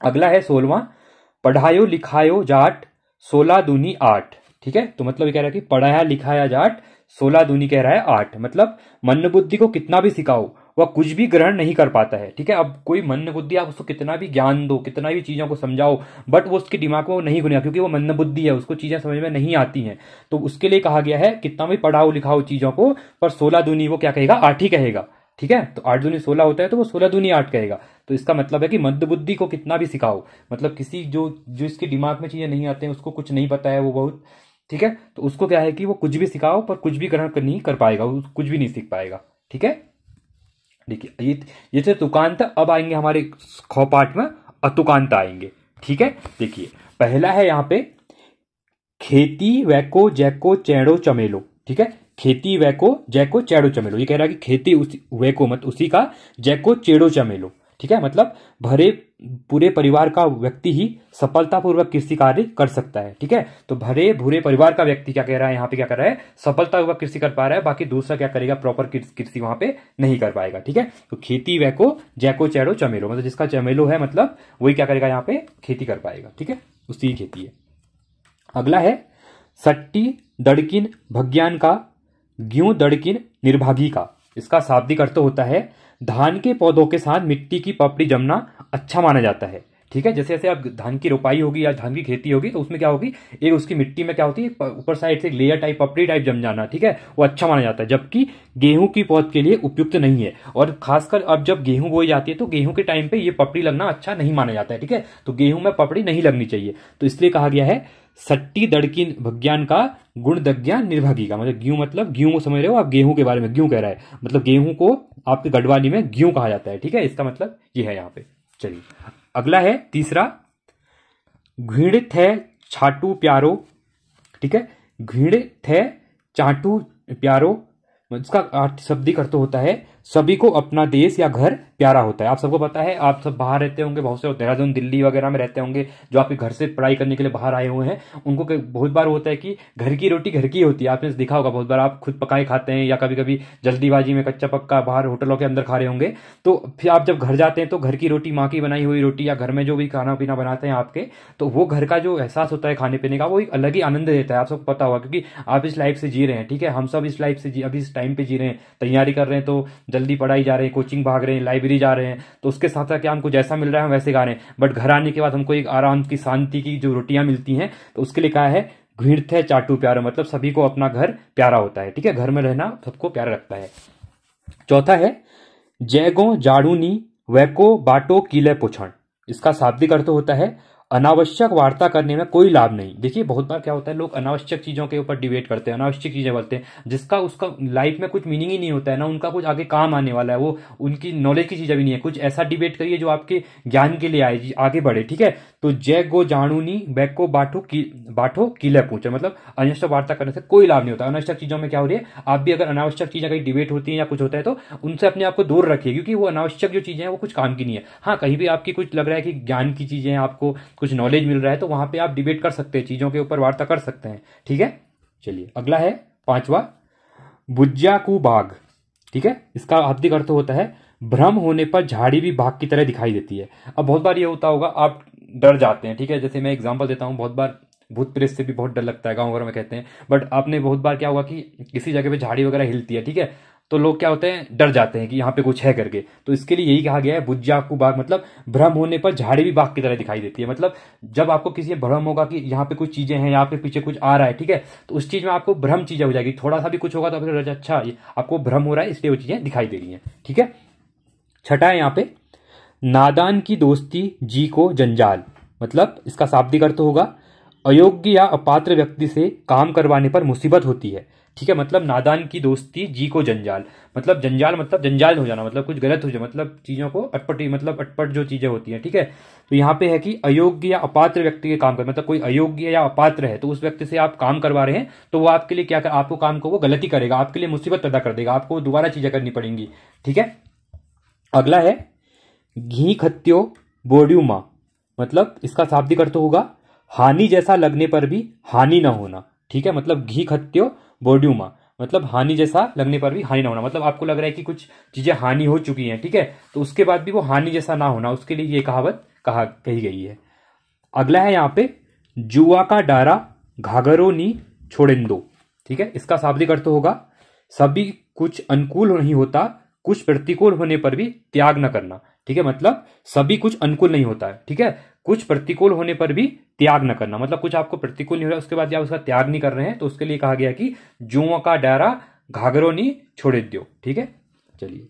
अगला है 16वां, पढ़ायो लिखायो जाट 16 दूनी 8। ठीक है, तो मतलब ये कह रहा है कि पढ़ाया लिखाया जाट 16 दूनी कह रहा है 8, मतलब मंद बुद्धि को कितना भी सिखाओ वह कुछ भी ग्रहण नहीं कर पाता है। ठीक है, अब कोई मंद बुद्धि आप उसको कितना भी ज्ञान दो, कितना भी चीजों को समझाओ, बट वो उसके दिमाग में वो नहीं घुनेगा, क्योंकि वो मंद बुद्धि है, उसको चीजें समझ में नहीं आती हैं। तो उसके लिए कहा गया है कितना भी पढ़ाओ लिखाओ चीजों को, पर 16 दूनी वो क्या कहेगा, 8 ही कहेगा। ठीक है, तो 8 दूनी 16 होता है तो वो 16 दूनी 8 कहेगा। तो इसका मतलब है कि मंद बुद्धि को कितना भी सिखाओ, मतलब किसी जो जो इसके दिमाग में चीजें नहीं आते हैं, उसको कुछ नहीं पता है वो बहुत, ठीक है, तो उसको क्या है कि वो कुछ भी सिखाओ पर कुछ भी ग्रहण नहीं कर पाएगा, वो कुछ भी नहीं सीख पाएगा। ठीक है, देखिए ये थे तुकांत। अब आएंगे हमारे ख पाठ में अतुकांत आएंगे। ठीक है, देखिए पहला है यहाँ पे खेती वैको जैको चैड़ो चमेलो। ठीक है, खेती वैको जैको चैड़ो चमेलो, ये कह रहा है कि खेती उसी वैको मत उसी का, जैको चेड़ो चमेलो। ठीक है, मतलब भरे पूरे परिवार का व्यक्ति ही सफलतापूर्वक कृषि कार्य कर सकता है। ठीक है, तो भरे भूरे परिवार का व्यक्ति क्या कह रहा है, यहाँ पे क्या कर रहा है, सफलतापूर्वक कृषि कर पा रहा है, बाकी दूसरा क्या करेगा, प्रॉपर कृषि वहां पे नहीं कर पाएगा। ठीक है, तो खेती वैको जैको चैड़ो चमेलो, मतलब जिसका चमेलो है मतलब वही क्या करेगा, यहाँ पे खेती कर पाएगा। ठीक है, उसी की खेती है। अगला है सट्टी दड़किन भग्यान का ग्यूं दड़किन निर्भागी का। इसका शाब्दिक अर्थ होता है धान के पौधों के साथ मिट्टी की पपड़ी जमना अच्छा माना जाता है। ठीक है, जैसे जैसे आप धान की रोपाई होगी या धान की खेती होगी तो उसमें क्या होगी, एक उसकी मिट्टी में क्या होती है, ऊपर साइड से लेयर टाइप पपड़ी टाइप जम जाना। ठीक है, वो अच्छा माना जाता है, जबकि गेहूं की पौध के लिए उपयुक्त नहीं है। और खासकर अब जब गेहूं बोई जाती है तो गेहूं के टाइम पे ये पपड़ी लगना अच्छा नहीं माना जाता है। ठीक है, तो गेहूं में पपड़ी नहीं लगनी चाहिए, तो इसलिए कहा गया है सट्टी दड़की भग्यान का गुण दज्ञान निर्भागी का, मतलब गेहूं, मतलब गेहूं को समझ रहे हो आप, गेहूं के बारे में गेहूं कह रहा है, मतलब गेहूं को आपके गढ़वाली में गेहूं कहा जाता है। ठीक है, इसका मतलब ये है यहाँ पे। चलिए अगला है तीसरा, घृण थे छाटू प्यारो। ठीक है, घृण थे चाटू प्यारो, इसका शाब्दिक अर्थ होता है सभी को अपना देश या घर प्यारा होता है। आप सबको पता है, आप सब बाहर रहते होंगे, बहुत से देहरादून दिल्ली वगैरह में रहते होंगे जो आपके घर से पढ़ाई करने के लिए बाहर आए हुए हैं, उनको बहुत बार होता है कि घर की रोटी घर की होती है। आपने देखा होगा बहुत बार, आप खुद पकाए खाते हैं या कभी कभी जल्दीबाजी में कच्चा पक्का बाहर होटलों के अंदर खा रहे होंगे। तो फिर आप जब घर जाते हैं तो घर की रोटी, माँ की बनाई हुई रोटी, या घर में जो भी खाना पीना बनाते हैं आपके, तो वो घर का जो एहसास होता है खाने पीने का, वो एक अलग ही आनंद देता है। आप सबको पता होगा, क्योंकि आप इस लाइफ से जी रहे हैं। ठीक है, हम सब इस लाइफ से अभी इस टाइम पे जी रहे हैं, तैयारी कर रहे हैं, तो जल्दी पढ़ाई जा रहे हैं, कोचिंग भाग रहे हैं, लाइब्रेरी जा रहे हैं, तो उसके साथ साथ क्या हमको जैसा मिल रहा है हम वैसे गा रहे हैं, बट घर आने के बाद हमको एक आराम की, शांति की जो रोटियां मिलती हैं, तो उसके लिए कहा है घृणित है चाटू प्यारा, मतलब सभी को अपना घर प्यारा होता है। ठीक है, घर में रहना सबको प्यारा लगता है। चौथा है जैगो जाड़ूनी वैको बाटो कीले पुछण। इसका शाब्दिक अर्थ होता है अनावश्यक वार्ता करने में कोई लाभ नहीं। देखिए बहुत बार क्या होता है, लोग अनावश्यक चीजों के ऊपर डिबेट करते हैं, अनावश्यक चीजें बोलते हैं, जिसका उसका लाइफ में कुछ मीनिंग ही नहीं होता है ना, उनका कुछ आगे काम आने वाला है, वो उनकी नॉलेज की चीजें भी नहीं है। कुछ ऐसा डिबेट करिए जो आपके ज्ञान के लिए आए, आगे बढ़े। ठीक है, तो जय गो जाणूनी बैको बाठो कीले पूछे, मतलब अनावश्यक वार्ता करने से कोई लाभ नहीं होता। अनावश्यक चीजों में क्या हो रही है, आप भी अगर अनावश्यक चीजें कहीं डिबेट होती है या कुछ होता है तो उनसे अपने आप को दूर रखिए, क्योंकि वो अनावश्यक जो चीजें हैं वो कुछ काम की नहीं है। हाँ, कहीं भी आपकी कुछ लग रहा है कि ज्ञान की चीजें हैं, आपको कुछ नॉलेज मिल रहा है, तो वहां पे आप डिबेट कर सकते हैं, चीजों के ऊपर वार्ता कर सकते हैं। ठीक है, चलिए अगला है पांचवा, बुज्जा कु बाघ। ठीक है, इसका शाब्दिक अर्थ होता है भ्रम होने पर झाड़ी भी बाघ की तरह दिखाई देती है। अब बहुत बार ये होता होगा, आप डर जाते हैं। ठीक है, जैसे मैं एग्जांपल देता हूं, बहुत बार भूत प्रेत से भी बहुत डर लगता है, गांव वगैरह में कहते हैं, बट आपने बहुत बार क्या हुआ कि किसी जगह पे झाड़ी वगैरह हिलती है, ठीक है, तो लोग क्या होते हैं, डर जाते हैं कि यहाँ पे कुछ है करके। तो इसके लिए यही कहा गया है बुज्जा कु बाघ, मतलब भ्रम होने पर झाड़ी भी बाघ की तरह दिखाई देती है। मतलब जब आपको किसी भ्रम होगा कि यहाँ पे कुछ चीजें हैं, यहाँ पे पीछे कुछ आ रहा है, ठीक है, तो उस चीज में आपको भ्रम चीजें हो जाएगी, थोड़ा सा भी कुछ होगा तो फिर अच्छा आपको भ्रम हो रहा है, इसलिए वो चीजें दिखाई दे रही है। ठीक है, छठा है यहाँ पे नादान की दोस्ती जी को जंजाल, मतलब इसका शाब्दिक अर्थ होगा अयोग्य या अपात्र व्यक्ति से काम करवाने पर मुसीबत होती है, ठीक है। मतलब नादान की दोस्ती जी को जंजाल, मतलब जंजाल मतलब जंजाल हो जाना, मतलब कुछ गलत हो जाए, मतलब चीजों को अटपटी, मतलब अटपट जो चीजें होती हैं, ठीक है। तो यहाँ पे है कि अयोग्य या अपात्र व्यक्ति के काम कर, मतलब कोई अयोग्य या अपात्र है तो उस व्यक्ति से आप काम करवा रहे हैं तो वो आपके लिए क्या कर, आपको काम को वो गलती करेगा, आपके लिए मुसीबत पैदा कर देगा, आपको दोबारा चीजें करनी पड़ेंगी, ठीक है। अगला है घी खत्यो बोड्यूमा, मतलब इसका शाब्दिक अर्थ होगा हानि जैसा लगने पर भी हानि ना होना, ठीक है। मतलब घी खत्यो बोड्यूमा मतलब हानि जैसा लगने पर भी हानि ना होना, मतलब आपको लग रहा है कि कुछ चीजें हानि हो चुकी हैं, ठीक है, तो उसके बाद भी वो हानि जैसा ना होना, उसके लिए ये कहावत कही गई है। अगला है यहाँ पे जुआ का डारा घाघरो नी छोड़ेंदो, ठीक है। इसका शाब्दिक अर्थ होगा सभी कुछ अनुकूल नहीं होता, कुछ प्रतिकूल होने पर भी त्याग न करना, ठीक है। मतलब सभी कुछ अनुकूल नहीं होता है, ठीक है, कुछ प्रतिकूल होने पर भी त्याग न करना, मतलब कुछ आपको प्रतिकूल नहीं हो रहा उसके बाद आप उसका त्याग नहीं कर रहे हैं, तो उसके लिए कहा गया कि जुओं का डारा घाघरो नी छोड़े दो, ठीक है। चलिए,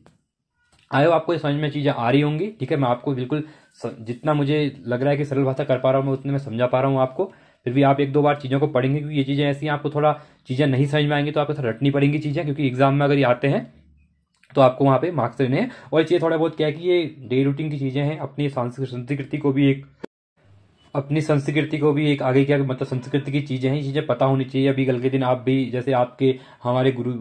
आयो आपको ये समझ में चीजें आ रही होंगी, ठीक है। मैं आपको बिल्कुल जितना मुझे लग रहा है कि सरल भाषा कर पा रहा हूँ मैं उतने में समझा पा रहा हूँ आपको, फिर भी आप एक दो बार चीजों को पढ़ेंगे क्योंकि ये चीजें ऐसी हैं, आपको थोड़ा चीजें नहीं समझ में आएंगी तो आपको थोड़ा रटनी पड़ेंगी चीजें, क्योंकि एग्जाम में अगर ये आते हैं तो आपको वहां पे मार्क्स देने हैं। और ये चीजें थोड़ा बहुत क्या है कि ये डे रूटीन की चीजें हैं, अपनी संस्कृति को भी एक आगे क्या, मतलब संस्कृति की चीजें हैं, ये चीजें पता होनी चाहिए। अभी कल के दिन आप भी जैसे आपके हमारे गुरु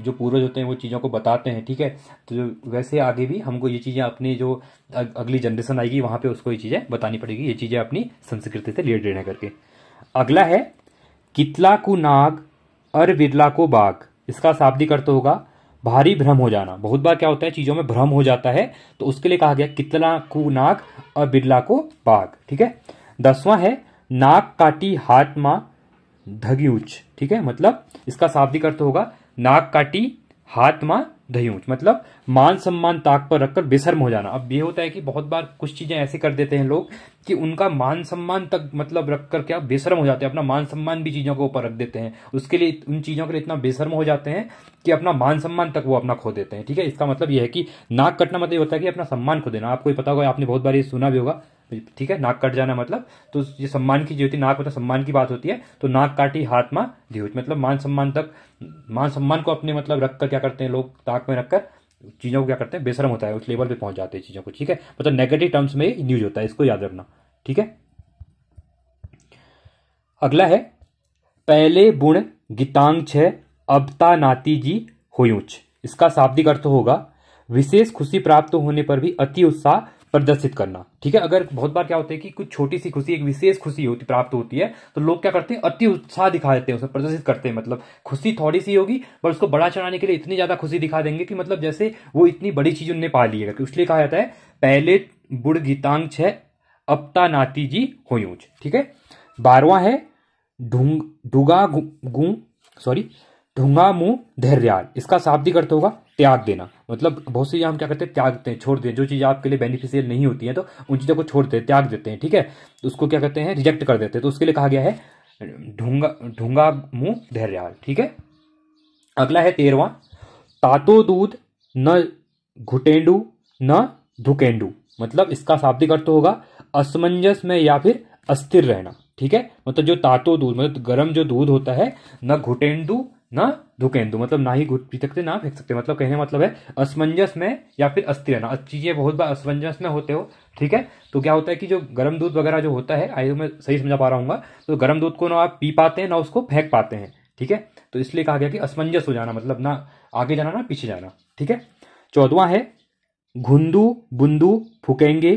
जो पूर्वज होते हैं वो चीजों को बताते हैं, ठीक है, तो वैसे आगे भी हमको ये चीजें अपनी जो अगली जनरेशन आएगी वहां पे उसको ये चीजें बतानी पड़ेगी, ये चीजें अपनी संस्कृति से रिलेटेड रहने करके। अगला है कितला को नाग और बिरला को बाघ, इसका शाब्दिक अर्थ होगा भारी भ्रम हो जाना। बहुत बार क्या होता है चीजों में भ्रम हो जाता है, तो उसके लिए कहा गया कितला को नाग और बिरला को बाघ, ठीक है। 10वां है नाक काटी हाथ मा धग्यूच, ठीक है। मतलब इसका शाब्दिक अर्थ होगा नाक काटी हाथ मा धग्यूच, मतलब मान सम्मान ताक पर रखकर बेशर्म हो जाना। अब ये होता है कि बहुत बार कुछ चीजें ऐसे कर देते हैं लोग कि उनका मान सम्मान तक मतलब रखकर क्या बेशर्म हो जाते हैं, अपना मान सम्मान भी चीजों के ऊपर रख देते हैं, उसके लिए उन चीजों के लिए इतना बेशर्म हो जाते हैं कि अपना मान सम्मान तक वो अपना खो देते हैं, ठीक है। इसका मतलब ये है कि नाक कटना मतलब ये होता है कि अपना सम्मान खो देना। आपको पता होगा, आपने बहुत बार ये सुना भी होगा, ठीक है, नाक कट जाना मतलब, तो ये सम्मान की जो होती है, नाक मतलब सम्मान की बात होती है, तो नाक काटी हाथ मा ध्यूज मतलब मान सम्मान को अपने मतलब रखकर क्या करते हैं लोग, ताक में रखकर चीजों को क्या करते हैं बेशर्म होता है, उस लेवल पे पहुंच जाते हैं चीजों को, ठीक है। मतलब नेगेटिव टर्म्स में न्यूज होता है, इसको याद रखना, ठीक है। अगला है पहले बुण गीतांग छ अबता नाती जी होयूच, इसका शाब्दिक अर्थ होगा विशेष खुशी प्राप्त होने पर भी अति उत्साह प्रदर्शित करना, ठीक है। अगर बहुत बार क्या होता है कि कुछ छोटी सी खुशी, एक विशेष खुशी होती प्राप्त होती है, तो लोग क्या करते हैं अति उत्साह दिखा देते हैं, उसे प्रदर्शित करते हैं, मतलब खुशी थोड़ी सी होगी पर उसको बड़ा चढ़ाने के लिए इतनी ज्यादा खुशी दिखा देंगे कि मतलब जैसे वो इतनी बड़ी चीज उन्हें पा ली है, इसलिए कहा जाता है पहले बुढ़ गीतांग छ अपता नाती जी होयूच, ठीक है। 12वां है ढूंगा मुंह धैर्याल, इसका शाब्दिक अर्थ होगा त्याग देना। मतलब बहुत सी हम क्या करते हैं त्याग देते हैं, छोड़ देते हैं, जो चीज़ आपके लिए बेनिफिशियल नहीं होती है तो उन चीज़ों को छोड़ते हैं, त्याग देते हैं, ठीक है, तो उसको क्या कहते हैं रिजेक्ट कर देते हैं, तो उसके लिए कहा गया है ढूंगा मुंह धैर्याल, ठीक है। अगला है 13वां तातो दूध न घुटेंडू न धुकेंडू, मतलब इसका शाब्दिक अर्थ होगा असमंजस में या फिर अस्थिर रहना, ठीक है। मतलब जो तातो दूध मतलब गर्म जो दूध होता है, न घुटेंडू ना धुकेंदु, मतलब ना ही घुट पी सकते ना फेंक सकते, मतलब कहने मतलब है असमंजस में या फिर अस्थिर रहना। चीजें बहुत बार असमंजस में होते हो, ठीक है, तो क्या होता है कि जो गर्म दूध वगैरह जो होता है, आई मैं सही समझा पा रहा हूँ, तो गर्म दूध को ना आप पी पाते हैं ना उसको फेंक पाते हैं, ठीक है, तो इसलिए कहा गया कि असमंजस हो जाना, मतलब ना आगे जाना ना पीछे जाना, ठीक है। 14वां है घुंदू बुंदू फूकेंगे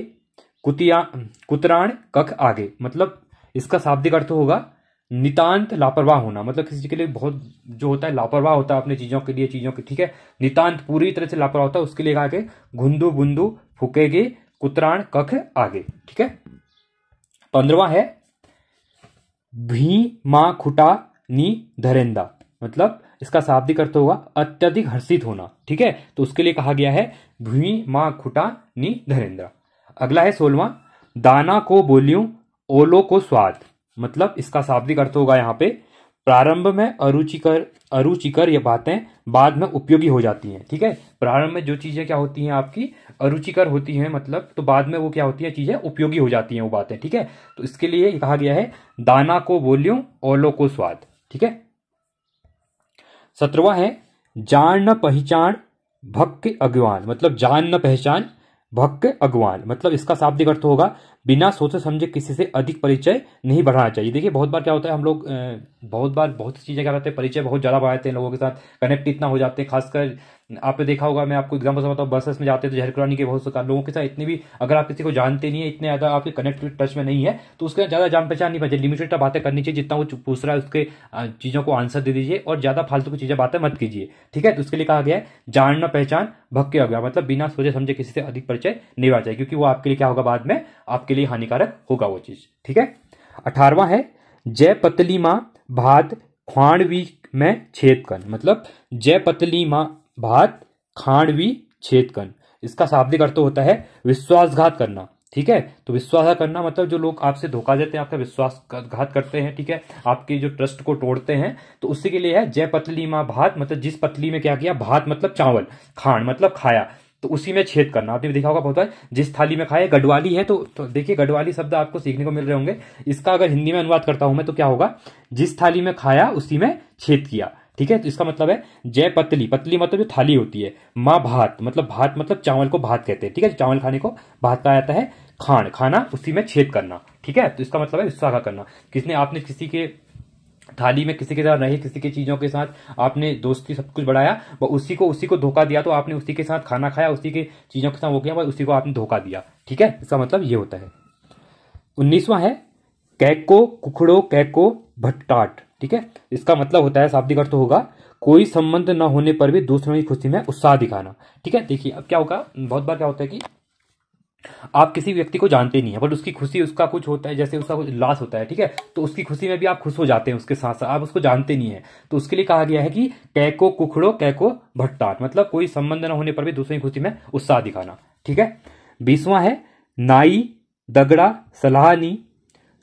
कुतराण कख आगे, मतलब इसका शाब्दिक अर्थ होगा नितांत लापरवाह होना, मतलब किसी के लिए बहुत जो होता है लापरवाह होता है अपने चीजों के लिए, चीजों के, ठीक है, नितांत पूरी तरह से लापरवाह होता है, उसके लिए कहा के घुंदू बुंदू फूकेगे कुतराण कख आगे, ठीक है। 15वां है भी मां खुटा नी धरेंदा, मतलब इसका शाब्दिक अर्थ होगा अत्यधिक हर्षित होना, ठीक है, तो उसके लिए कहा गया है भी मां खुटा नी धरेंद्रा। अगला है 16वां दाना को बोलियूं ओलो को स्वाद, मतलब इसका शाब्दिक अर्थ होगा यहाँ पे प्रारंभ में अरुचिकर ये बातें बाद में उपयोगी हो जाती हैं, ठीक है। प्रारंभ में जो चीजें क्या होती हैं आपकी अरुचिकर होती हैं, मतलब तो बाद में वो क्या होती है चीजें उपयोगी हो जाती हैं वो बातें, ठीक है, तो इसके लिए कहा गया है दाना को बोलियूं ओलो को स्वाद, ठीक है। 17वां है जान न पहचान भक्के अज्ञान, मतलब जान न पहचान भक्के अज्ञान, मतलब इसका शाब्दिक अर्थ होगा बिना सोचे समझे किसी से अधिक परिचय नहीं बढ़ाना चाहिए। देखिए बहुत बार क्या होता है, हम लोग बहुत सी चीजें क्या करते हैं, परिचय बहुत ज्यादा बढ़ाते हैं, लोगों के साथ कनेक्ट इतना हो जाते हैं। खासकर आपने देखा होगा, मैं आपको एग्जाम्पल बताता हूँ, बसेस में जाते हैं तो जहर करानी के बहुत से लोगों के साथ इतनी भी, अगर आप किसी को जानते नहीं है, इतने ज्यादा आपके कनेक्ट टच में नहीं है, तो उसके ज्यादा जान पहचान नहीं, लिमिटेड बातें करनी चाहिए। जितना वो पूछ रहा है उसके चीजों को आंसर दे दीजिए और ज्यादा फालतू की चीजें बातें मत कीजिए, ठीक है। तो उसके लिए कहा गया है जानना पहचान भक्के अज्ञान, मतलब बिना सोचे समझे किसी से अधिक परिचय नहीं होना चाहिए, क्योंकि वो आपके लिए क्या होगा, बाद में आपके लिए हानिकारक होगा वो चीज, ठीक है। 18वां है जय पतली मां भात खाणवी में छेदकन, मतलब जय पतली मां भात खाणवी छेदकन, इसका शाब्दिक अर्थ होता है विश्वासघात करना, ठीक है। तो विश्वासघात करना मतलब जो लोग आपसे धोखा देते हैं, आपका विश्वासघात करते हैं, ठीक है, आपके जो ट्रस्ट को तोड़ते हैं, तो उसी के लिए है जय पतली मां भात, मतलब जिस पतली में क्या किया, भात मतलब चावल, खान मतलब खाया, तो उसी में छेद करना। आपने देखा होगा बहुत बार, जिस थाली में खाए, गढ़वाली है तो देखिए गढ़वाली शब्द आपको सीखने को मिल रहे होंगे। इसका अगर हिंदी में अनुवाद करता हूं मैं तो क्या होगा, जिस थाली में खाया उसी में छेद किया, ठीक है। तो इसका मतलब है जय पतली, पतली मतलब जो थाली होती है, माँ भात मतलब चावल को भात कहते हैं, ठीक है, चावल खाने को भात कहा जाता है, खान खाना उसी में छेद करना, ठीक है। तो इसका मतलब है विश्वासघात करना, आपने किसी के थाली में किसी के साथ रहे, किसी की चीजों के साथ आपने दोस्ती सब कुछ बढ़ाया, वो उसी को धोखा दिया, तो आपने उसी के साथ खाना खाया, उसी के चीजों के साथ वो किया, उसी को आपने धोखा दिया, ठीक है। इसका मतलब ये होता है। 19वां है कैको कुखड़ो कैको भट्टाट, ठीक है, इसका मतलब होता है, शाब्दिक अर्थ होगा कोई संबंध न होने पर भी दूसरों की खुशी में उत्साह दिखाना, ठीक है। देखिए अब क्या होगा, बहुत बार क्या होता है कि आप किसी व्यक्ति को जानते नहीं है, बट उसकी खुशी, उसका कुछ होता है, जैसे उसका कुछ लॉस होता है, ठीक है, तो उसकी खुशी में भी आप खुश हो जाते हैं उसके साथ साथ, आप उसको जानते नहीं है, तो उसके लिए कहा गया है कि कैको कुखड़ो कैको भट्टाट, मतलब कोई संबंध न होने पर भी दूसरों की खुशी में उत्साह दिखाना, ठीक है। 20वां है नाई दगड़ा सलाहनी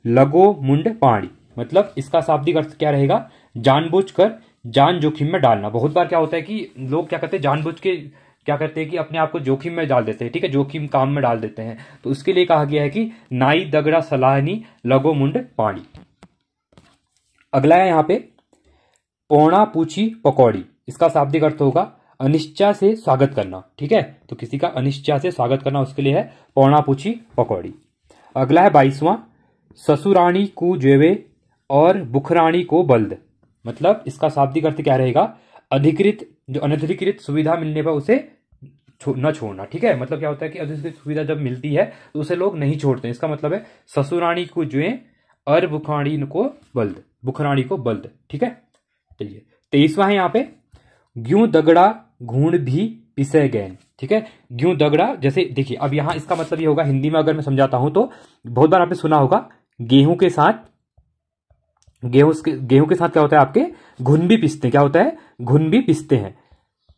लगो मुंड पाणी, मतलब इसका शाब्दिक अर्थ क्या रहेगा, जानबूझकर जान जोखिम में डालना। बहुत बार क्या होता है कि लोग क्या करते हैं, जानबूझ के क्या करते हैं कि अपने आप को जोखिम में डाल देते हैं, ठीक है, जोखिम काम में डाल देते हैं, तो उसके लिए कहा गया है कि नाई दगड़ा सलाहनी लगो मुंड पानी। अगला है यहां पे पौना पूछी पकौड़ी, इसका शाब्दिक अर्थ होगा अनिश्चा से स्वागत करना, ठीक है, तो किसी का अनिश्चा से स्वागत करना, उसके लिए है पौना पूछी पकौड़ी। अगला है 22वां ससुराणी को जेवे और बुखराणी को बल्द, मतलब इसका शाब्दिक अर्थ क्या रहेगा, अधिकृत जो अनधिकृत सुविधा मिलने पर उसे न छोड़ना, ठीक है, मतलब क्या होता है कि अधिकृत सुविधा जब मिलती है तो उसे लोग नहीं छोड़ते, इसका मतलब है ससुराणी को जुए और बुखराणी को बल्द, ठीक है। चलिए 23वां है यहाँ पे ग्यूं दगड़ा घूण भी पिसे गैन, ठीक है, ग्यूं दगड़ा, जैसे देखिए अब यहाँ इसका मतलब ये होगा, हिंदी में अगर मैं समझाता हूं तो बहुत बार आपने सुना होगा गेहूं के साथ क्या होता है, आपके घुन भी पिसते हैं, क्या होता है, घुन भी पिसते हैं,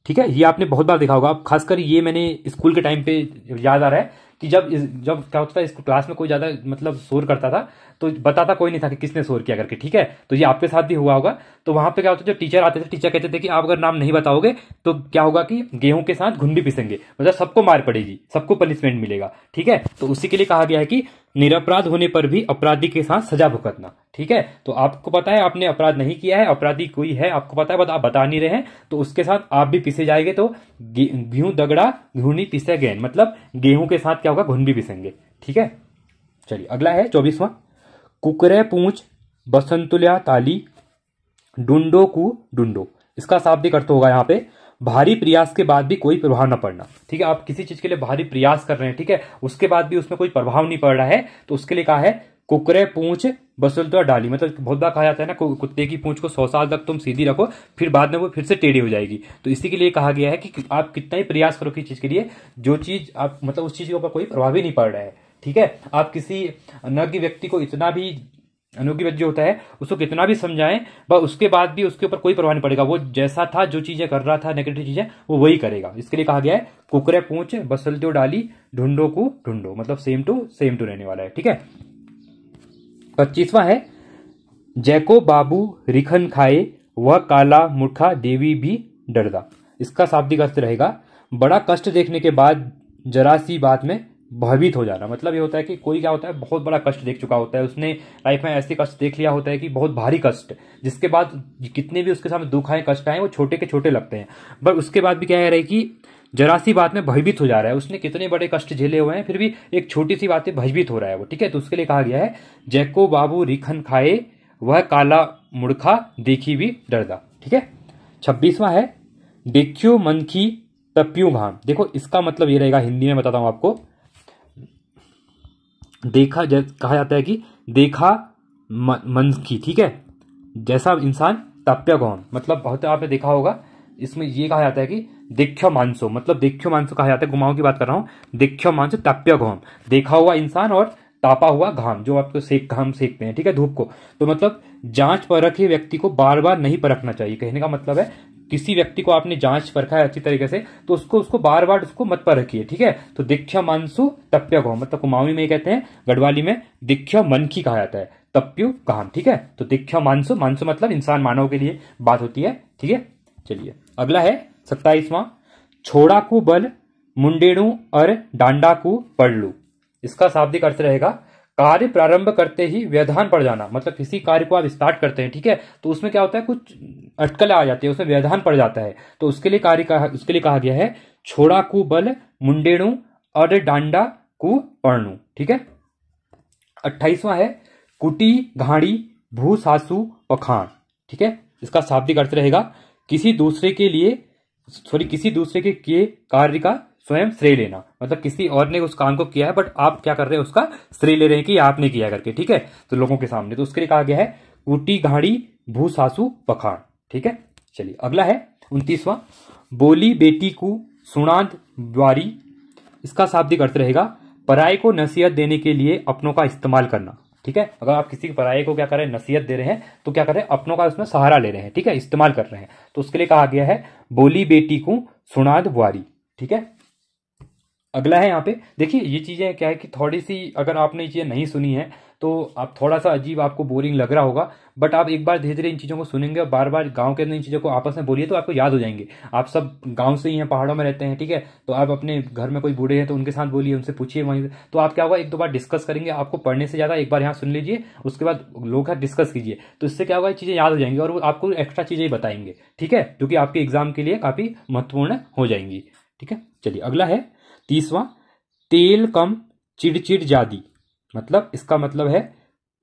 ठीक है, ये आपने बहुत बार देखा होगा। अब खासकर ये मैंने स्कूल के टाइम पे याद आ रहा है कि जब क्या होता था, इसको क्लास में कोई ज्यादा मतलब शोर करता था तो बताता कोई नहीं था कि किसने शोर किया करके, ठीक है, तो ये आपके साथ भी हुआ होगा। तो वहां पे क्या होता है, जो टीचर आते थे, टीचर कहते थे कि आप अगर नाम नहीं बताओगे तो क्या होगा कि गेहूं के साथ घुन भी पिसेंगे, मतलब सबको मार पड़ेगी, सबको पनिशमेंट मिलेगा, ठीक है। तो उसी के लिए कहा गया है कि निरपराध होने पर भी अपराधी के साथ सजा भुगतना, ठीक है। तो आपको पता है आपने अपराध नहीं किया है, अपराधी कोई है आपको पता है, बट आप बता नहीं रहे हैं, तो उसके साथ आप भी पिसे जाएंगे, तो गेहूं दगड़ा घूनी पिसे गैन, मतलब गेहूं के साथ क्या होगा, घुन भी पिसेंगे, ठीक है। चलिए अगला है 24वां कुकरे पूंछ बसंतुल्या ताली डुंडो कु डुंडो, इसका शाब्दिक अर्थ होगा यहाँ पे भारी प्रयास के बाद भी कोई प्रभाव न पड़ना, ठीक है, आप किसी चीज के लिए भारी प्रयास कर रहे हैं, ठीक है, उसके बाद भी उसमें कोई प्रभाव नहीं पड़ रहा है, तो उसके लिए कहा है कुकरे पूंछ बसंतुल्या डाली, मतलब बहुत बार कहा जाता है ना, कुत्ते की पूंछ को 100 साल तक तुम सीधी रखो, फिर बाद में वो फिर से टेढ़ी हो जाएगी, तो इसी के लिए कहा गया है कि आप कितना ही प्रयास करो किसी चीज के लिए, जो चीज आप मतलब उस चीज के ऊपर कोई प्रभाव ही नहीं पड़ रहा है, ठीक है। आप किसी अनज्ञ व्यक्ति को इतना भी, अनोखी व्यक्ति जो होता है उसको कितना भी समझाएं, बस उसके बाद भी उसके ऊपर कोई प्रभाव नहीं पड़ेगा, वो जैसा था, जो चीजें कर रहा था नेगेटिव चीजें, वो वही करेगा। इसके लिए कहा गया है कुकरे पूंछ बसंतुल्या डाली ढूंढो को ढूंढो, मतलब सेम टू रहने वाला है, ठीक है। 25वां है जैको बाबू रिखन खाए वह काला मूर्खा देवी भी डरदा, इसका शाब्दिक अर्थ रहेगा बड़ा कष्ट देखने के बाद जरा सी बात में भयभीत हो जाना, मतलब ये होता है कि कोई क्या होता है बहुत बड़ा कष्ट देख चुका होता है, उसने लाइफ में ऐसे कष्ट देख लिया होता है कि बहुत भारी कष्ट, जिसके बाद कितने भी उसके सामने दुख आए कष्ट आए वो छोटे के छोटे लगते हैं। पर उसके बाद भी क्या कह रहा है कि जरा सी बात में भयभीत हो जा रहा है, उसने कितने बड़े कष्ट झेले हुए हैं फिर भी एक छोटी सी बात में भयभीत हो रहा है वो, ठीक है। तो उसके लिए कहा गया है जैको बाबू रिखन खाए वह काला मुड़खा देखी भी डरदा, ठीक है। 26वां है देखियो मनखी तप्यू घाम। देखो इसका मतलब ये रहेगा, हिंदी में बताता हूं आपको। देखा कहा जाता है कि देखा मनखी, ठीक है, जैसा इंसान तप्य घाम, मतलब बहुत आपने देखा होगा इसमें ये कहा जाता है कि देखो मांसो, मतलब देखो मांसो कहा जाता है, घुमाओं की बात कर रहा हूं। देखो मांसो तप्य घाम, देखा हुआ इंसान और तापा हुआ घाम, जो आपको घाम सेकते हैं, ठीक है, धूप को। तो मतलब जांच परखे व्यक्ति को बार बार नहीं परखना चाहिए, कहने का मतलब है किसी व्यक्ति को आपने जांच परखा है अच्छी तरीके से तो उसको बार बार उसको मत परखिए, ठीक है। तो दीक्षा मानसु तप्य घाम, मतलब कुमाऊनी में कहते हैं, गढ़वाली में दीक्षा मनखी कहा जाता है, तप्यु घाम, ठीक है। तो दीक्षा मानसु, मानसु मतलब इंसान मानव के लिए बात होती है, ठीक है। चलिए अगला है 27वां छोड़ा को बल मुंडेणु और डांडा को पड़लू। इसका शाब्दिक अर्थ रहेगा कार्य प्रारंभ करते ही व्यवधान पड़ जाना, मतलब किसी कार्य को आप स्टार्ट करते हैं, ठीक है, तो उसमें क्या होता है कुछ अटकलें आ जाती है, उसमें व्यवधान पड़ जाता है, तो उसके लिए उसके लिए कहा गया है छोड़ा कु बल मुंडेणु और डांडा कु पर्णु, ठीक है। 28वां है कुटी घाड़ी भू सासु पखान, ठीक है। इसका शाब्दिक अर्थ रहेगा किसी दूसरे के किए कार्य का स्वयं श्रेय लेना, मतलब किसी और ने उस काम को किया है बट आप क्या कर रहे हैं उसका श्रेय ले रहे हैं कि आपने किया करके, ठीक है, तो लोगों के सामने। तो उसके लिए कहा गया है कुटी घाड़ी भू सासु पखान, ठीक है। चलिए अगला है 29वां बोली बेटी को सुनाद द्वारी। इसका शाब्दिक अर्थ रहेगा पराये को नसीहत देने के लिए अपनों का इस्तेमाल करना, ठीक है। अगर आप किसी पराये को क्या कर रहे हैं नसीहत दे रहे हैं तो क्या कर रहे हैं अपनों का उसमें सहारा ले रहे हैं, ठीक है, इस्तेमाल कर रहे हैं, तो उसके लिए कहा गया है बोली बेटी को सुनाद बुआरी, ठीक है। अगला है यहाँ पे देखिए, ये चीजें क्या है कि थोड़ी सी अगर आपने ये चीजें नहीं सुनी है तो आप थोड़ा सा अजीब आपको बोरिंग लग रहा होगा, बट आप एक बार धीरे धीरे इन चीजों को सुनेंगे और बार बार गांव के अंदर इन चीजों को आपस में बोलिए तो आपको याद हो जाएंगे। आप सब गांव से ही हैं, पहाड़ों में रहते हैं, ठीक है, तो आप अपने घर में कोई बूढ़े हैं तो उनके साथ बोलिए, उनसे पूछिए वहीं से, तो आप क्या होगा एक दो बार डिस्कस करेंगे, आपको पढ़ने से ज्यादा एक बार यहाँ सुन लीजिए, उसके बाद लोग डिस्कस कीजिए, तो इससे क्या होगा चीजें याद हो जाएंगी और वो आपको एक्स्ट्रा चीजें ही बताएंगे, ठीक है, जो कि आपके एग्जाम के लिए काफी महत्वपूर्ण हो जाएंगी, ठीक है। चलिए अगला है 30वां तेल कम चिड़चिड़ जादी, मतलब इसका मतलब है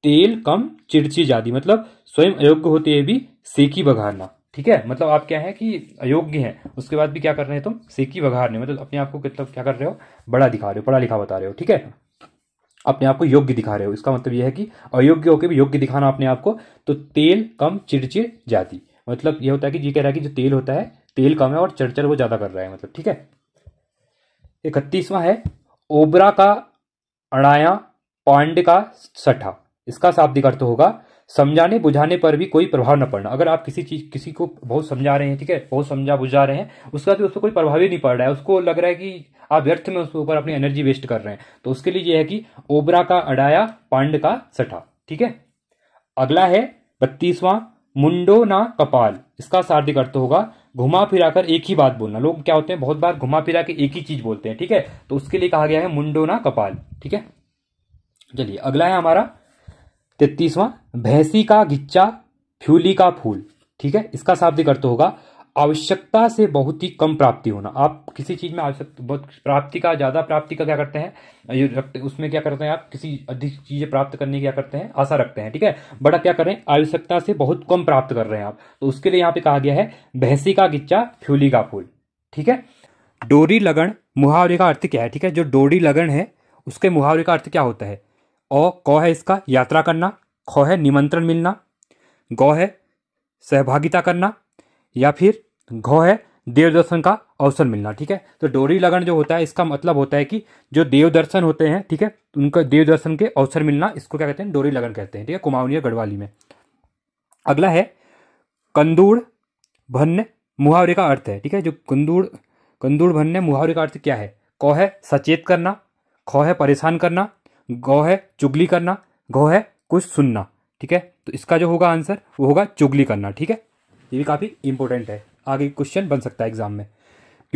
तेल कम चिड़चिड़ जादी, मतलब स्वयं अयोग्य होते हुए भी सेकी बघारना, ठीक है, मतलब आप क्या है कि अयोग्य हैं उसके बाद भी क्या कर रहे हैं तुम सेकी बघारने, मतलब अपने आप को मतलब क्या कर रहे हो बड़ा दिखा रहे हो, पढ़ा लिखा बता रहे हो, ठीक है, अपने आप को योग्य दिखा रहे हो, इसका मतलब यह है कि अयोग्य होकर भी योग्य दिखाना अपने आप को। तो तेल कम चिड़चिड़ जादी, मतलब यह होता है कि जी कह रहा है कि जो तेल होता है तेल कम है और चढ़चढ़ वो ज्यादा कर रहा है, मतलब, ठीक है। 31वां है ओबरा का अड़ाया पांड का सठा। इसका शाब्दिक अर्थ होगा समझाने बुझाने पर भी कोई प्रभाव न पड़ना। अगर आप किसी को बहुत समझा रहे हैं, ठीक है, बहुत समझा बुझा रहे हैं, उसका भी उसको कोई प्रभाव ही नहीं पड़ रहा है, उसको लग रहा है कि आप व्यर्थ में उसके ऊपर अपनी एनर्जी वेस्ट कर रहे हैं, तो उसके लिए यह है कि ओबरा का अड़ाया पांड का सठा, ठीक है। अगला है 32वां मुंडो ना कपाल। इसका शाब्दिक अर्थ होगा घुमा फिराकर एक ही बात बोलना। लोग क्या होते हैं बहुत बार घुमा फिरा के एक ही चीज बोलते हैं, ठीक है, तो उसके लिए कहा गया है मुंडो ना कपाल, ठीक है। चलिए अगला है हमारा 33वां भैंसी का गिच्चा फ्यूली का फूल, ठीक है। इसका शाब्दिक अर्थ होगा आवश्यकता से बहुत ही कम प्राप्ति होना। आप किसी चीज में प्राप्ति का ज्यादा प्राप्ति का क्या करते हैं उसमें क्या करते हैं आप किसी अधिक चीजें प्राप्त करने की क्या करते हैं आशा रखते हैं, ठीक है, बड़ा क्या कर रहे हैं आवश्यकता से बहुत कम प्राप्त कर रहे हैं आप, तो उसके लिए यहाँ पे कहा गया है भैंसी का गिच्चा फ्यूली का फूल, ठीक है। डोरी लगन मुहावरे का अर्थ क्या है, ठीक है, जो डोरी लगन है उसके मुहावरे का अर्थ क्या होता है। कौ है इसका यात्रा करना, खौ है निमंत्रण मिलना, गौ है सहभागिता करना, या फिर घौ है देव दर्शन का अवसर मिलना, ठीक है। तो डोरी लगन जो होता है इसका मतलब होता है कि जो देव दर्शन होते हैं, ठीक है, उनका देव दर्शन के अवसर मिलना, इसको क्या कहते हैं डोरी लगन कहते हैं, ठीक है, कुमाऊनी गढ़वाली में। अगला है कंदूड़ भन्न मुहावरे का अर्थ है, ठीक है, जो कंदूड़ भन्न मुहावरे का अर्थ क्या है। कौ है सचेत करना, खौ है परेशान करना, गौ है चुगली करना, घौ है कुछ सुनना, ठीक है। तो इसका जो होगा आंसर वो होगा चुगली करना, ठीक है, ये भी काफी इंपॉर्टेंट है, आगे क्वेश्चन बन सकता है एग्जाम में।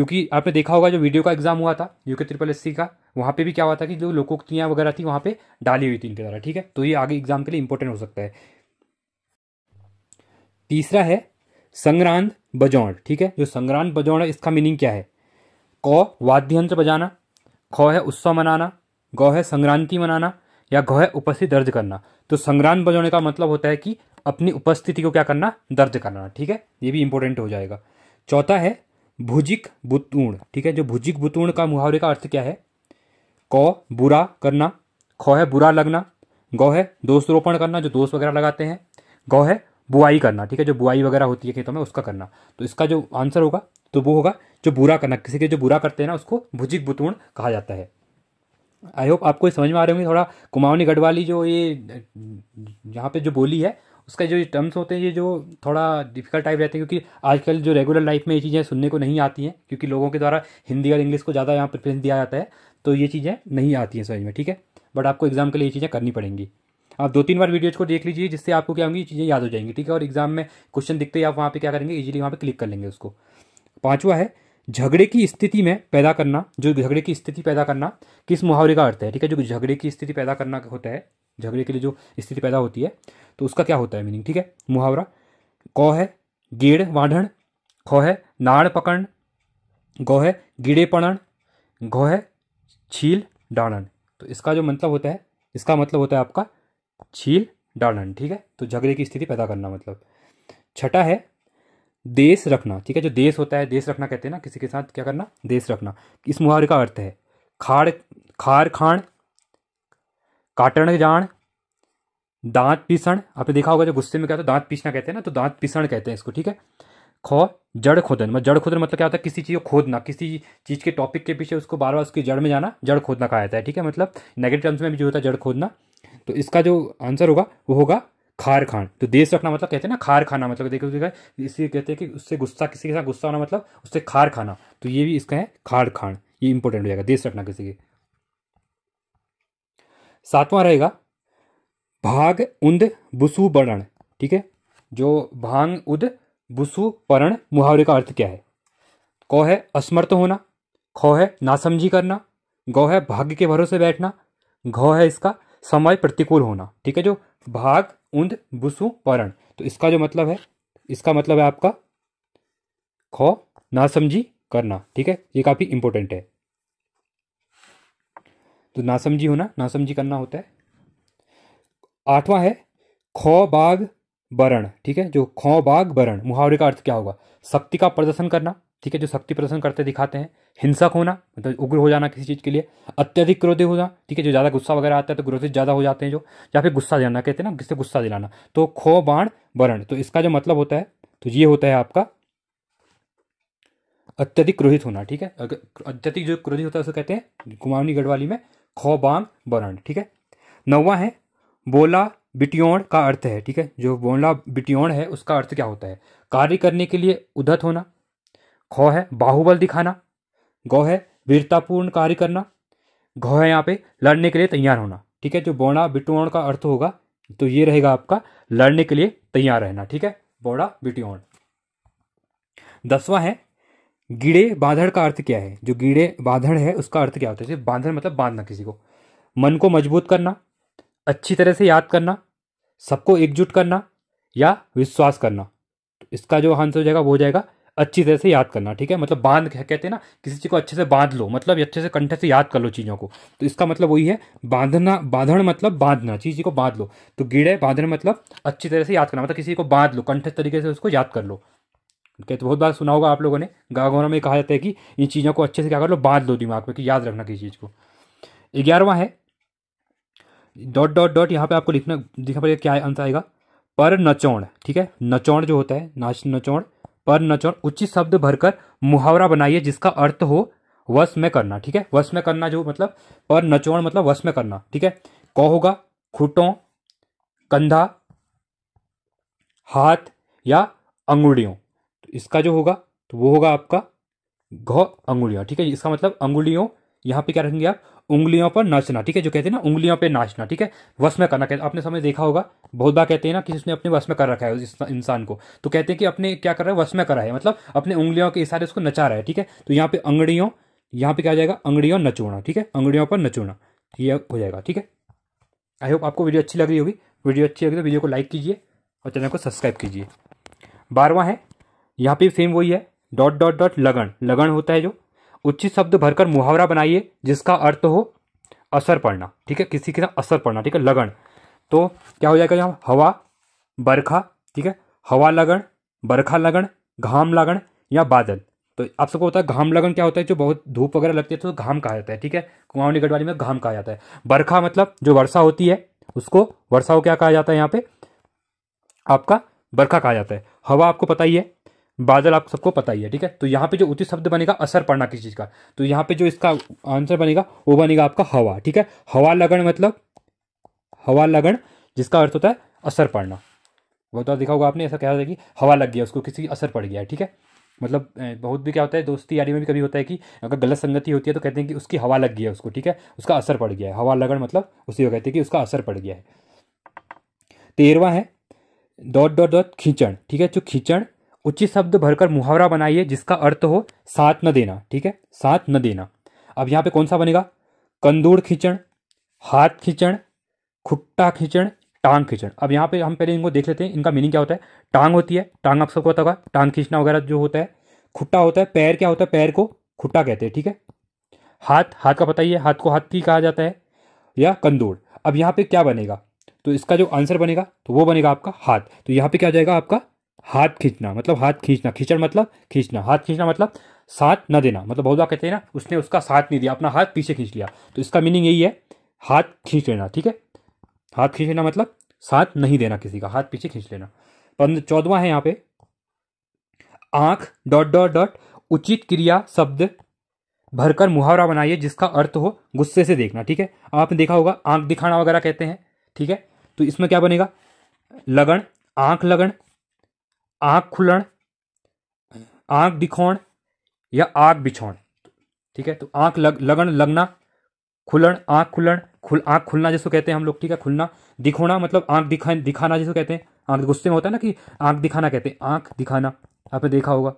क्योंकि आपने देखा होगा जो वीडियो का एग्जाम हुआ था यूके ट्रिपल एससी का, वहाँ पे भी क्या हुआ था कि जो लोकोक्तियाँ वगैरह थी वहाँ पे डाली हुई थी इनके द्वारा, ठीक है। तो ये आगे एग्जाम के लिए इंपॉर्टेंट हो सकता है। तीसरा है संग्रांद बजौड़, ठीक है। जो संग्रांद बजौड़ है इसका मीनिंग क्या है? क वाद्य यंत्र बजाना, ख है उत्सव मनाना, ग है संक्रांति मनाना, या घ है उपस्थिति दर्ज करना। तो संग्रांद बजाने का मतलब होता है कि अपनी उपस्थिति को क्या करना, दर्ज करना, ठीक है। ये भी इंपॉर्टेंट हो जाएगा। चौथा है भुजिक बुतूण, ठीक है। जो भुजिक बुतूण का मुहावरे का अर्थ क्या है? क बुरा करना, ख है बुरा लगना, ग है दोषारोपण करना, जो दोष वगैरह लगाते हैं, ग है बुआई करना, ठीक है। जो बुआई वगैरह होती है खेतों में उसका करना। तो इसका जो आंसर होगा तो वो होगा जो बुरा करना, किसी के जो बुरा करते हैं ना उसको भुजिक बुतूण कहा जाता है। आई होप आपको ये समझ में आ रहे होंगे। थोड़ा कुमाऊनी गढ़वाली जो ये यहाँ पे जो बोली है उसका जो टर्म्स होते हैं ये जो थोड़ा डिफिकल्ट टाइप रहते हैं, क्योंकि आजकल जो रेगुलर लाइफ में ये चीज़ें सुनने को नहीं आती हैं, क्योंकि लोगों के द्वारा हिंदी और इंग्लिश को ज़्यादा यहाँ प्रेफरेंस दिया जाता है, तो ये चीज़ें नहीं आती हैं समझ में, ठीक है। बट आपको एग्जाम के लिए ये चीज़ें करनी पड़ेंगी। आप 2-3 बार वीडियोज को देख लीजिए, जिससे आपको क्या होंगी, ये चीज़ें याद हो जाएंगी, ठीक है। और एग्जाम में क्वेश्चन दिखते ही आप वहाँ पे क्या करेंगे, इजीली वहाँ पे क्लिक कर लेंगे उसको। पांचवा है झगड़े की स्थिति में पैदा करना। जो झगड़े की स्थिति पैदा करना किस मुहावरे का अर्थ है, ठीक है। जो झगड़े की स्थिति पैदा करना होता है, झगड़े के लिए जो स्थिति पैदा होती है तो उसका क्या होता है मीनिंग, ठीक है। मुहावरा क है गेड़ वाढ़ण, ख है नाड़ पकड़, ग है गिड़े पड़न, घ है छील डाड़न। तो इसका जो मतलब होता है, इसका मतलब होता है आपका छील डाड़न, ठीक है। तो झगड़े की स्थिति पैदा करना मतलब। छठा है देश रखना, ठीक है। जो देश होता है, देश रखना कहते हैं ना, किसी के साथ क्या करना, देश रखना। इस मुहावरे का अर्थ है खाड़ खार खाण, काटण जान, दांत पीसण। आपने देखा होगा जो गुस्से में क्या होता है, दांत पीसना कहते हैं ना, तो दांत पीसण कहते हैं इसको, ठीक है। ख जड़ खोदन, जड़ खोदन मतलब क्या होता है, किसी चीज़ को खोदना, किसी चीज़ के टॉपिक के पीछे उसको बार बार उसकी जड़ में जाना, जड़ खोदना कहा जाता है, ठीक है। मतलब नेगेटिव टर्म्स में भी जो होता है जड़ खोदना। तो इसका जो आंसर होगा वो होगा खार खान। तो देश रखना मतलब कहते हैं ना खार खाना, मतलब देखो इसे कहते हैं कि उससे गुस्सा, किसी के साथ गुस्सा होना मतलब उससे खार खाना। तो ये भी इसका है खार खान, ये इंपॉर्टेंट हो जाएगा, देश रखना किसी के। सातवां रहेगा भाग उंद बुसु बरण, ठीक है। जो भांग उद बुसु परण मुहावरे का अर्थ क्या है? क है असमर्थ होना, ख है नासमझी करना, ग है भाग्य के भरोसे बैठना, घ है इसका समय प्रतिकूल होना, ठीक है। जो भाग उंद बुसु परण, तो इसका जो मतलब है, इसका मतलब है आपका ख नासमझी करना, ठीक है। ये काफी इंपॉर्टेंट है। तो नासमझी होना, नासमझी करना होता है। आठवां है ख बाग बरण, ठीक है। जो ख बाग बरण मुहावरे का अर्थ क्या होगा? शक्ति का प्रदर्शन करना, ठीक है। जो शक्ति प्रदर्शन करते दिखाते हैं। हिंसक होना मतलब उग्र हो जाना किसी चीज़ के लिए। अत्यधिक क्रोधी होना, ठीक है। जो ज़्यादा गुस्सा वगैरह आता है तो क्रोधित ज़्यादा हो जाते हैं जो, या फिर गुस्सा दिलाना कहते हैं ना, किससे गुस्सा दिलाना। तो खो बाण बरण, तो इसका जो मतलब होता है तो ये होता है आपका अत्यधिक क्रोधित होना, ठीक है। अत्यधिक जो क्रोधित होता है उसे कहते हैं कुमाऊनी गढ़वाली में खो बाण बरण, ठीक है। नौवां है बोला बिटियोण का अर्थ है, ठीक है। जो बोला बिटियोण है उसका अर्थ क्या होता है? कार्य करने के लिए उद्धत होना, ख है बाहुबल दिखाना, ग है वीरतापूर्ण कार्य करना, घ है यहाँ पे लड़ने के लिए तैयार होना, ठीक है। जो बोड़ा बिटियोण का अर्थ होगा तो ये रहेगा आपका लड़ने के लिए तैयार रहना, ठीक है। बोड़ा बिटियोण। 10वां है गिड़े बांधड़ का अर्थ क्या है? जो गिड़े बांधड़ है उसका अर्थ क्या होता है? बांधड़ मतलब बांधना किसी को। मन को मजबूत करना, अच्छी तरह से याद करना, सबको एकजुट करना, या विश्वास करना। तो इसका जो आंसर हो जाएगा वो हो जाएगा अच्छी तरह से याद करना, ठीक है। मतलब बांध कहते हैं ना, किसी चीज को अच्छे से बांध लो, मतलब अच्छे से कंठे से याद कर लो चीजों को। तो इसका मतलब वही है बांधना, बांधण मतलब बांधना, चीज को बांध लो। तो गिड़े बांधण मतलब अच्छी तरह से याद करना, मतलब किसी को बांध लो, कंठस्थ तरीके से उसको याद कर लो। कहते तो बहुत बार सुना होगा आप लोगों ने, गाँव गाँव में कहा जाता है कि इन चीज़ों को अच्छे से क्या कर लो, बांध लो दिमाग में, कि याद रखना किसी चीज़ को। 11वां है डॉट डॉट डॉट, यहाँ पे आपको लिखना दिखा पड़ेगा क्या आंसर आएगा। पर नचौड़, ठीक है। नचौड़ जो होता है, नाच नचौड़, पर नचौड़ उचित शब्द भरकर मुहावरा बनाइए जिसका अर्थ हो वश में करना, ठीक है। वश में करना जो मतलब पर नचौड़ मतलब वश में करना, ठीक है। क होगा खुटों, कंधा, हाथ या अंगुलियों। तो इसका जो होगा तो वो होगा आपका घ अंगुलियां, ठीक है। इसका मतलब अंगुलियों यहाँ पे क्या रखेंगे आप, उंगलियों पर नाचना, ठीक है, जो कहते हैं ना उंगलियों पे नाचना, ठीक है, वश में करना। कहते आपने समय देखा होगा, बहुत बार कहते हैं ना कि उसने अपने वश में कर रखा है उस इंसान को, तो कहते हैं कि अपने क्या कर रहा है, वश में करा है, मतलब अपने उंगलियों के इशारे उसको नचा रहा है, ठीक है। तो यहाँ पे अंगड़ियों, यहाँ पे क्या आ जाएगा, अंगड़ियों नचोना, ठीक है, अंगड़ियों पर नचोना, ये हो जाएगा, ठीक है। आई होप आपको वीडियो अच्छी लग रही होगी। वीडियो अच्छी लगी तो वीडियो को लाइक कीजिए और चैनल को सब्सक्राइब कीजिए। 12वां है, यहाँ पे सेम वही है, डॉट डॉट डॉट लगन। लगन होता है जो उचित शब्द भरकर मुहावरा बनाइए जिसका अर्थ हो असर पड़ना, ठीक है, किसी के साथ असर पड़ना, ठीक है, लगन। तो क्या हो जाएगा यहाँ, हवा, बरखा, ठीक है, हवा लगन, बरखा लगन, घाम लगन या बादल। तो आप सबको होता है घाम लगन क्या होता है, जो बहुत धूप वगैरह लगती है तो घाम कहा जाता है, ठीक है, कुमाऊनी गढ़वाली में घाम कहा जाता है। बरखा मतलब जो वर्षा होती है उसको वर्षा को क्या कहा जाता है, यहाँ पे आपका बरखा कहा जाता है। हवा आपको पता ही है, बादल आप सबको पता ही है, ठीक है। तो यहाँ पे जो उचित शब्द बनेगा असर पड़ना किसी चीज का, तो यहाँ पे जो इसका आंसर बनेगा वो बनेगा आपका हवा, ठीक है। हवा लगन मतलब हवा लगन, जिसका अर्थ होता है असर पड़ना। वो तो देखा होगा आपने, ऐसा कहा था कि हवा लग गया उसको, किसी असर पड़ गया है, ठीक है। मतलब बहुत भी क्या होता है, दोस्ती यारी में भी कभी होता है कि अगर गलत संगति होती है तो कहते हैं कि उसकी हवा लग गई है उसको, ठीक है, उसका असर पड़ गया है। हवा लगन मतलब उसी को कहते हैं कि उसका असर पड़ गया है। 13वां है, डॉट डॉट डॉट खींचण, ठीक है, जो खींचण उचित शब्द भरकर मुहावरा बनाइए जिसका अर्थ हो साथ न देना, ठीक है, साथ न देना। अब यहाँ पे कौन सा बनेगा, कंदूड़ खींचण, हाथ खींचण, खुट्टा खींचण, टांग खींचण। अब यहाँ पे हम पहले इनको देख लेते हैं, इनका मीनिंग क्या होता है। टांग होती है, टांग आप सबको पता होगा, टांग खींचना वगैरह जो होता है। खुट्टा होता है, पैर क्या होता है, पैर को खुट्टा कहते हैं, ठीक है। हाथ, हाथ का पता ही है, हाथ को हाथ ही कहा जाता है, या कंदूड़। अब यहाँ पे क्या बनेगा, तो इसका जो आंसर बनेगा तो वो बनेगा आपका हाथ। तो यहाँ पे क्या जाएगा आपका हाथ खींचना, मतलब हाथ खींचना, खींचण मतलब खींचना, हाथ खींचना मतलब साथ न देना। मतलब बहुत बार कहते हैं ना, उसने उसका साथ नहीं दिया, अपना हाथ पीछे खींच लिया, तो इसका मीनिंग यही है, हाथ खींच लेना, ठीक है। हाथ खींच लेना मतलब साथ नहीं देना किसी का, हाथ पीछे खींच लेना। 14वां है यहाँ पे, आंख डॉट डॉट डॉट उचित क्रिया शब्द भरकर मुहावरा बनाइए जिसका अर्थ हो गुस्से से देखना, ठीक है। आपने देखा होगा आंख दिखाना वगैरह कहते हैं, ठीक है। तो इसमें क्या बनेगा, लगन, आंख लगन, आंख खुलण, आंख दिखौण या आंख बिछौण, ठीक है। तो आंख लगन लगना, खुलण आंख खुलण, आंख खुलना जिसको कहते हैं हम लोग, ठीक है, खुलना। दिखोना मतलब आंख दिखाना जिसको कहते हैं, आंख गुस्से में होता है ना कि आंख दिखाना कहते हैं, आंख दिखाना आपने देखा होगा।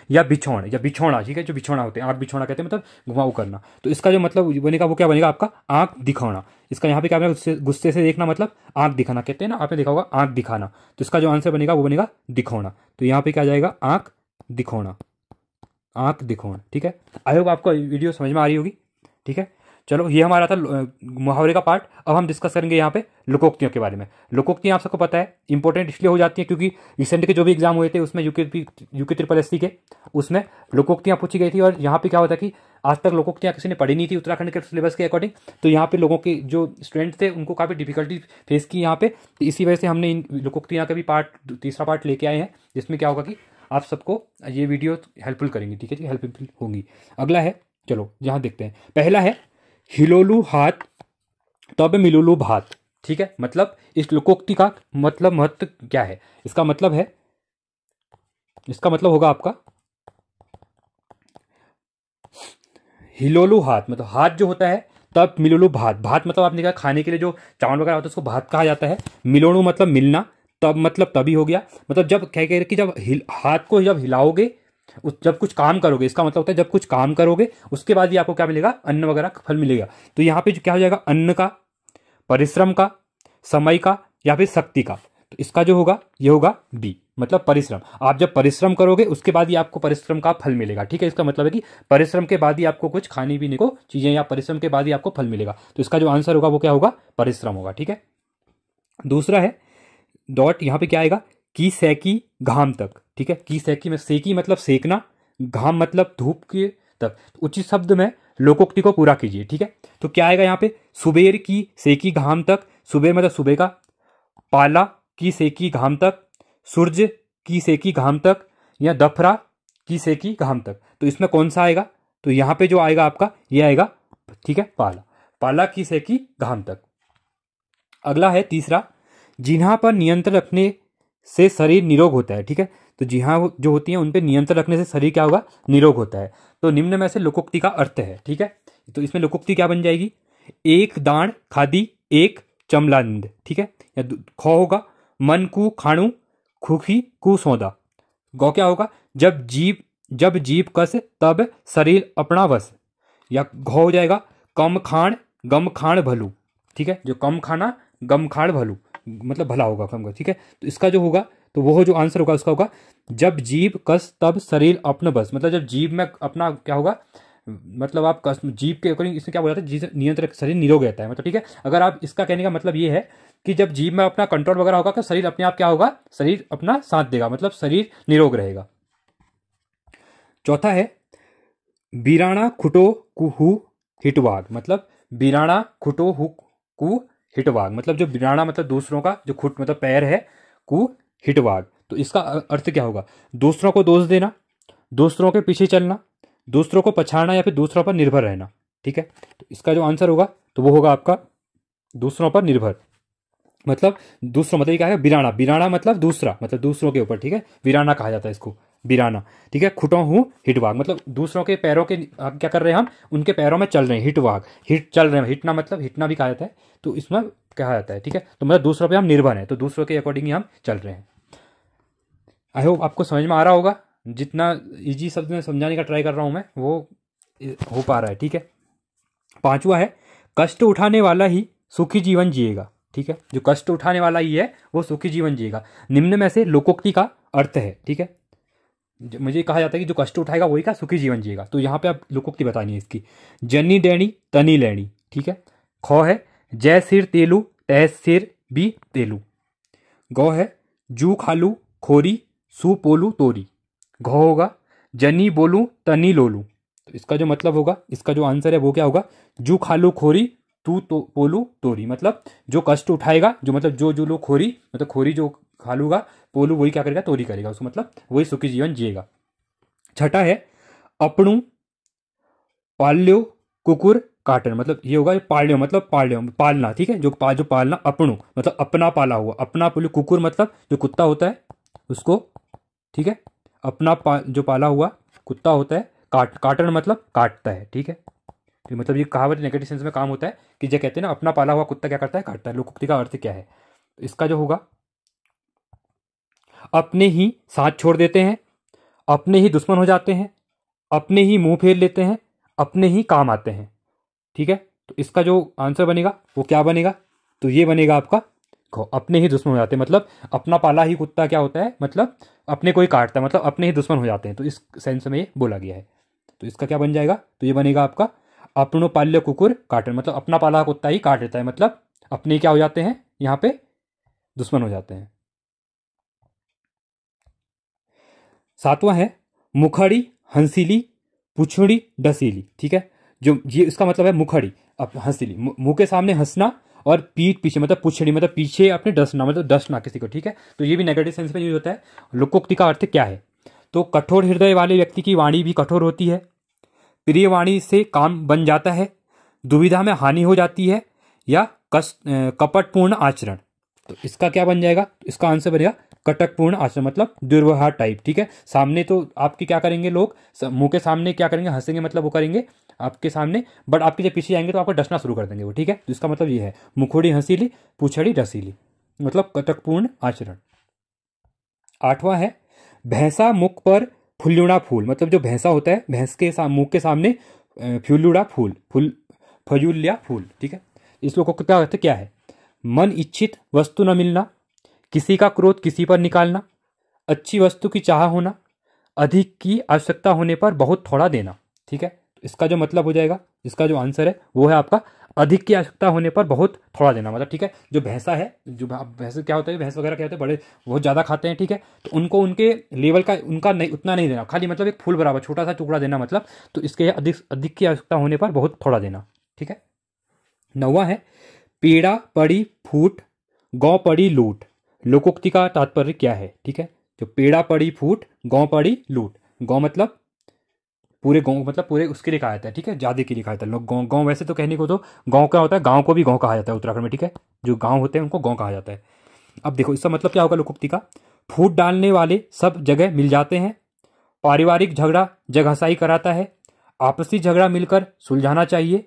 या बिछौण या बिछौना, ठीक है, जो बिछौना होते हैं आंख बिछौना कहते हैं, मतलब घुमाऊ करना। तो इसका जो मतलब बनेगा वो क्या बनेगा आपका आंख दिखाना। इसका यहाँ पे क्या बनेगा, गुस्से से देखना मतलब आंख दिखाना कहते हैं ना, आपने देखा होगा आंख दिखाना। तो इसका जो आंसर बनेगा वो बनेगा दिखौना। तो यहाँ पे क्या जाएगा, आंख दिखौना, आंख दिखौना, ठीक है। आई होप आपको वीडियो समझ में आ रही होगी, ठीक है। चलो ये हमारा था मुहावरे का पार्ट। अब हम डिस्कस करेंगे यहाँ पे लोकोक्तियों के बारे में। लोकोक्तियाँ आप सबको पता है इंपॉर्टेंट इसलिए हो जाती हैं क्योंकि रिसेंट के जो भी एग्जाम हुए थे उसमें यूके ट्रिपल एससी के, उसमें लोकोक्तियाँ पूछी गई थी। और यहाँ पे क्या होता है कि आज तक लोकोक्तियाँ किसी ने पढ़ी नहीं थी उत्तराखंड के सिलेबस के अकॉर्डिंग, तो यहाँ पे लोगों के जो स्टूडेंट थे उनको काफ़ी डिफिकल्टी फेस की यहाँ पे। तो इसी वजह से हमने इन लोकोक्तियाँ का भी तीसरा पार्ट लेके आए हैं, जिसमें क्या होगा कि आप सबको ये वीडियो हेल्पफुल करेंगी, ठीक है जी, हेल्पफुल होंगी। अगला है, चलो यहाँ देखते हैं। पहला है हिलोलू हाथ तब मिलोलू भात, ठीक है। मतलब इस लोकोक्ति का मतलब महत्व क्या है, इसका मतलब है, इसका मतलब होगा आपका हिलोलू हाथ मतलब हाथ जो होता है, तब मिलोलू भात। भात मतलब आपने कहा खाने के लिए जो चावल वगैरह होता है उसको भात कहा जाता है। मिलोणु मतलब मिलना, तब मतलब तभी हो गया, मतलब जब क्या कह रहे कि जब हाथ को जब हिलाओगे, जब कुछ काम करोगे, इसका मतलब होता है जब कुछ काम करोगे उसके बाद ही आपको क्या मिलेगा, अन्न वगैरह फल मिलेगा। तो यहाँ पे जो क्या हो जाएगा, अन्न का, परिश्रम का, समय का या फिर शक्ति का। तो इसका जो होगा ये होगा डी, मतलब परिश्रम। आप जब परिश्रम करोगे उसके बाद ही आपको परिश्रम का फल मिलेगा, ठीक है। इसका मतलब है कि परिश्रम के बाद ही आपको कुछ खाने पीने को चीजें, या परिश्रम के बाद ही आपको फल मिलेगा। तो इसका जो आंसर होगा वो क्या होगा, परिश्रम होगा, ठीक है। दूसरा है डॉट, यहाँ पे क्या आएगा, की सैकी घाम तक, ठीक है। की सैकी में सेकी मतलब सेकना, घाम मतलब धूप के तक। तो उचित शब्द में लोकोक्ति को पूरा कीजिए, ठीक है। तो क्या आएगा यहाँ पे, सुबेर की सेकी घाम तक, सुबेर मतलब सुबह का, पाला की सेकी घाम तक, सूर्य की सेकी घाम तक, या दफरा की सेकी घाम तक। तो इसमें कौन सा आएगा, तो यहाँ पे जो आएगा आपका ये आएगा, ठीक है, पाला, पाला की सेकी घाम तक। अगला है तीसरा, जिन्हा पर नियंत्रण रखने से शरीर निरोग होता है। ठीक है, तो जी हाँ, वो जो होती हैं उन पे नियंत्रण रखने से शरीर क्या होगा, निरोग होता है। तो निम्न में से लोकोक्ति का अर्थ है। ठीक है, तो इसमें लोकोक्ति क्या बन जाएगी, एक दाण खादी एक चमलानंद। ठीक है, या ख होगा मन कु खाणु खुखी कु सौदा। गौ क्या होगा, जब जीव कस तब शरीर अपना वश। या घ हो जाएगा कम खाण गम खाण भलू। ठीक है, जो कम खाना गम खाण भलू मतलब भला होगा, कम। ठीक है, तो इसका जो होगा, तो वो जो आंसर होगा उसका होगा जब जीव कस तब शरीर अपना बस। मतलब जब जीव में अपना क्या होगा, मतलब आप जीव के अकॉर्डिंग इसमें क्या बोला था, जिस नियंत्रण शरीर निरोग रहता है। मतलब ठीक है, अगर आप इसका कहने का मतलब ये है कि जब जीव में अपना कंट्रोल वगैरह होगा तो शरीर अपने आप क्या होगा, शरीर अपना साथ देगा, मतलब शरीर निरोग रहेगा। चौथा है बीराणा खुटो कुहू हिटवाग। मतलब बीराणा खुटो हु कु हिटवाग, मतलब जो बीराणा मतलब दूसरों का, जो खुट मतलब पैर है, कु हिटवाग, तो इसका अर्थ क्या होगा, दूसरों को दोष देना, दूसरों के पीछे चलना, दूसरों को पछाड़ना या फिर दूसरों पर निर्भर रहना। ठीक है, तो इसका जो आंसर होगा तो वो होगा आपका दूसरों पर निर्भर। मतलब दूसरों मतलब क्या है, बिराना। बिराना मतलब दूसरा, मतलब दूसरों के ऊपर। ठीक है, बिराना कहा जाता है इसको, बिराना। ठीक है, खुटो हूँ हिटवाग, मतलब दूसरों के पैरों के क्या कर रहे हैं हम, उनके पैरों में चल रहे हैं, हिटवाग, हिट चल रहे हैं। हिटना मतलब हिटना भी कहा जाता है, तो इसमें कहा जाता है। ठीक है, तो मतलब दूसरों पे हम निर्भर हैं, तो दूसरों के अकॉर्डिंग ही हम चल रहे हैं। आई होप आपको समझ में आ रहा होगा, जितना इजी शब्द में समझाने का ट्राई कर रहा हूं मैं वो हो पा रहा है। ठीक है, पांचवा है कष्ट उठाने वाला ही सुखी जीवन जिएगा। ठीक है, जो कष्ट उठाने वाला ही है वो सुखी जीवन जिएगा। निम्न में से लोकोक्ति का अर्थ है। ठीक है, मुझे कहा जाता है कि जो कष्ट उठाएगा वही का सुखी जीवन जिएगा। तो यहाँ पे आप लोकोक्ति बतानी है इसकी, जनी डैनी तनी लैनी। ठीक है, ख है जय सिर तेलू तह सिर भी तेलू। गौ है जू खालू खोरी सू पोलू तोरी। घ होगा जनी बोलू तनी लोलू। तो इसका जो मतलब होगा, इसका जो आंसर है वो क्या होगा, जू खालू खोरी तू तो पोलू तोरी। मतलब जो कष्ट उठाएगा, जो मतलब जो लोग खोरी मतलब खोरी जो खालूगा, पोलू वही क्या करेगा, तोरी करेगा उसको, मतलब वही सुखी जीवन जिएगा। छठा है अपणु पाल्यो कुकुर काटन। मतलब ये होगा पाल्यो मतलब पालना। ठीक है, जो पालना, अपणु मतलब अपना पाला हुआ, अपना पोलू कुकुर मतलब जो कुत्ता होता है उसको। ठीक है, अपना जो पाला हुआ कुत्ता होता है, काटन मतलब काटता है। ठीक है, तो मतलब ये कहावत नेगेटिव सेंस में काम होता है कि जो कहते हैं ना, अपना पाला हुआ कुत्ता क्या करता है, काटता है। लोकोक्ति का अर्थ क्या है, तो इसका जो होगा अपने ही साथ छोड़ देते हैं, अपने ही दुश्मन हो जाते हैं, अपने ही मुंह फेर लेते हैं, अपने ही काम आते हैं। ठीक है, तो इसका जो आंसर बनेगा वो क्या बनेगा, तो ये बनेगा आपका अपने ही दुश्मन हो जाते हैं। मतलब अपना पाला ही कुत्ता क्या होता है, मतलब अपने को ही काटता है, मतलब अपने ही दुश्मन हो जाते हैं। तो इस सेंस में ये बोला गया है, तो इसका क्या बन जाएगा, तो ये बनेगा आपका अपनो पाल्य कुकुर काटन। मतलब अपना पाला कुत्ता ही काट देता है, मतलब अपने क्या हो जाते हैं, यहाँ पे दुश्मन हो जाते हैं। सातवां है मुखड़ी हंसीली पुछड़ी डसीली। ठीक है, जो ये इसका मतलब है मुखड़ी अब हंसीली, मुंह के सामने हंसना, और पीठ पीछे मतलब पुछड़ी मतलब पीछे अपने डसना, मतलब डसना किसी को। ठीक है, तो ये भी नेगेटिव सेंस में यूज होता है। लोकोक्ति का अर्थ क्या है, तो कठोर हृदय वाले व्यक्ति की वाणी भी कठोर होती है, प्रिय वाणी से काम बन जाता है, दुविधा में हानि हो जाती है, या कपटपूर्ण आचरण। तो इसका क्या बन जाएगा, इसका आंसर बनेगा कटकपूर्ण आचरण, मतलब दुर्व्यवहार टाइप। ठीक है, सामने तो आपके क्या करेंगे लोग, मुंह के सामने क्या करेंगे, हंसेंगे, मतलब वो करेंगे आपके सामने, बट आपके जब पीछे जाएंगे तो आपको डसना शुरू कर देंगे वो। ठीक है, तो इसका मतलब ये है मुखोड़ी हंसीली पुछड़ी डसीली, मतलब कटकपूर्ण आचरण। आठवां है भैंसा मुख पर फुल्लुड़ा फूल। मतलब जो भैंसा होता है, भैंस के मुंह के सामने फुल्लुड़ा फूल फजूलिया फूल। ठीक है, इस लोगों को क्या अर्थ क्या है, मन इच्छित वस्तु न मिलना, किसी का क्रोध किसी पर निकालना, अच्छी वस्तु की चाह होना, अधिक की आवश्यकता होने पर बहुत थोड़ा देना। ठीक है, तो इसका जो मतलब हो जाएगा, इसका जो आंसर है वो है आपका अधिक की आवश्यकता होने पर बहुत थोड़ा देना। मतलब ठीक है, जो भैंसा है, जो भैंस क्या होता है, भैंस वगैरह क्या होते हैं, बड़े बहुत ज़्यादा खाते हैं। ठीक है, तो उनको उनके लेवल का उनका नहीं, उतना नहीं देना, खाली मतलब एक फूल बराबर छोटा सा टुकड़ा देना, मतलब तो इसके अधिक की आवश्यकता होने पर बहुत थोड़ा देना। ठीक है, नौवां है पीड़ा पड़ी फूट गौ पड़ी लूट। लोकोक्ति का तात्पर्य क्या है। ठीक है, जो पेड़ा पड़ी फूट गौ पड़ी लूट, गौ मतलब पूरे गांव, मतलब पूरे उसके लिए कहा जाता है। ठीक है, ज्यादा के लिए कहा जाता है। लोग गांव वैसे तो कहने को तो गांव क्या होता है, गांव को भी गांव कहा जाता है उत्तराखंड में। ठीक है, जो गांव होते हैं उनको गांव कहा जाता है। अब देखो इसका मतलब क्या होगा लोकोक्ति का, फूट डालने वाले सब जगह मिल जाते हैं। पारिवारिक झगड़ा जगहसाई कराता है। आपसी झगड़ा मिलकर सुलझाना चाहिए।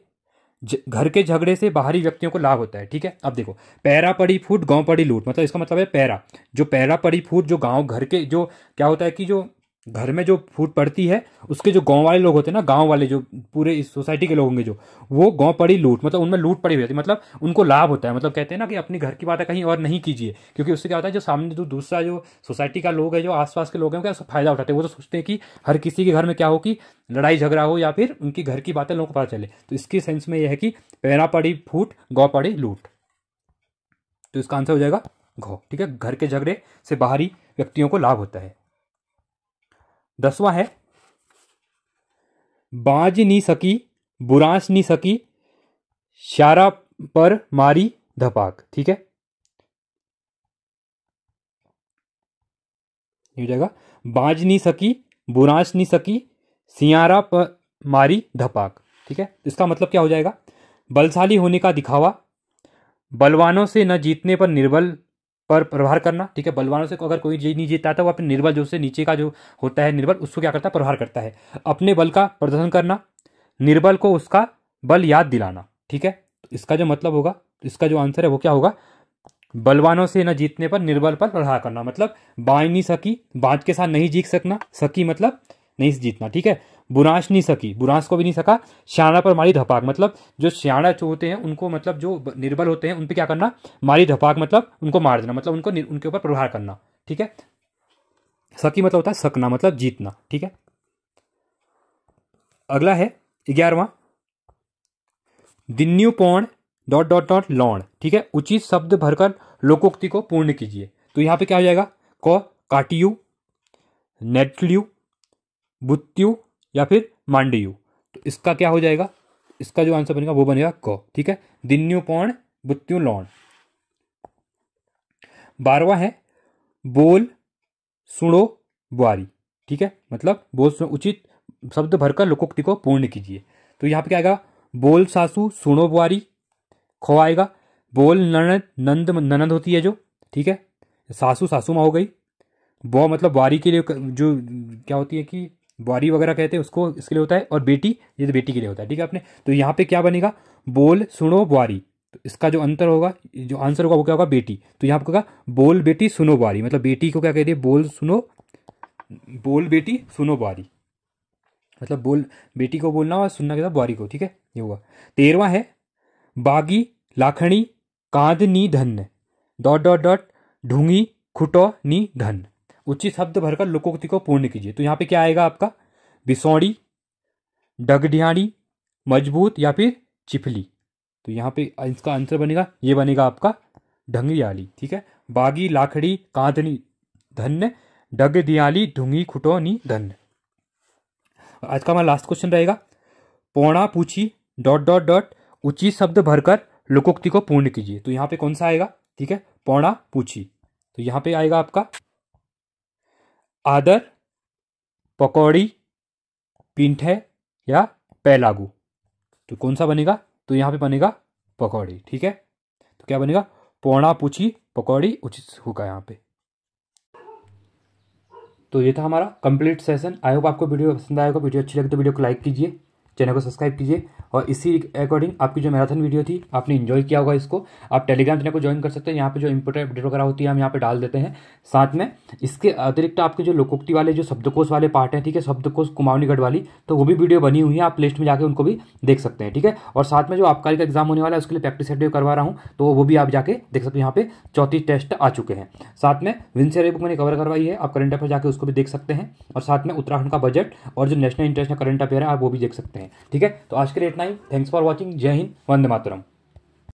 घर के झगड़े से बाहरी व्यक्तियों को लाभ होता है। ठीक है, अब देखो, पैरा पड़ी फूट गांव पड़ी लूट, मतलब इसका मतलब है पैरा, जो पैरा पड़ी फूट जो गांव घर के जो क्या होता है कि जो घर में जो फूट पड़ती है उसके जो गांव वाले लोग होते हैं ना, गांव वाले जो पूरे इस सोसाइटी के लोग होंगे जो, वो गांव पड़ी लूट, मतलब उनमें लूट पड़ी हुई होती है, मतलब उनको लाभ होता है। मतलब कहते हैं ना कि अपनी घर की बातें कहीं और नहीं कीजिए, क्योंकि उससे क्या होता है जो सामने जो दूसरा जो सोसाइटी का लोग है, जो आसपास के लोग हैं, क्या उसका फायदा उठाते हैं। वो तो सोचते हैं कि हर किसी के घर में क्या हो कि लड़ाई झगड़ा हो या फिर उनकी घर की बातें लोगों को पता चले। तो इसकी सेंस में यह है कि पैरा पड़ी फूट गांव पड़ी लूट, तो इसका आंसर हो जाएगा घ। ठीक है, घर के झगड़े से बाहरी व्यक्तियों को लाभ होता है। 10वां है, बाज नी सकी बुरांस नी सकी शारा पर मारी धपाक। ठीक है, ये हो जाएगा बाज नी सकी बुरांस नी सकी सियारा पर मारी धपाक। ठीक है, इसका मतलब क्या हो जाएगा, बलशाली होने का दिखावा, बलवानों से न जीतने पर निर्बल पर प्रहार करना। ठीक है, बलवानों से अगर कोई नहीं जीतता तो वो अपने निर्बल जो से नीचे का जो होता है निर्बल, उसको क्या करता है, प्रहार करता है। अपने बल का प्रदर्शन करना, निर्बल को उसका बल याद दिलाना। ठीक है, तो इसका जो मतलब होगा, इसका जो आंसर है वो क्या होगा, बलवानों से न जीतने पर निर्बल पर प्रहार करना, मतलब बाज नहीं सकी, बाज के साथ नहीं जीत सकना, सकी मतलब नहीं जीतना। ठीक है, बुरांश नहीं सकी, बुरांश को भी नहीं सका, श्याणा पर मारी धपाक, मतलब जो श्याणा जो होते हैं उनको, मतलब जो निर्बल होते हैं उन पे क्या करना, मारी धपाक मतलब उनको मार देना, मतलब उनको उनके ऊपर प्रहार करना। ठीक है, सकी मतलब होता है सकना, मतलब जीतना। ठीक है, अगला है 11वां, दिन्यू पौण डॉट डॉट डॉट लौण। ठीक है, उचित शब्द भरकर लोकोक्ति को पूर्ण कीजिए। तो यहां पे क्या हो जाएगा, क काटियू, नेटल्यू, बुत्त्यू या फिर मांडियू। तो इसका क्या हो जाएगा, इसका जो आंसर बनेगा वो बनेगा क। ठीक है, दिन्यू पौण बुत्त्यू लौण। 12वां है, बोल सुनो बुआरी। ठीक है, मतलब बोल सुनो, उचित शब्द भरकर लोकोक्ति को पूर्ण कीजिए। तो यहाँ पे क्या आएगा, बोल सासू सुनो बुआरी, खो आएगा, बोल ननद, नंद ननद होती है जो, ठीक है, सासू सासू माँ हो गई, बो मतलब बुआरी के लिए जो क्या होती है कि बुआरी वगैरह कहते हैं उसको, इसके लिए होता है, और बेटी ये तो बेटी के लिए होता है। ठीक है अपने, तो यहाँ पे क्या बनेगा, बोल सुनो बुआरी। तो इसका जो अंतर होगा, जो आंसर होगा वो क्या होगा, बेटी। तो यहाँ पे होगा बोल बेटी सुनो बुआरी, मतलब बेटी को क्या कहते हैं, बोल सुनो, बोल बेटी सुनो बुआरी, मतलब बोल बेटी को बोलना और सुनना क्या था, बुआरी को। ठीक है, ये हुआ। 13वां है, बागी लाखणी कांद नी धन डॉट डॉट डॉट ढूंगी खुटो नी धन। उचित शब्द भरकर लोकोक्ति को पूर्ण कीजिए। तो यहाँ पे क्या आएगा आपका, बिसौड़ी, डगढियाणी, मजबूत या फिर चिफली। तो यहाँ पे इसका आंसर बनेगा, ये बनेगा आपका ढंगियाली। ठीक है, बागी लाखड़ी कांदनी धन्य डगडियाली ढूंगी खुटोनी धन्य। आज का हमारा लास्ट क्वेश्चन रहेगा, पौना पूछी डॉट डॉट डॉट उचित शब्द भरकर लोकोक्ति को पूर्ण कीजिए। तो यहाँ पे कौन सा आएगा, ठीक है, पौना पूछी। तो यहाँ पे आएगा आपका आदर, पकौड़ी, पिंठे या पैलागू। तो कौन सा बनेगा, तो यहाँ पे बनेगा पकौड़ी। ठीक है, तो क्या बनेगा, पौना पूछी पकौड़ी उचित होगा यहाँ पे। तो ये था हमारा कंप्लीट सेशन। आई होप आपको वीडियो पसंद आएगा। वीडियो अच्छी लगी तो वीडियो को लाइक कीजिए, चैनल को सब्सक्राइब कीजिए, और इसी अकॉर्डिंग आपकी जो मैराथन वीडियो थी आपने एंजॉय किया होगा इसको, आप टेलीग्राम चैनल को ज्वाइन कर सकते हैं। यहाँ पे जो इंपोर्टेंट अपडेट वगैरह होती है हम यहाँ पे डाल देते हैं। साथ में इसके अतिरिक्त आपके जो लोकोक्ति वाले जो शब्दकोश वाले पार्ट हैं, ठीक है, शब्दकोश कुमाऊनीगढ़ वाली, तो वो भी वीडियो बनी हुई है, आप प्लेलिस्ट में जाकर उनको भी देख सकते हैं। ठीक है, और साथ में जो आबकारी का एग्जाम होने वाला है उसके लिए प्रैक्टिस शेड्यूल करवा रहा हूँ, तो वो भी आप जाके देख सकते हैं। यहाँ पे 34 टेस्ट आ चुके हैं। साथ में विंसेरी बुक मैंने कवर करवाई है, आप करंट अफेयर जाकर उसको भी देख सकते हैं, और साथ में उत्तराखंड का बजट और जो नेशनल इंटरनेशनल करंट अफेयर है आप वो भी देख सकते हैं। ठीक है, तो आज के लिए इतना ही। Thanks for watching. जय हिंद, वंदे मातरम।